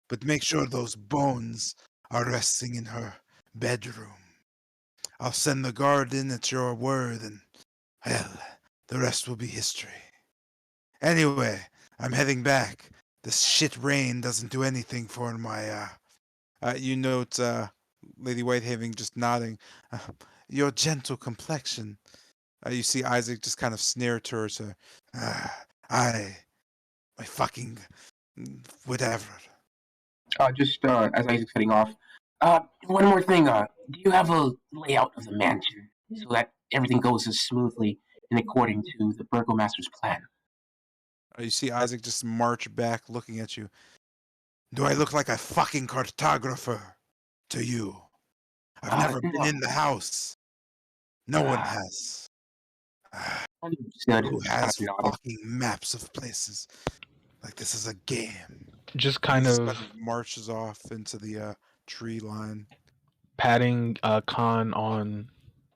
But make sure those bones are resting in her bedroom. I'll send the guard in at your word, and, well, the rest will be history. Anyway, I'm heading back. This shit rain doesn't do anything for my, you note, Lady Whitehaven just nodding. Your gentle complexion. You see Isaac just kind of sneer towards her. My fucking, whatever. Just as Isaac's heading off. One more thing. Do you have a layout of the mansion so that everything goes as smoothly and according to the burgomaster's plan? You see Isaac just march back looking at you. Do I look like a fucking cartographer to you? I've never been No. in the house. No one has. Understood. Who Just has kind of nodding. fucking maps of places? Like this is a game. Just He kind just of kind of marches off into the tree line. patting Khan on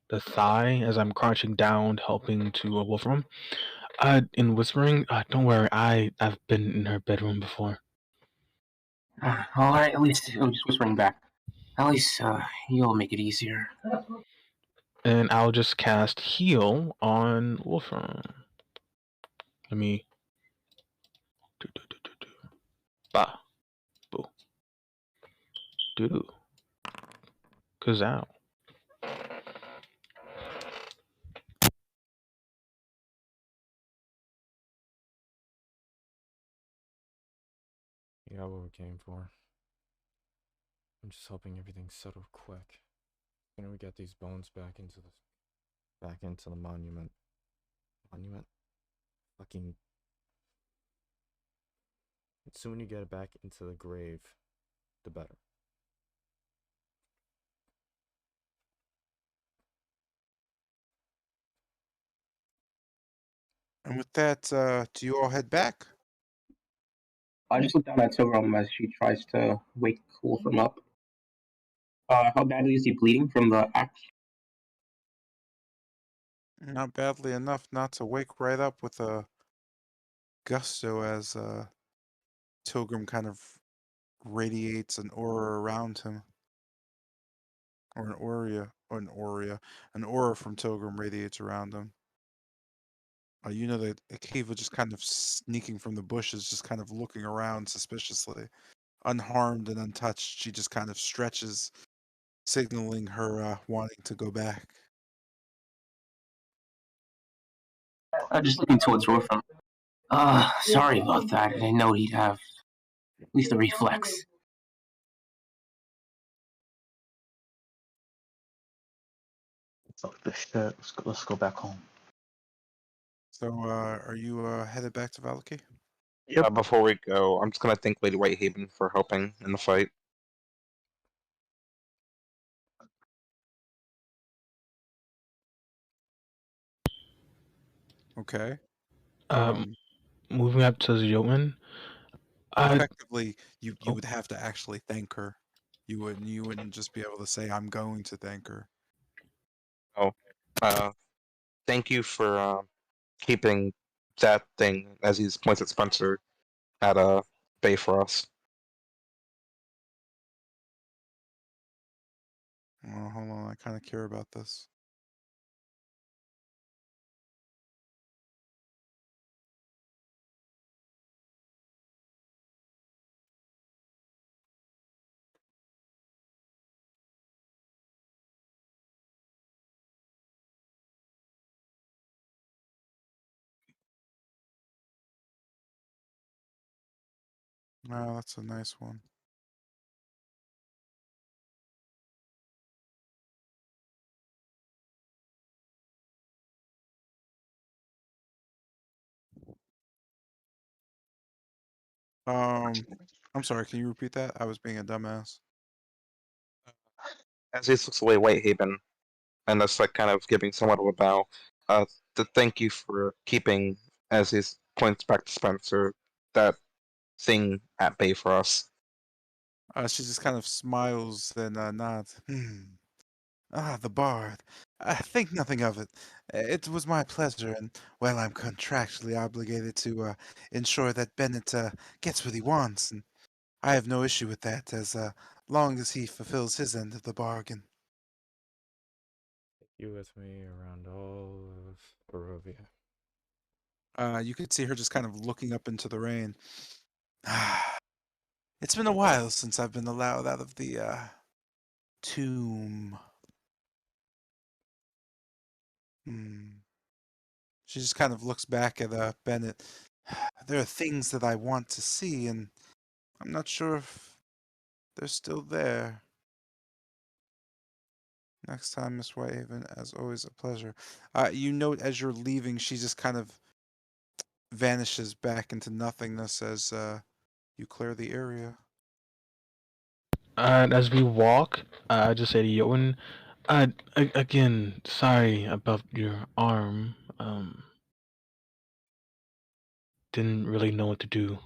the thigh as I'm crouching down, helping to wolf him. In whispering, don't worry, I've been in her bedroom before. All right, at least I'm just whispering back. At least you'll make it easier. And I'll just cast heal on Wolfram. Let me Ba boo doo Kazow. You got what we came for. I'm just hoping everything's settled quick. When we get these bones back into the monument. Monument? Fucking. The sooner you get it back into the grave, the better. And with that, do you all head back? I just look down at Silverum as she tries to wake Wolfram up. How badly is he bleeding from the axe? Not badly enough not to wake right up with a gusto as Tilgrim kind of radiates an aura around him. Or an aura from Tilgrim radiates around him. You know that Akiva just kind of sneaking from the bushes, just kind of looking around suspiciously. Unharmed and untouched, she just kind of stretches, signaling her wanting to go back. Just looking towards Wolfram. Sorry about that. I know he'd have at least a reflex. Fuck this shit. Let's go back home. So, are you headed back to Valaki? Yep. Before we go, I'm just gonna thank Lady Whitehaven for helping in the fight. Okay. Um, moving up to the yeoman. Effectively, you Oh. would have to actually thank her. You wouldn't just be able to say I'm going to thank her. Oh, thank you for keeping that thing, as he points at Spencer, at bay for us. Oh, hold on, I kind of care about this. Oh, that's a nice one. I'm sorry, can you repeat that? I was being a dumbass. As he looks away Whitehaven, and that's like kind of giving somewhat of a bow. To thank you for keeping, as he points back to Spencer, that thing at bay for us. She just kind of smiles and nods. Ah, the bard. Think nothing of it. It was my pleasure, and well, I'm contractually obligated to ensure that Bennett gets what he wants, and I have no issue with that, as long as he fulfills his end of the bargain. Take you with me around all of Barovia. You could see her just kind of looking up into the rain. It's been a while since I've been allowed out of the tomb. Hmm. She just kind of looks back at Bennett. There are things that I want to see, and I'm not sure if they're still there. Next time, Miss Whitehaven, as always, a pleasure. You note as you're leaving, she just kind of vanishes back into nothingness as you clear the area. As we walk, I just say to Yoan, again, sorry about your arm. Didn't really know what to do.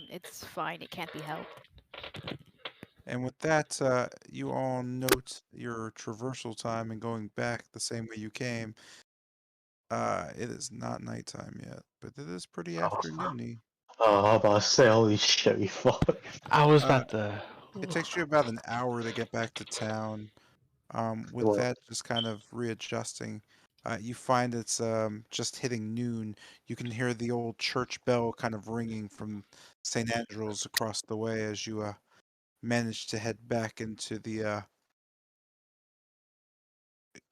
It's fine. It can't be helped. And with that, you all note your traversal time and going back the same way you came. It is not nighttime yet, but it is pretty Oh, afternoony. how about say holy shit, we fuck. I was Uh, about to. it takes you about an hour to get back to town. With Well, that just kind of readjusting, you find it's just hitting noon. You can hear the old church bell kind of ringing from St. Andrew's across the way as you manage to head back into the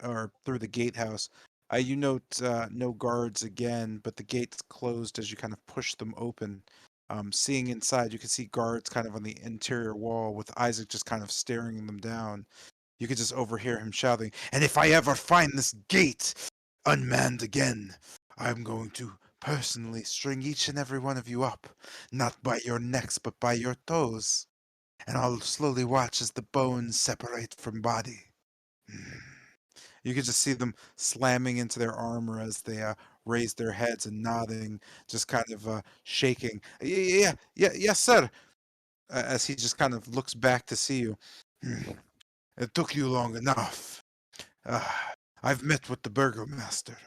or through the gatehouse. You note no guards again, but the gates closed as you kind of push them open. Seeing inside, you can see guards kind of on the interior wall with Isaac just kind of staring them down. You could just overhear him shouting, "And if I ever find this gate unmanned again, I'm going to personally string each and every one of you up, not by your necks, but by your toes. And I'll slowly watch as the bones separate from body." You could just see them slamming into their armor as they raise their heads and nodding, just kind of shaking. Yes, sir. As he just kind of looks back to see you. It took you long enough. Uh, I've met with the burgomaster.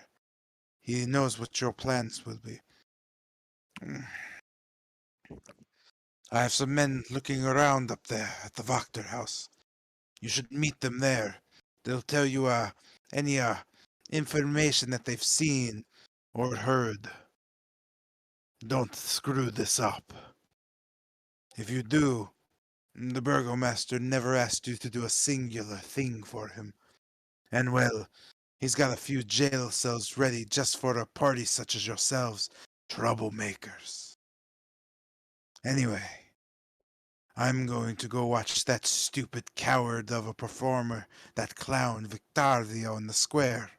He knows what your plans will be. I have some men looking around up there at the Wachter house. You should meet them there. They'll tell you any information that they've seen or heard. Don't screw this up. If you do, the burgomaster never asked you to do a singular thing for him. And well, he's got a few jail cells ready just for a party such as yourselves, troublemakers. Anyway, I'm going to go watch that stupid coward of a performer, that clown Victario in the square.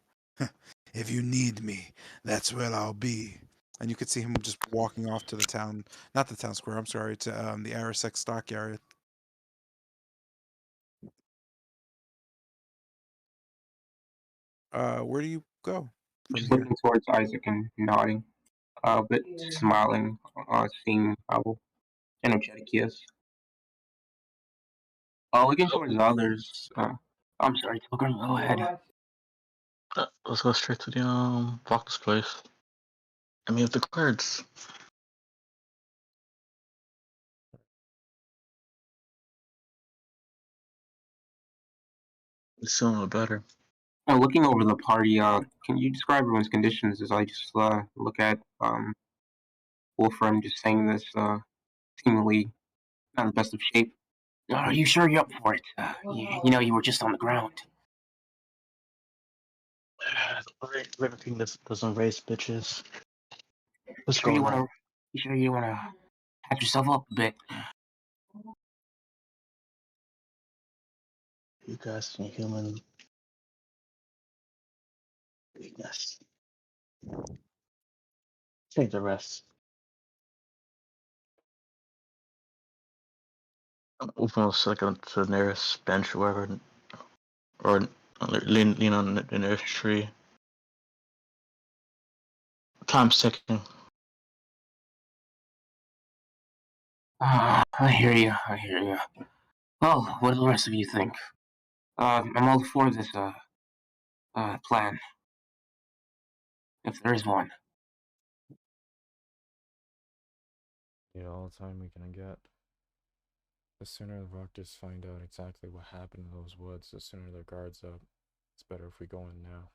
If you need me, that's where I'll be. and you could see him just walking off to the town, not the town square. I'm sorry, to the Arasek stockyard. Where do you go from Just here? looking towards Isaac and nodding, but smiling, seeing how energetic he is. Looking towards the others. I'm sorry, Pilgrim. Go ahead. Let's go straight to the Fox place. I mean, with the cards. It's feeling better. Looking over the party, can you describe everyone's conditions as I just look at Wolfram just saying this, seemingly not in the best of shape? Are you sure you're up for it? You know, you were just on the ground. Everything doesn't raise bitches. What's Sure you going on? wanna? You sure you wanna patch yourself up a bit? You guys can human weakness. Take the rest. Almost like to the nearest bench or whatever, or lean on the nearest tree. Time's ticking. I hear you. I hear you. Well, what do the rest of you think? I'm all for this plan, if there is one. Need all the time we can get. The sooner the Voctors find out exactly what happened in those woods, the sooner their guard's up. It's better if we go in now.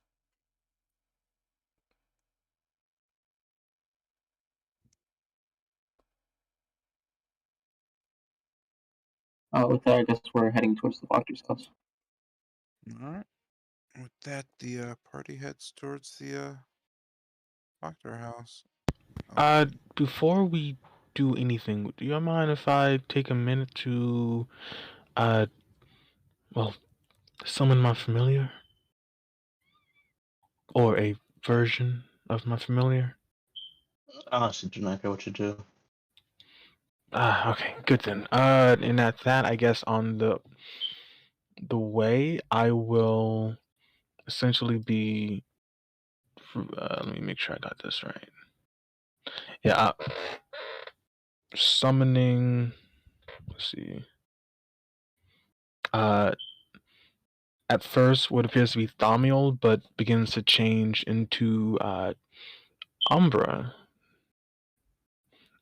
With that, I guess we're heading towards the doctor's house. All right. With that, the party heads towards the doctor house. Before we do anything, do you mind if I take a minute to, well, summon my familiar? Or a version of my familiar? I honestly do not care what you do. Okay, good then. And at that, I guess on the way, I will essentially be. Let me make sure I got this right. Yeah, summoning. Let's see. At first, what appears to be Thaumiel, but begins to change into Umbra.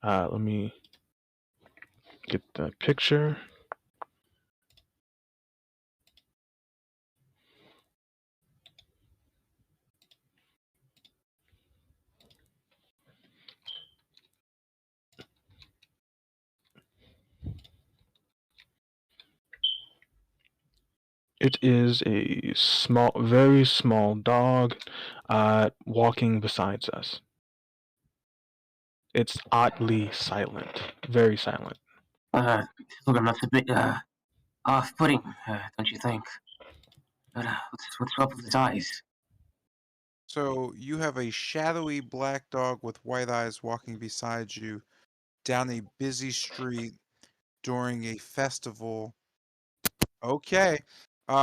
Let me get the picture. It is a small, very small dog, walking beside us. It's oddly silent, very silent. Look, that's a bit off-putting, don't you think? But what's up with his eyes? So you have a shadowy black dog with white eyes walking beside you down a busy street during a festival. Okay.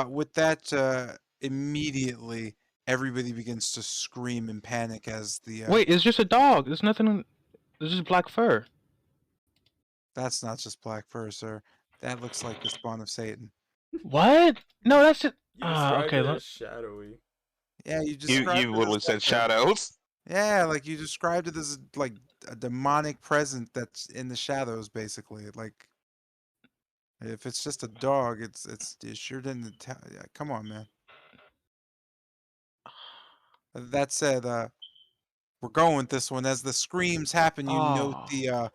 With that, immediately everybody begins to scream in panic as the Wait, it's just a dog. There's nothing. There's just black fur. that's not just black fur, sir. That looks like the spawn of Satan. What? No, that's it. You described Okay. it as shadowy. Yeah, you You described it literally as said like shadows. yeah, like you described it as like a demonic presence that's in the shadows, basically. Like if it's just a dog, it sure didn't tell. Yeah, come on, man. That said, we're going with this one. As the screams happen, you note Oh. the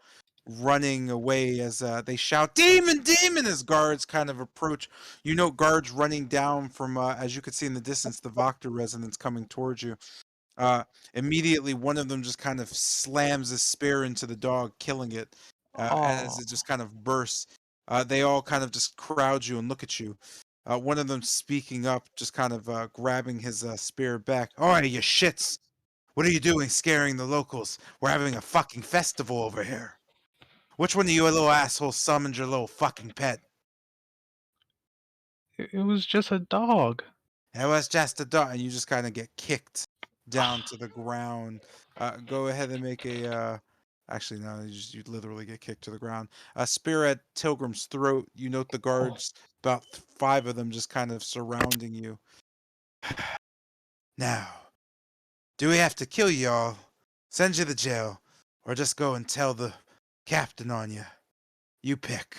running away as they shout "Demon, demon!" as guards kind of approach. You note guards running down from, as you could see in the distance, the Voctor residents coming towards you. Immediately, one of them just kind of slams his spear into the dog, killing it as Oh. it just kind of bursts. They all kind of just crowd you and look at you. One of them speaking up, just kind of grabbing his spear back. "All right, you shits! What are you doing scaring the locals? We're having a fucking festival over here. Which one of you little assholes summoned your little fucking pet? It was just a dog. It was just a dog, and you just kind of get kicked down to the ground. Go ahead and make a. Actually, no, you literally get kicked to the ground. A spear at Tilgrim's throat. You note the guards, about 5 of them, just kind of surrounding you. Now, do we have to kill you all, send you to jail, or just go and tell the captain on you? You pick.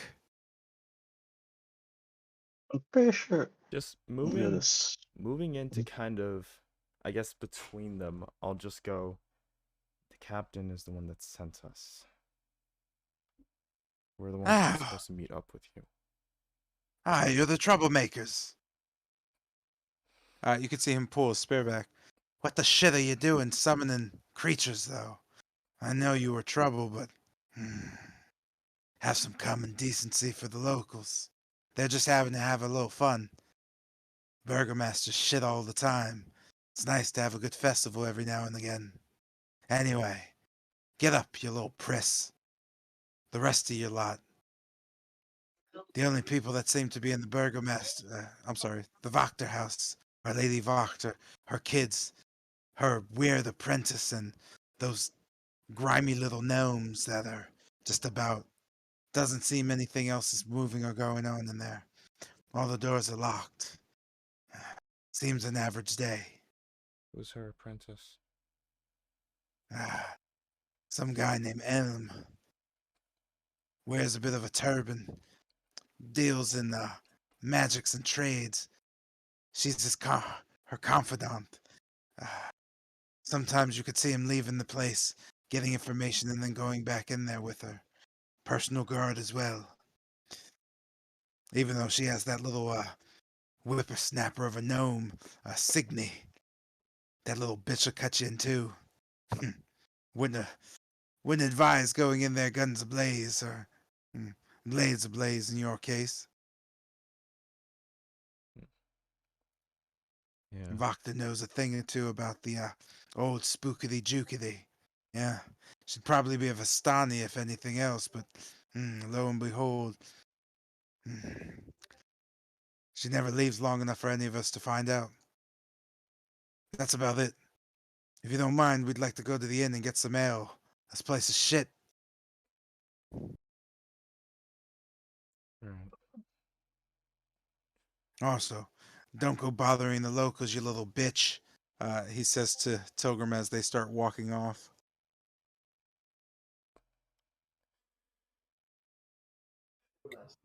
I'm pretty sure. Just Yeah, moving into kind of, I guess, between them, I'll just go, the captain is the one that sent us. We're the ones that are supposed to meet up with you. You're the troublemakers. You can see him pull his spear back. What the shit are you doing summoning creatures, though? I know you were trouble, but have some common decency for the locals. They're just having to have a little fun. Burgomasters shit all the time. It's nice to have a good festival every now and again. Anyway, get up, you little priss. The rest of your lot. The only people that seem to be in the the Wachter house are Lady Wachter, her kids, her weird apprentice, and those grimy little gnomes that are just about. Doesn't seem anything else is moving or going on in there. All the doors are locked. Seems an average day. Who's her apprentice? Some guy named Elm. Wears a bit of a turban. Deals in magics and trades. She's her confidant. Uh, Sometimes you could see him leaving the place, getting information, and then going back in there with her. Personal guard as well. Even though she has that little whippersnapper of a gnome, Signy. That little bitch will cut you in two. wouldn't wouldn't advise going in there guns ablaze, or blades ablaze in your case. Yeah. Wachter knows a thing or two about the old spookity jookity. Yeah, she'd probably be a Vistani if anything else, but lo and behold, she never leaves long enough for any of us to find out. That's about it. If you don't mind, we'd like to go to the inn and get some ale. This place is shit. Alright. Also, don't go bothering the locals, you little bitch. He says to Tilgrim as they start walking off.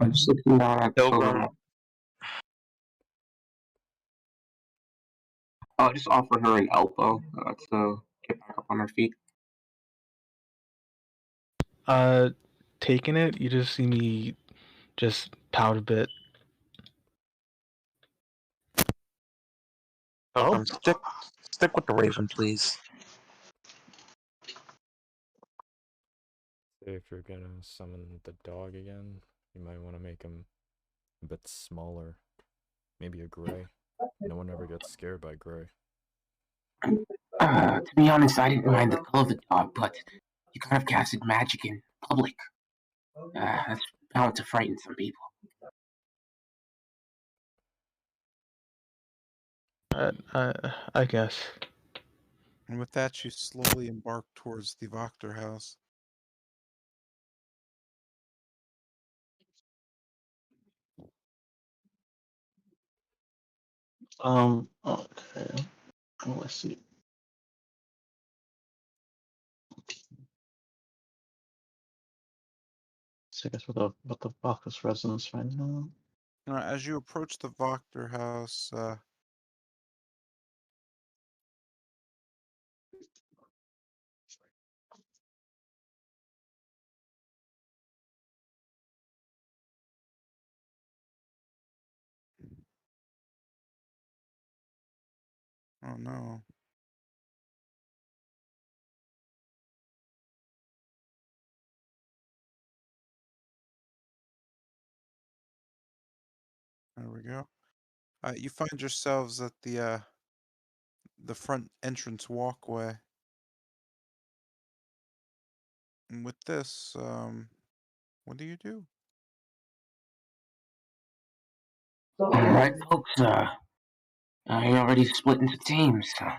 I'm just looking down at Pilgrim. I'll just offer her an elbow to get back up on her feet. Taking it, you just see me just pout a bit. Pilgrim, stick with the raven, please. If you're gonna summon the dog again, you might want to make him a bit smaller. Maybe a gray. No one ever gets scared by gray. To be honest, I didn't mind the color of the dog, but you kind of casted magic in public. That's bound to frighten some people. I guess. And with that, you slowly embark towards the Wachter house. Okay. Well, let's see. So I guess with the Bacchus residence right now. As you approach the Wachter house, oh no. There we go. You find yourselves at the front entrance walkway. And with this, what do you do? All right, folks. You're already split into teams. I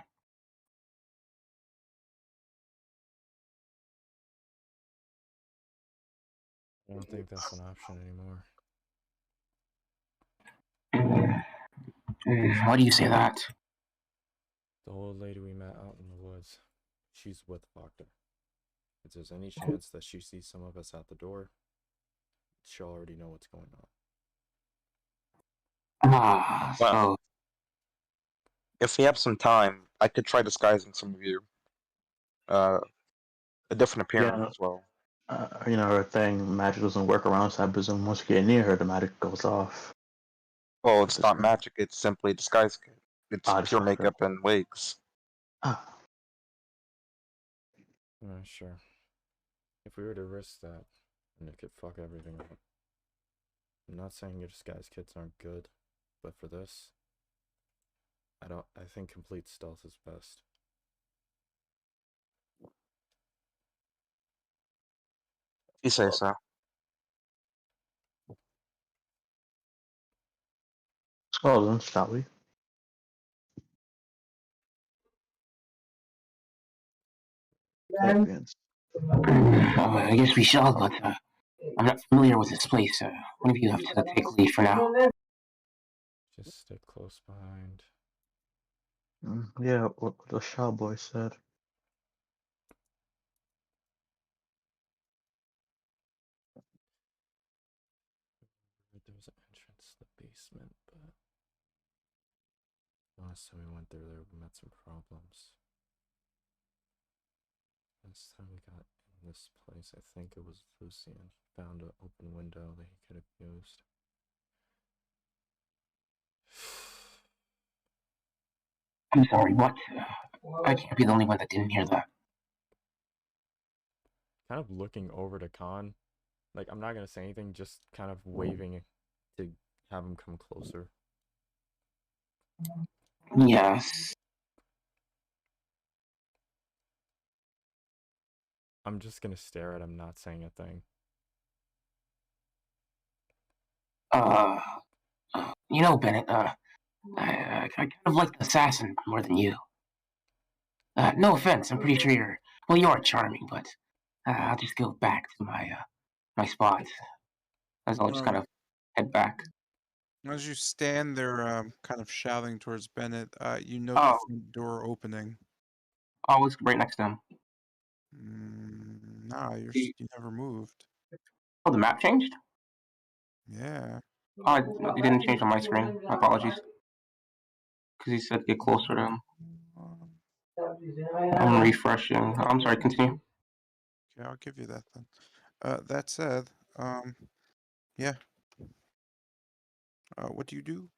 don't think that's an option anymore. Why do you say that? The old lady we met out in the woods, she's with Proctor. If there's any chance that she sees some of us at the door, she'll already know what's going on. Well, So if we have some time, I could try disguising some of you. A different appearance Yeah. as well. Her thing, magic doesn't work around, so I presume once you get near her, the magic goes off. Well, At it's this not point. magic, it's simply disguise. It's Just pure okay. makeup and wigs. Ah, Sure. If we were to risk that, then it could fuck everything up. I'm not saying your disguise kits aren't good, but for this, I think complete stealth is best. You say so. well then, shall we? Sapiens. I guess we shall, but I'm not familiar with this place. One of you have to take lead for now. Just stick close behind. Yeah, what the Shaw boy said. There was an entrance to the basement, but last time we went through there, we met some problems. Last time we got in this place, I think it was Lucian. Found an open window that he could have used. I'm sorry, what? I can't be the only one that didn't hear that. Kind of looking over to Khan. Like, I'm not gonna say anything, just kind of waving to have him come closer. Yes. I'm just gonna stare at him, not saying a thing. Bennett, I kind of like the assassin more than you. No offense, I'm pretty sure you are charming, but I'll just go back to my spot. As I'll just kind of head back. As you stand there, kind of shouting towards Bennett, you note the Oh, front door opening. it's right next to him. Nah, you never moved. Oh, the map changed? Yeah. Oh, it didn't change on my screen. My apologies. Because he said get closer to him. I'm refreshing. I'm sorry, continue. Okay, I'll give you that then. That said, yeah. What do you do?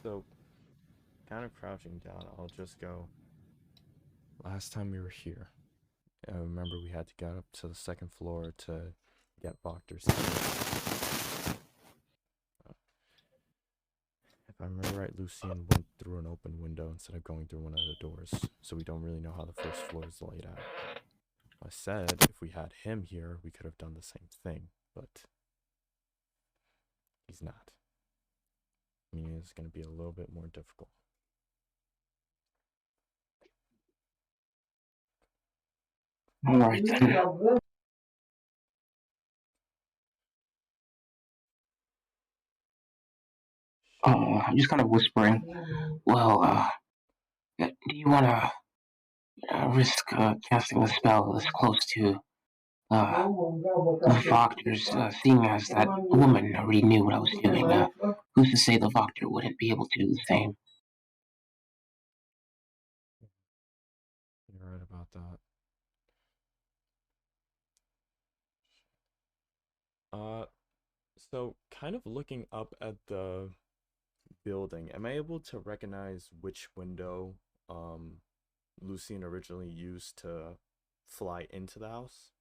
So, kind of crouching down, I'll just go. Last time we were here, I remember we had to get up to the second floor to get Proctor's key. If I remember right, Lucian went through an open window instead of going through one of the doors, so we don't really know how the first floor is laid out. I said if we had him here, we could have done the same thing, but he's not. I mean, it's going to be a little bit more difficult. All right then. I'm just kind of whispering. Well, do you want to risk casting a spell this close to the Proctor's, seeing as that woman already knew what I was doing? Who's to say the Proctor wouldn't be able to do the same? You're right about that. So kind of looking up at the building, am I able to recognize which window Lucian originally used to fly into the house?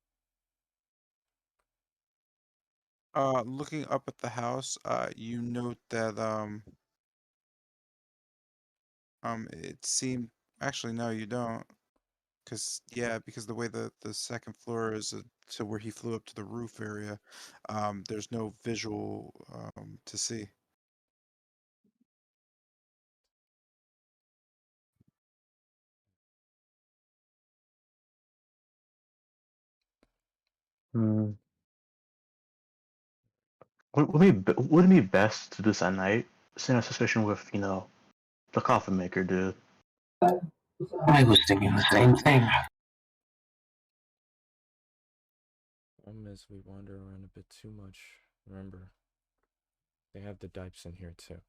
Looking up at the house, you note that it seemed actually no, you don't. because the way the second floor is to where he flew up to the roof area, there's no visual to see. Hmm. Would it be best to do this at night? Same suspicion with the coffin maker dude. I was thinking the same thing. Problem is, we wander around a bit too much. Remember, they have the Dipes in here too.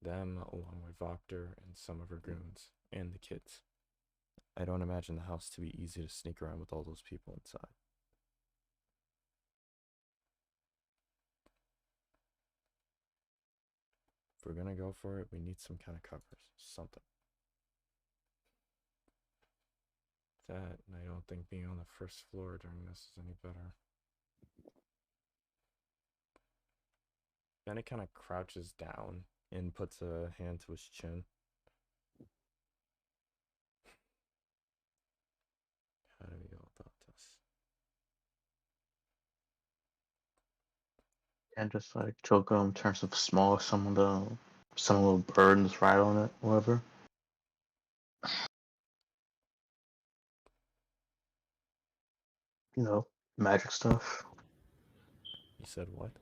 Them, along with Voctor and some of her goons, and the kids. I don't imagine the house to be easy to sneak around with all those people inside. If we're gonna go for it, we need some kind of covers. Something. That, and I don't think being on the first floor during this is any better. Then it kind of crouches down and puts a hand to his chin. How do we go about this? And just like choke him in terms of small, some little birds right on it, whatever. Magic stuff. You said what?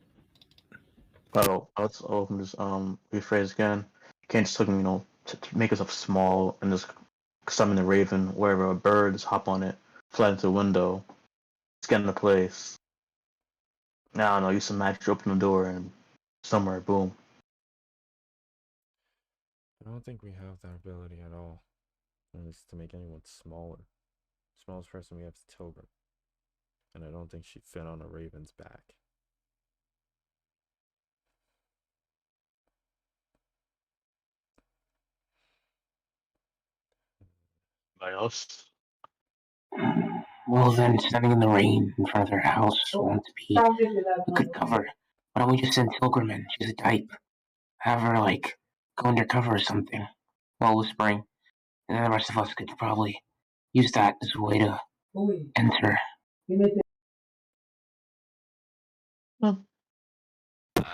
I'll just rephrase again. You can't just look, to make yourself small and just summon the raven wherever a bird is, hop on it, fly into the window, just get into place. Now I don't know, use some magic to open the door and somewhere, boom. I don't think we have that ability at all. At least to make anyone smaller. Smallest person we have is Tilgrim. And I don't think she'd fit on a raven's back. Anybody else? Well, then, standing in the rain in front of their house won't be a good cover. Why don't we just send Pilgrim in? She's a type. Have her, go undercover or something while whispering. And then the rest of us could probably use that as a way to enter.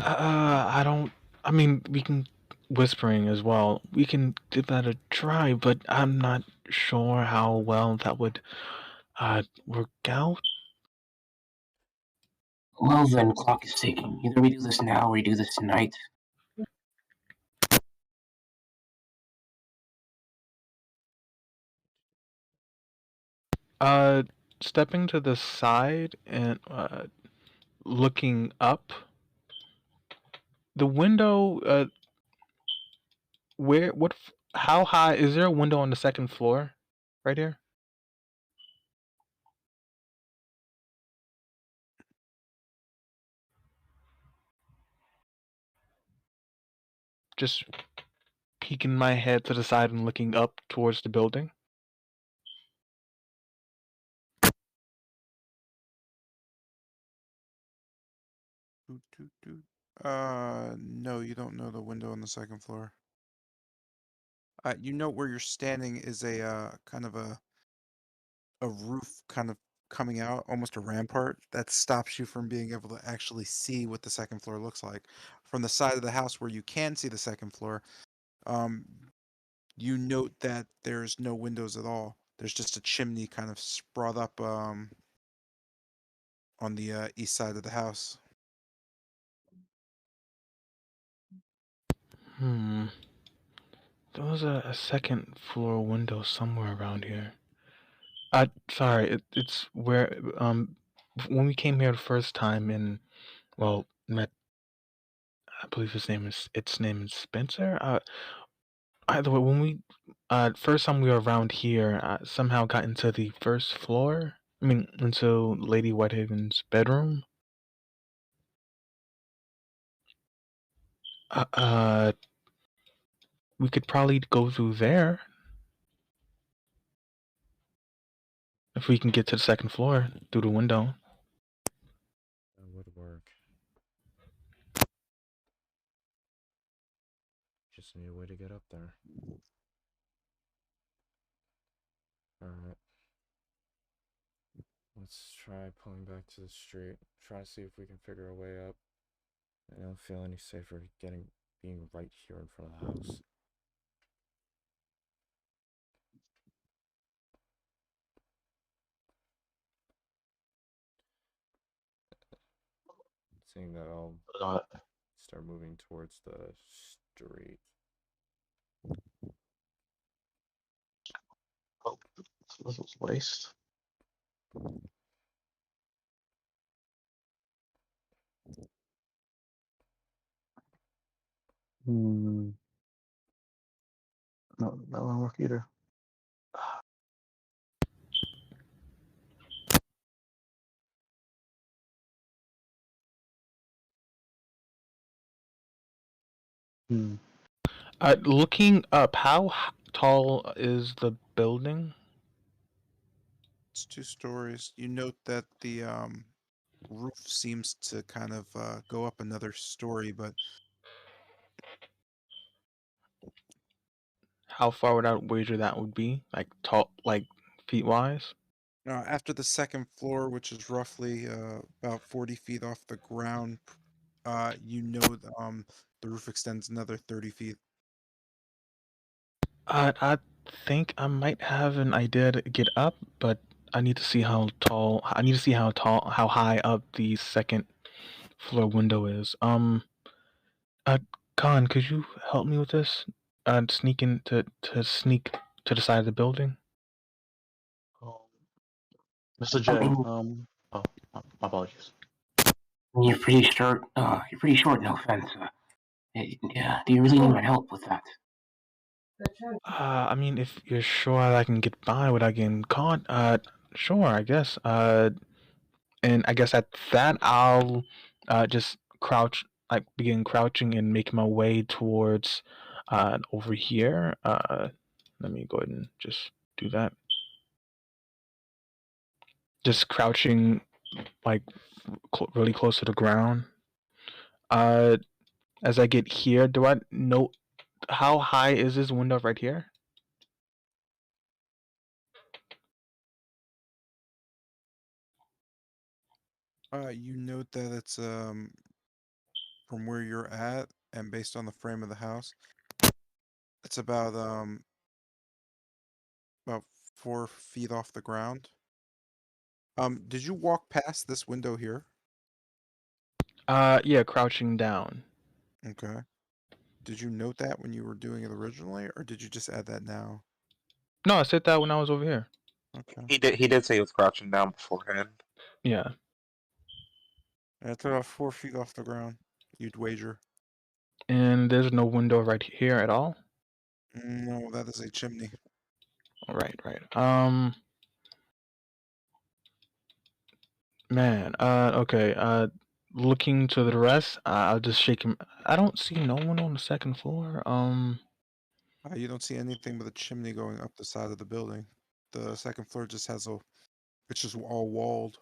I don't. I mean, we can whispering as well. We can give that a try, but I'm not sure how well that would work out. Well, then, clock is ticking. Either we do this now or we do this tonight. Uh, Stepping to the side and looking up. The window. Where? What? How high is there a window on the second floor? Right here. Just peeking my head to the side and looking up towards the building. No, you don't know the window on the second floor. You know where you're standing is a kind of a roof kind of coming out, almost a rampart that stops you from being able to actually see what the second floor looks like. From the side of the house where you can see the second floor, um, you note that there's no windows at all. There's just a chimney kind of sprawled up on the east side of the house. There was a second floor window somewhere around here. Sorry, it's where when we came here the first time and met. I believe its name is Spencer. Either way, when we first time we were around here, somehow got into the first floor. I mean, into Lady Whitehaven's bedroom. Uh, uh, we could probably go through there if we can get to the second floor through the window. That would work. Just need a way to get up there. Alright. try pulling back to the street. Try to see if we can figure a way up. I don't feel any safer being right here in front of the house. Seeing that, I'll start moving towards the street. Oh, this was waste. No, that won't work either. Looking up, how tall is the building? It's 2 stories. You note that the roof seems to kind of go up another story, but How far would I wager that would be? Like tall, like feet wise? after the second floor, which is roughly about 40 feet off the ground, you know the roof extends another 30 feet. I think I might have an idea to get up, but I need to see how tall. I need to see how high up the second floor window is. Uh, Khan, could you help me with this? Sneak in to sneak to the side of the building. Mr. J. Oh, my apologies. You're pretty short. You're pretty short. No offense. Yeah. Do you really need my help with that? I mean, if you're sure I can get by without getting caught, sure, I guess. And I guess at that, I'll just crouch, like begin crouching and make my way towards over here. Let me go ahead and just do that. Just crouching, like really close to the ground. As I get here, do I know how high is this window right here? You note that it's from where you're at and based on the frame of the house, it's about 4 feet off the ground. Did you walk past this window here? Yeah, crouching down. Okay. Did you note that when you were doing it originally, or did you just add that now? No, I said that when I was over here. Okay. He did say he was crouching down beforehand. Yeah. It's about 4 feet off the ground. You'd wager. And there's no window right here at all? No, that is a chimney. Right. Man, okay, looking to the rest, I'll just shake him. I don't see no one on the second floor. You don't see anything but a chimney going up the side of the building. The second floor just has it's just all walled.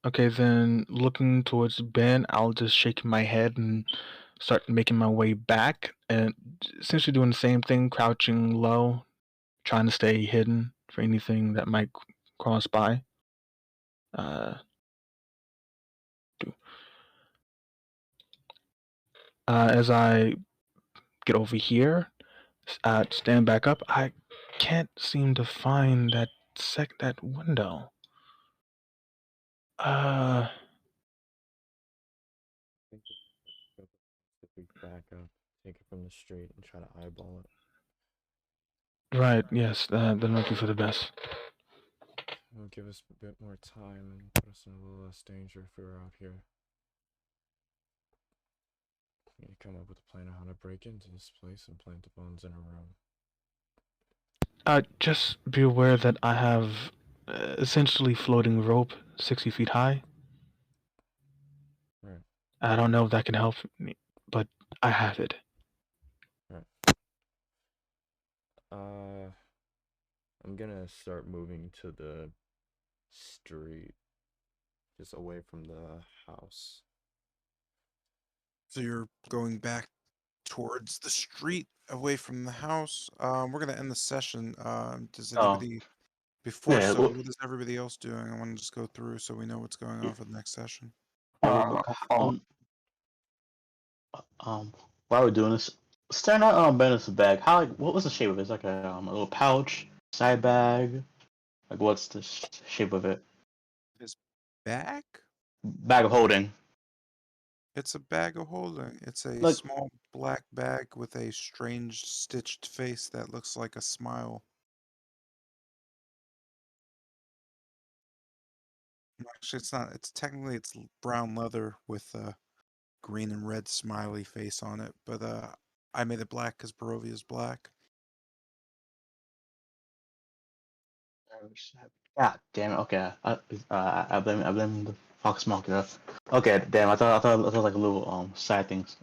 Okay, then looking towards Ben, I'll just shake my head and start making my way back, and essentially doing the same thing, crouching low, trying to stay hidden for anything that might cross by. As I get over here, stand back up, I can't seem to find that window. I think if we back up, take it from the street, and try to eyeball it. Right, yes, that might be for the best. It'll give us a bit more time and put us in a little less danger if we were out here. We need to come up with a plan on how to break into this place and plant the bones in a room. Just be aware that I have essentially floating rope 60 feet high. Right. I don't know if that can help me, but I have it. Right. I'm gonna start moving to the street, just away from the house. So you're going back towards the street, away from the house. We're gonna end the session. Does Oh, anybody before yeah. so? What is everybody else doing? I want to just go through so we know what's going on for the next session. I'll follow. While we're doing this, staring at Bennett's bag. How like what was the shape of it? It's like a little pouch, side bag. Like what's the shape of it? His bag? Bag of holding. It's a bag of holding. It's a Like small black bag with a strange stitched face that looks like a smile. Actually, it's not. It's technically it's brown leather with a green and red smiley face on it, but I made it black because Barovia is black. God damn it. Okay. I blame the fox monkey. Okay. Damn. I thought it was like a little side things.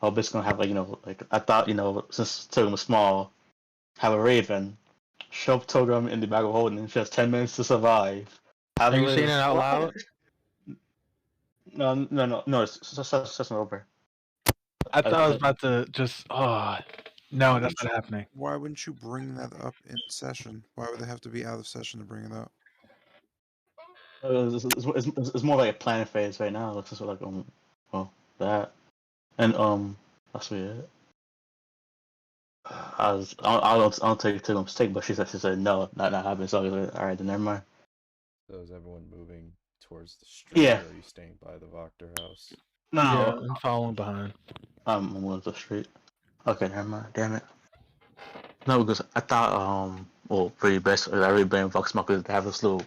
I was basically gonna have like I thought since Totem was small, have a raven show up Totem in the bag of holding. And she has 10 minutes to survive. Have Are the you saying raven it out loud? No. It's just over. I thought I was I- about to just. Oh, no, Why that's wouldn't not happening. Why wouldn't you bring that up in session? Why would they have to be out of session to bring it up? It's more like a planning phase right now. It's just like well that and that's it. I don't take it to a mistake, but she said no, not happening. So I was like, all right, then never mind. So is everyone moving towards the street, Yeah. or are you staying by the Wachter house? No, Yeah, no, I'm following behind. I'm going to the street. Okay, never mind. Damn it. No, because I thought well, pretty best. I really blame Vox Smoker to have this little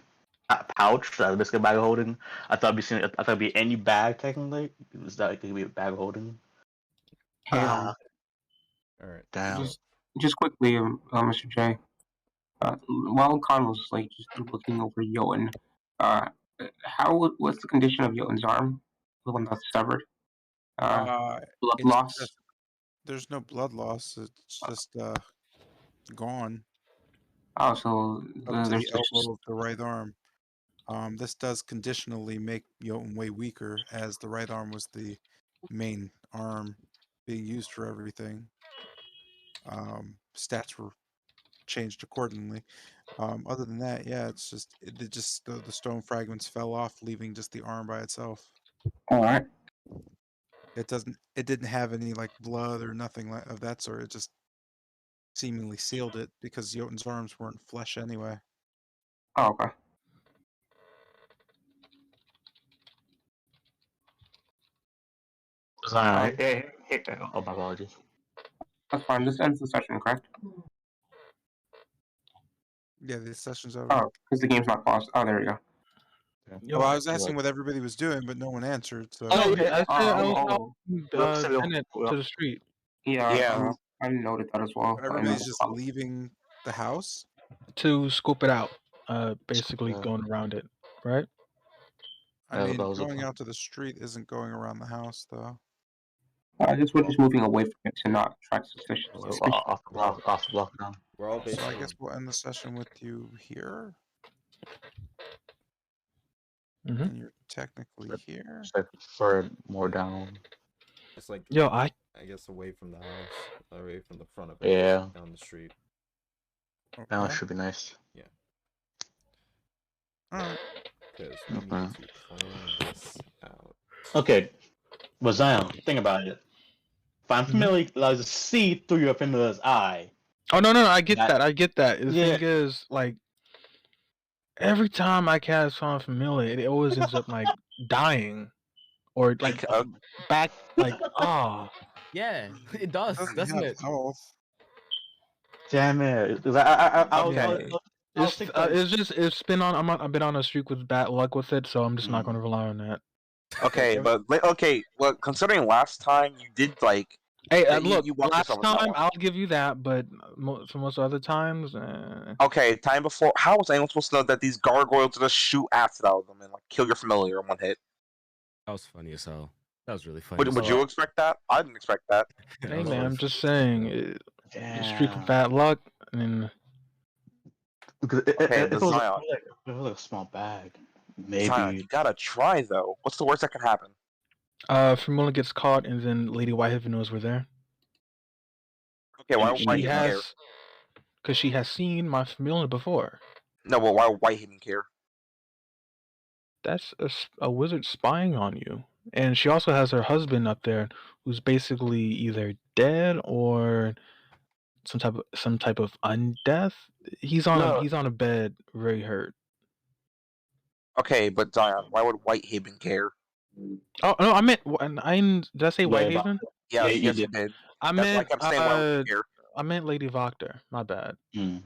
pouch that basically a bag of holding. I thought it'd be any bag technically. It could be a bag of holding. Hey, Ah, All right. damn. just quickly, Mr. J. While Khan was like just looking over Yoan, what's the condition of Yoan's arm, the one that's severed? Blood It's loss. just there's no blood loss. It's just gone Oh, so up to there's the elbow of the right arm. This does conditionally make Jotun way weaker, as the right arm was the main arm being used for everything. Stats were changed accordingly. Other than that, yeah, it's just the stone fragments fell off, leaving just the arm by itself. all right. It didn't have any like blood or nothing of that sort. It just seemingly sealed it because Jotun's arms weren't flesh anyway. Oh, okay. Oh, my apologies. That's fine. This ends the session, correct? Yeah, the session's over. Oh, because the game's not paused. Oh, there we go. Yo, Well, I was asking what everybody was doing, but no one answered. So Oh, yeah, I said I was oh, following Tenet to the street. yeah. I noted that as well. everybody's just leaving the house. To scoop it out. Basically Yeah. going around it, right? I Yeah, mean, that was the going plan. out to the street isn't going around the house, though. We're just moving away from it to not attract suspicion. Off the block now. We're all So I basically. guess we'll end the session with you here, Mm-hmm. and you're technically here. It's like further more down. It's like Yo, I guess away from the house, away from the front of it. Yeah. Down the street. That Okay. should be nice. Alright. Because we need Okay. to plan this out. Okay, but Zion, think about it. If I'm Mhm. familiar, allows to see through your familiar's eye. Oh no, I get That- that. I get that. The Yeah. thing is, like, every time I cast Song Familiar, it always ends up like dying, or like back, like Yeah, it does, doesn't it? Health. Damn it! 'Cause I was It's thinking like- it's been on. I've been on a streak with bad luck with it, so I'm just not going to rely on that. Okay, but well, considering last time you did like, Hey, you- look, you walked last yourself into that time one. I'll give you that, but for most other times, Okay, time before, how was anyone supposed to know that these gargoyles just shoot acid out of them and like kill your familiar in one hit? That was funny as hell. That was really funny. Would you expect that? I didn't expect that. That hey was man, really I'm just saying, the streak with bad luck. I mean, because Okay, it the was Zion. like a small bag. Zion, Maybe you gotta try though. What's the worst that can happen? Familia gets caught, and then Lady Whitehaven knows we're there. Okay, why in white the She even care? has, because she has seen my familiar before. No, but why white even care? That's a wizard spying on you. And she also has her husband up there, who's basically either dead or some type of undeath. No, He's on a bed, very hurt. Okay, but Zion, why would Whitehaven care? Oh no, did I say yeah, but Whitehaven? yeah, Yes, you yes, you did. did. I That's why I meant kept saying why would you care. I meant Lady Voctor. My bad. Hmm.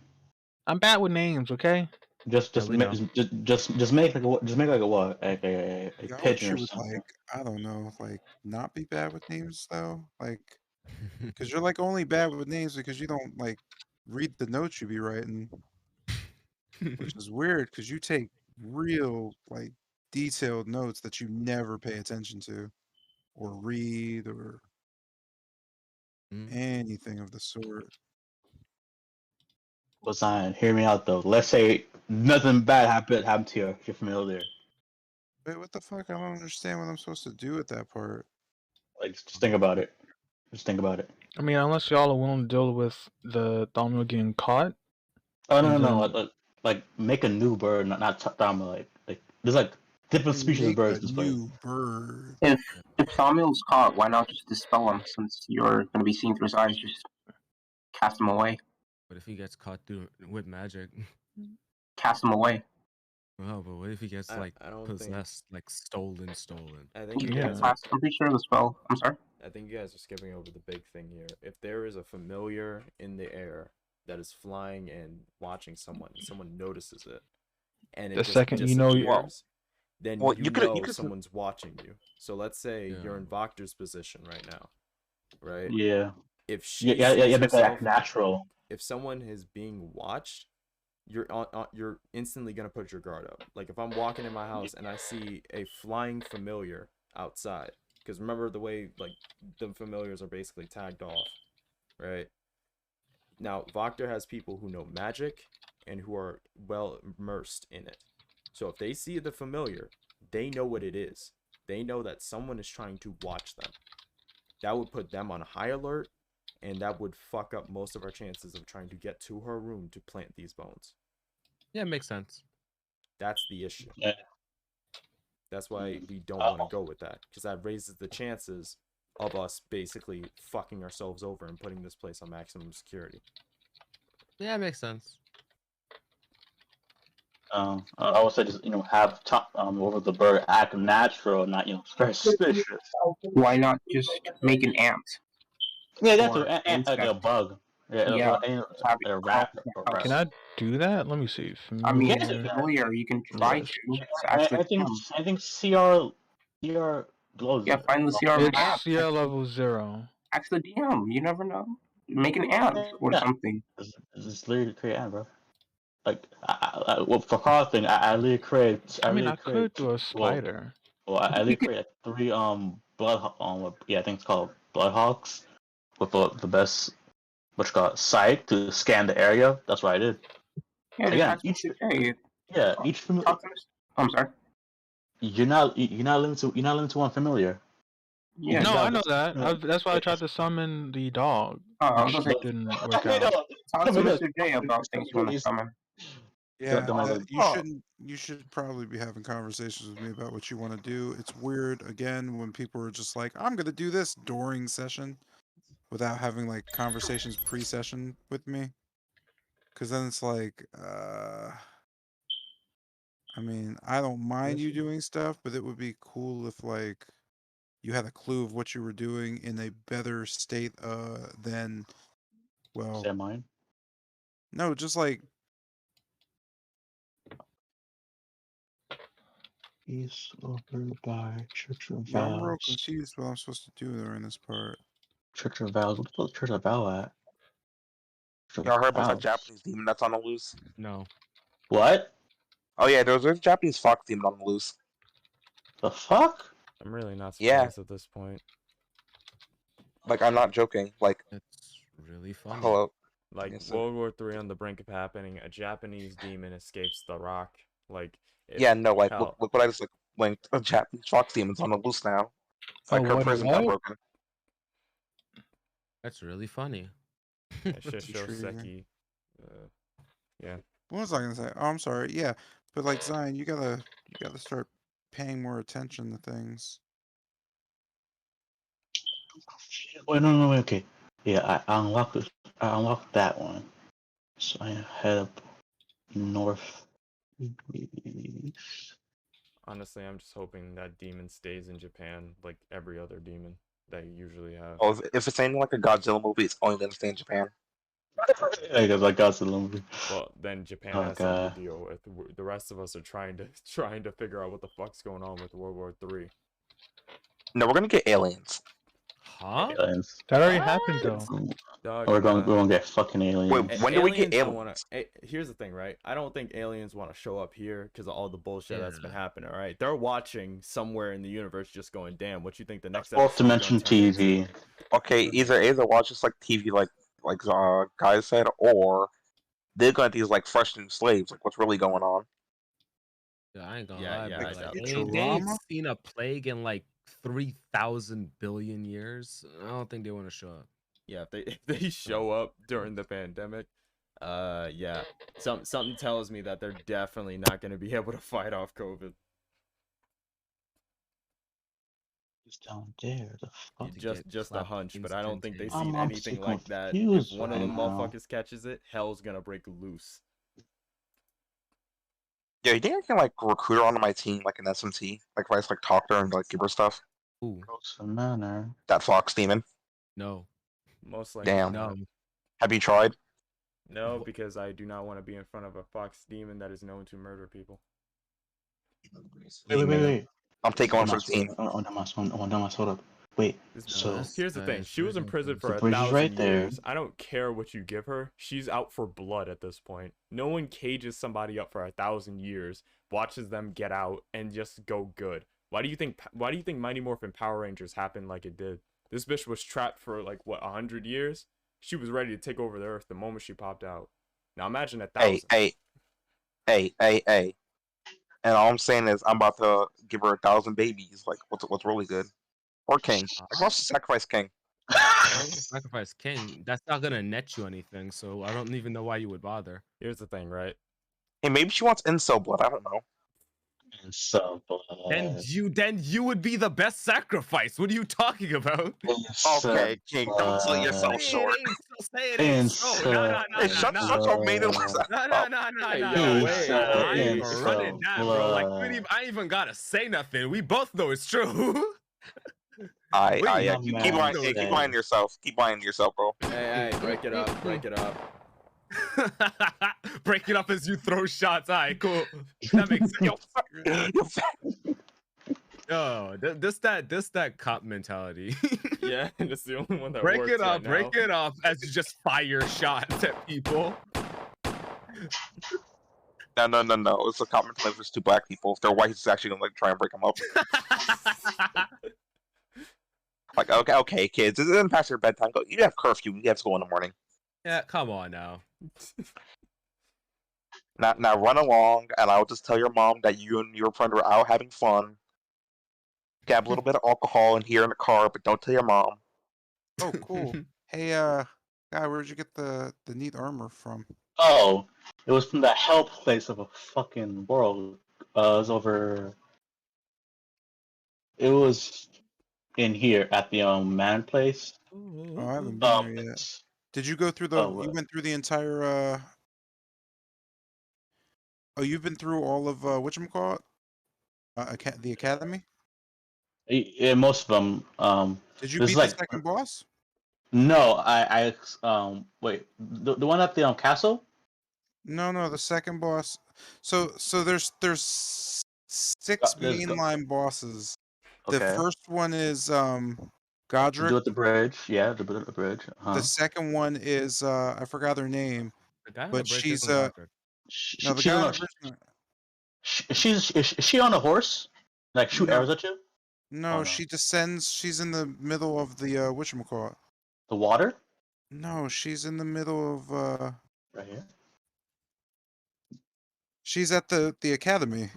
I'm bad with names, okay? Just Yeah, just we make know. just make like just make like a what a Y'all pigeon or should something. like, I don't know, like not be bad with names though. Like, cause you're like only bad with names because you don't like read the notes you be writing, which is weird because you take real like detailed notes that you never pay attention to or read or Mm. anything of the sort. But Zion, hear me out though. Let's say nothing bad happened to your familiar. Wait, what the fuck? I don't understand what I'm supposed to do with that part. Like just think about it. Just think about it. I mean, unless y'all are willing to deal with the Thomno getting caught, Oh no and no no! then Like make a new bird, not Tama. Like there's like different species of Make birds a in this place. new bird. If Samuel's caught, why not just dispel him? Since you're going to be seeing through his eyes, just cast him away. What if he gets caught with magic? Cast him away. Oh, but what if he gets like I don't think. possessed, like stolen? I think You you can guys. yeah. I'm pretty sure the spell. I'm sorry. I think you guys are skipping over the big thing here. If there is a familiar in the air that is flying and watching someone, and someone notices it, and it The just second you know, disappears, then Well, you you know could. someone's watching you. So let's say Yeah. you're in Voctor's position right now, right? Yeah. If she Yeah, sees make that herself, act natural. if someone is being watched, you're instantly gonna put your guard up. Like if I'm walking in my house and I see a flying familiar outside, because remember the way like the familiars are basically tagged off, right? Now Voctor has people who know magic and who are well immersed in it. So if they see the familiar, they know what it is. They know that someone is trying to watch them. That would put them on high alert, and that would fuck up most of our chances of trying to get to her room to plant these bones. Yeah, makes sense. That's the issue. Yeah. That's why we don't want to go with that, because that raises the chances of us basically fucking ourselves over and putting this place on maximum security. Yeah, makes sense. I would say just have over the bird act natural, not very suspicious. Why not just make an ant? Yeah, that's Or like a insect. bug. Yeah, Yeah. Have it a crawl rat. in your A rat. can house. I do that? Let me see. I mean, it's Familiar. familiar. You can try Yes. to. It's actually I think CR glows. Yeah, find the CR It's map. CR level 0. Ask the DM. You never know. Make an ant or something. It's literally create ant, bro. Like well, for car thing, I literally create. I mean, I create. could do a spider. Well, I literally create 3 blood yeah, I think it's called bloodhawks with the best what you call it, sight to scan the area. That's what I did. Yeah, just Again, ask Hey, each I'm sorry. you're not limited to one familiar. Yeah. No, No, I know that. no. That's why I tried to summon the dog, I was which gonna say, didn't work out. talk to Mr. J about things you want to summon. Yeah, the mother- you shouldn't. You should probably be having conversations with me about what you want to do. It's weird again when people are just like, "I'm gonna do this" during session, without having like conversations pre-session with me. Because then it's like, I mean, I don't mind you doing stuff, but it would be cool if like you had a clue of what you were doing in a better state than, well, Is that mine? no, just like He's over by Church of yeah, I'm real Vows. confused what I'm supposed to do during this part. Church of Vows. What the fuck is Church of Vow at? Church Y'all heard of about that Vows. Japanese demon that's on the loose? No. What? Oh yeah, there's a Japanese fox demon on the loose. The fuck? I'm really not Yeah. surprised at this point. Like I'm not joking. Like It's really funny. hello. Like Yes, sir. World War III on the brink of happening, a Japanese demon escapes the rock. Like Yeah, no, like hell, look what I just like linked. A Japanese fox demon's on the loose now. Like Oh, her what? prison got What? broken. That's really funny. That's intriguing. Shoseki. Yeah. What was I gonna say? Oh, I'm sorry. Yeah, but like Zion, you gotta start paying more attention to things. Wait, no, okay. Yeah, I unlocked that one. So I head up north. Honestly, I'm just hoping that demon stays in Japan like every other demon that you usually have. Oh, if it's anything like a Godzilla movie, it's only gonna stay in Japan. I guess I got the movie. Well, then Japan Oh has something god. to deal with. The rest of us are trying to figure out what the fuck's going on with World War III. No, we're gonna get aliens. Huh? Aliens. That already happened though. Dog, We're gonna get fucking aliens. Wait, when do we get don't aliens? wanna. Here's the thing, right? I don't think aliens want to show up here because of all the bullshit that's been Yeah. happening. All right, they're watching somewhere in the universe, just going, "Damn, what you think the next Fourth episode gonna dimension turn into?" TV. Okay, either watch just like TV, like guys said, or they're gonna these like fresh new slaves. Like, what's really going on? Yeah, I ain't gonna Yeah, lie, yeah, bro. I doubt that. They've Futurama? seen a plague in like 3,000 billion years. I don't think they want to show up. Yeah, if they show up during the pandemic, yeah, something tells me that they're definitely not gonna be able to fight off COVID. Who's down there? The fuck? Need to Just get a slapped hunch, but I don't think they see I'm anything so like that. If confused one of right them now. motherfuckers catches it, hell's gonna break loose. Yeah, you think I can like recruit her onto my team, like an SMT? Like if I just like talk to her and like give her stuff? Ooh, Gross manner. That fox demon. no, Most likely Damn. no. not. Have you tried? No, because I do not want to be in front of a fox demon that is known to murder people. Wait. I'm taking one for the team. Oh, Damas, hold up. Wait, so this Here's the guy thing: is she was in really prison for the a bridge is 1,000 right there. years. I don't care what you give her; she's out for blood at this point. No one cages somebody up for 1,000 years, watches them get out, and just go good. Why do you think? Why do you think Mighty Morphin Power Rangers happened like it did? This bitch was trapped for like what 100 years. She was ready to take over the earth the moment she popped out. Now imagine 1,000. Hey. And all I'm saying is I'm about to give her 1,000 babies. Like, what's really good? Or King. Like, let's sacrifice King. Sacrifice King. That's not gonna net you anything, so I don't even know why you would bother. Here's the thing, right? Hey, maybe she wants incel blood. I don't know. So Then you would be the best sacrifice. What are you talking about? Okay, King, don't sell yourself short. Say it ain't so. No. Hey, shut your maiden No. Hey, I yo, ain't wait. running that, bro. Like, I ain't even gotta say nothing. We both know it's true. Yeah. Wait, Keep lying to yourself. Keep lying to yourself, bro. Hey, break it up. Break it up as you throw shots. Alright, cool. That makes sense. Yo, this that cop mentality. Yeah, that's the only one that break works it up, right break now. it up as you just fire shots at people. No. It's a common place for 2 black people. If they're white, it's actually gonna like try and break them up. Like, okay, kids, it isn't past your bedtime. Go. You have curfew. You have school in the morning. Yeah, come on now. Now run along, and I'll just tell your mom that you and your friend are out having fun. Have a little bit of alcohol in here in the car, but don't tell your mom. Oh, cool. Hey, guy, where'd you get the neat armor from? Oh, it was from the hell place of a fucking world. It was over. It was in here at the man place. Oh, I haven't been there yet. Did you go through the? Oh, You went through the entire. Oh, you've been through all of whatchamacallit? The academy. Yeah, most of them. Did you there's beat like- the second boss? No, I wait, the one at the castle. No, the second boss. So there's 6 There's mainline bosses. Okay. The first one is Do Godric. at the bridge, yeah, the bridge. The second one is I forgot her name. The guy on But the bridge she's, isn't Godric. No, the guy on the bridge. Is she on a horse? Like shoot No. arrows at you? No, Oh, no. she descends. She's in the middle of the whatchamacallit. The water? No, she's in the middle of Right here. she's at the academy.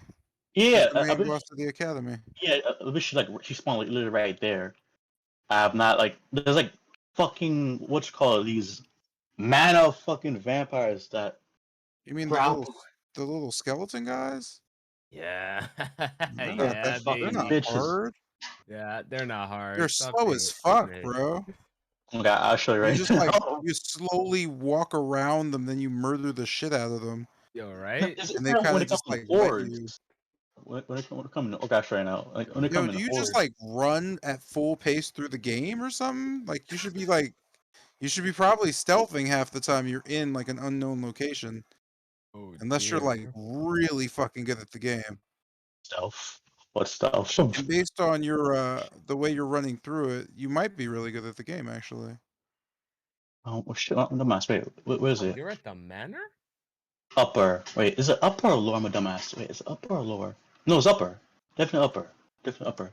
Yeah, She's the I main believe, boss of the academy. yeah, I believe she spawned like literally right there. I have not like there's like fucking what you call it, these mana fucking vampires that You mean grapple. the little skeleton guys? Yeah. They're not Yeah, that. They're fucking not baby. bitches. hard. Yeah, they're not They're hard. Stop slow being as a fuck, snake. bro. Okay, I'll show you You right just like now. you slowly walk around them, then you murder the shit out of them, Yo, right? It's and they different kind when of it comes just to like let you. hordes. When it comes to Orcash right now, like when it Yo, comes do in you just hordes. like run at full pace through the game or something? Like you should be probably stealthing half the time you're in like an unknown location, Oh unless you're like dear. really fucking good at the game. Stealth. What stealth? And based on your the way you're running through it, you might be really good at the game actually. Oh shit! I'm dumbass. Wait, where is it? You're at the manor? Upper. Wait, is it upper or lower? I'm a dumbass. Wait, is it upper or lower? No, it's upper. Definitely upper. Definitely upper.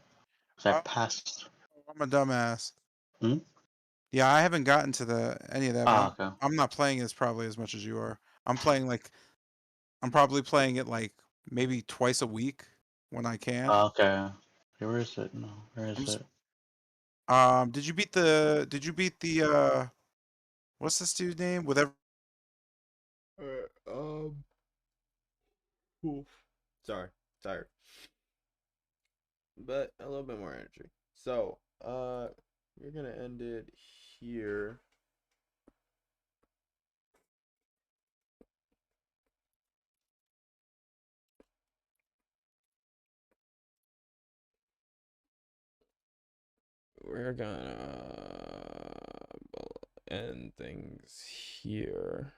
Cause I Oh, passed. I'm a dumbass. Hmm? Yeah, I haven't gotten to any of that, but Ah, okay. I'm not playing as probably as much as you are. I'm playing like I'm probably playing it like maybe twice a week when I can. Ah, okay. Okay, where is it? No, where I'm is just, it? did you beat the what's this dude's name? Whatever. Um. Oof. Sorry, tired. But a little bit more energy. So, we're gonna end it here. We're gonna end things here.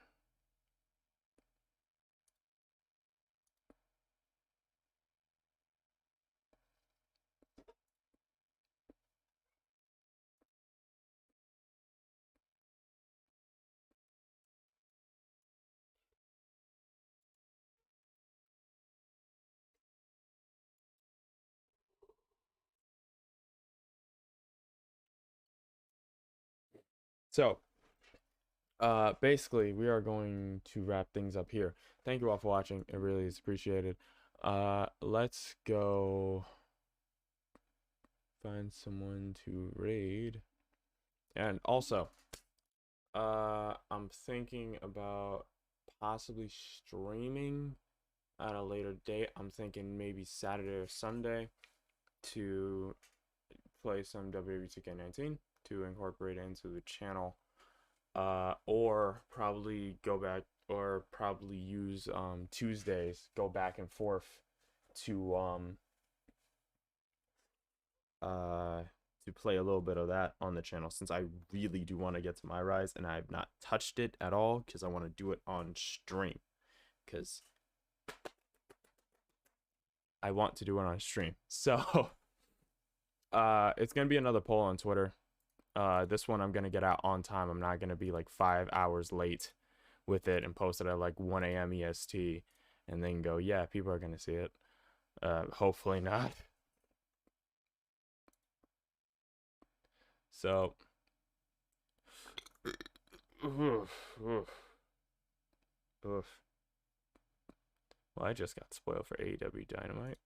So, basically, we are going to wrap things up here. Thank you all for watching. It really is appreciated. Let's go find someone to raid. And also, I'm thinking about possibly streaming at a later date. I'm thinking maybe Saturday or Sunday to play some WWE 2K19 to incorporate into the channel. Or probably go back, or probably use Tuesdays, go back and forth to play a little bit of that on the channel, since I really do want to get to my Rise and I've not touched it at all because I want to do it on stream, because I want to do it on stream. So it's gonna be another poll on Twitter. This one I'm gonna get out on time. I'm not gonna be like 5 hours late with it and post it at like 1 a.m. EST and then go, yeah, people are gonna see it. Hopefully not. So oof, oof, oof. Well, I just got spoiled for AEW Dynamite.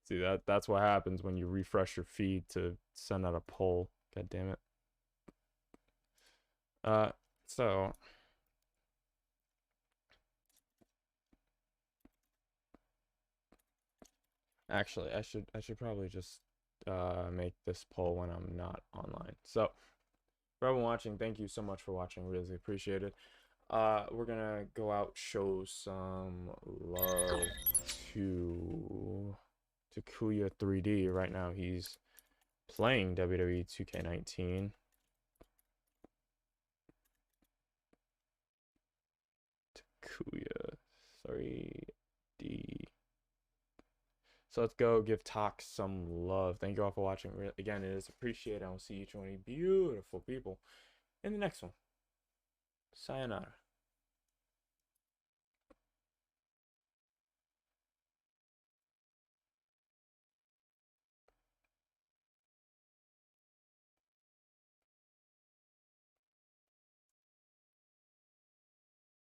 See, that's what happens when you refresh your feed to send out a poll. God damn it. So actually, I should probably just make this poll when I'm not online. So for everyone watching, thank you so much for watching. Really appreciate it. We're gonna go out, show some love to Takuya 3D. Right now he's playing WWE 2K19. Takuya 3D. So let's go give Talk some love. Thank you all for watching. Again, it is appreciated. I will see each one of you beautiful people in the next one. Sayonara.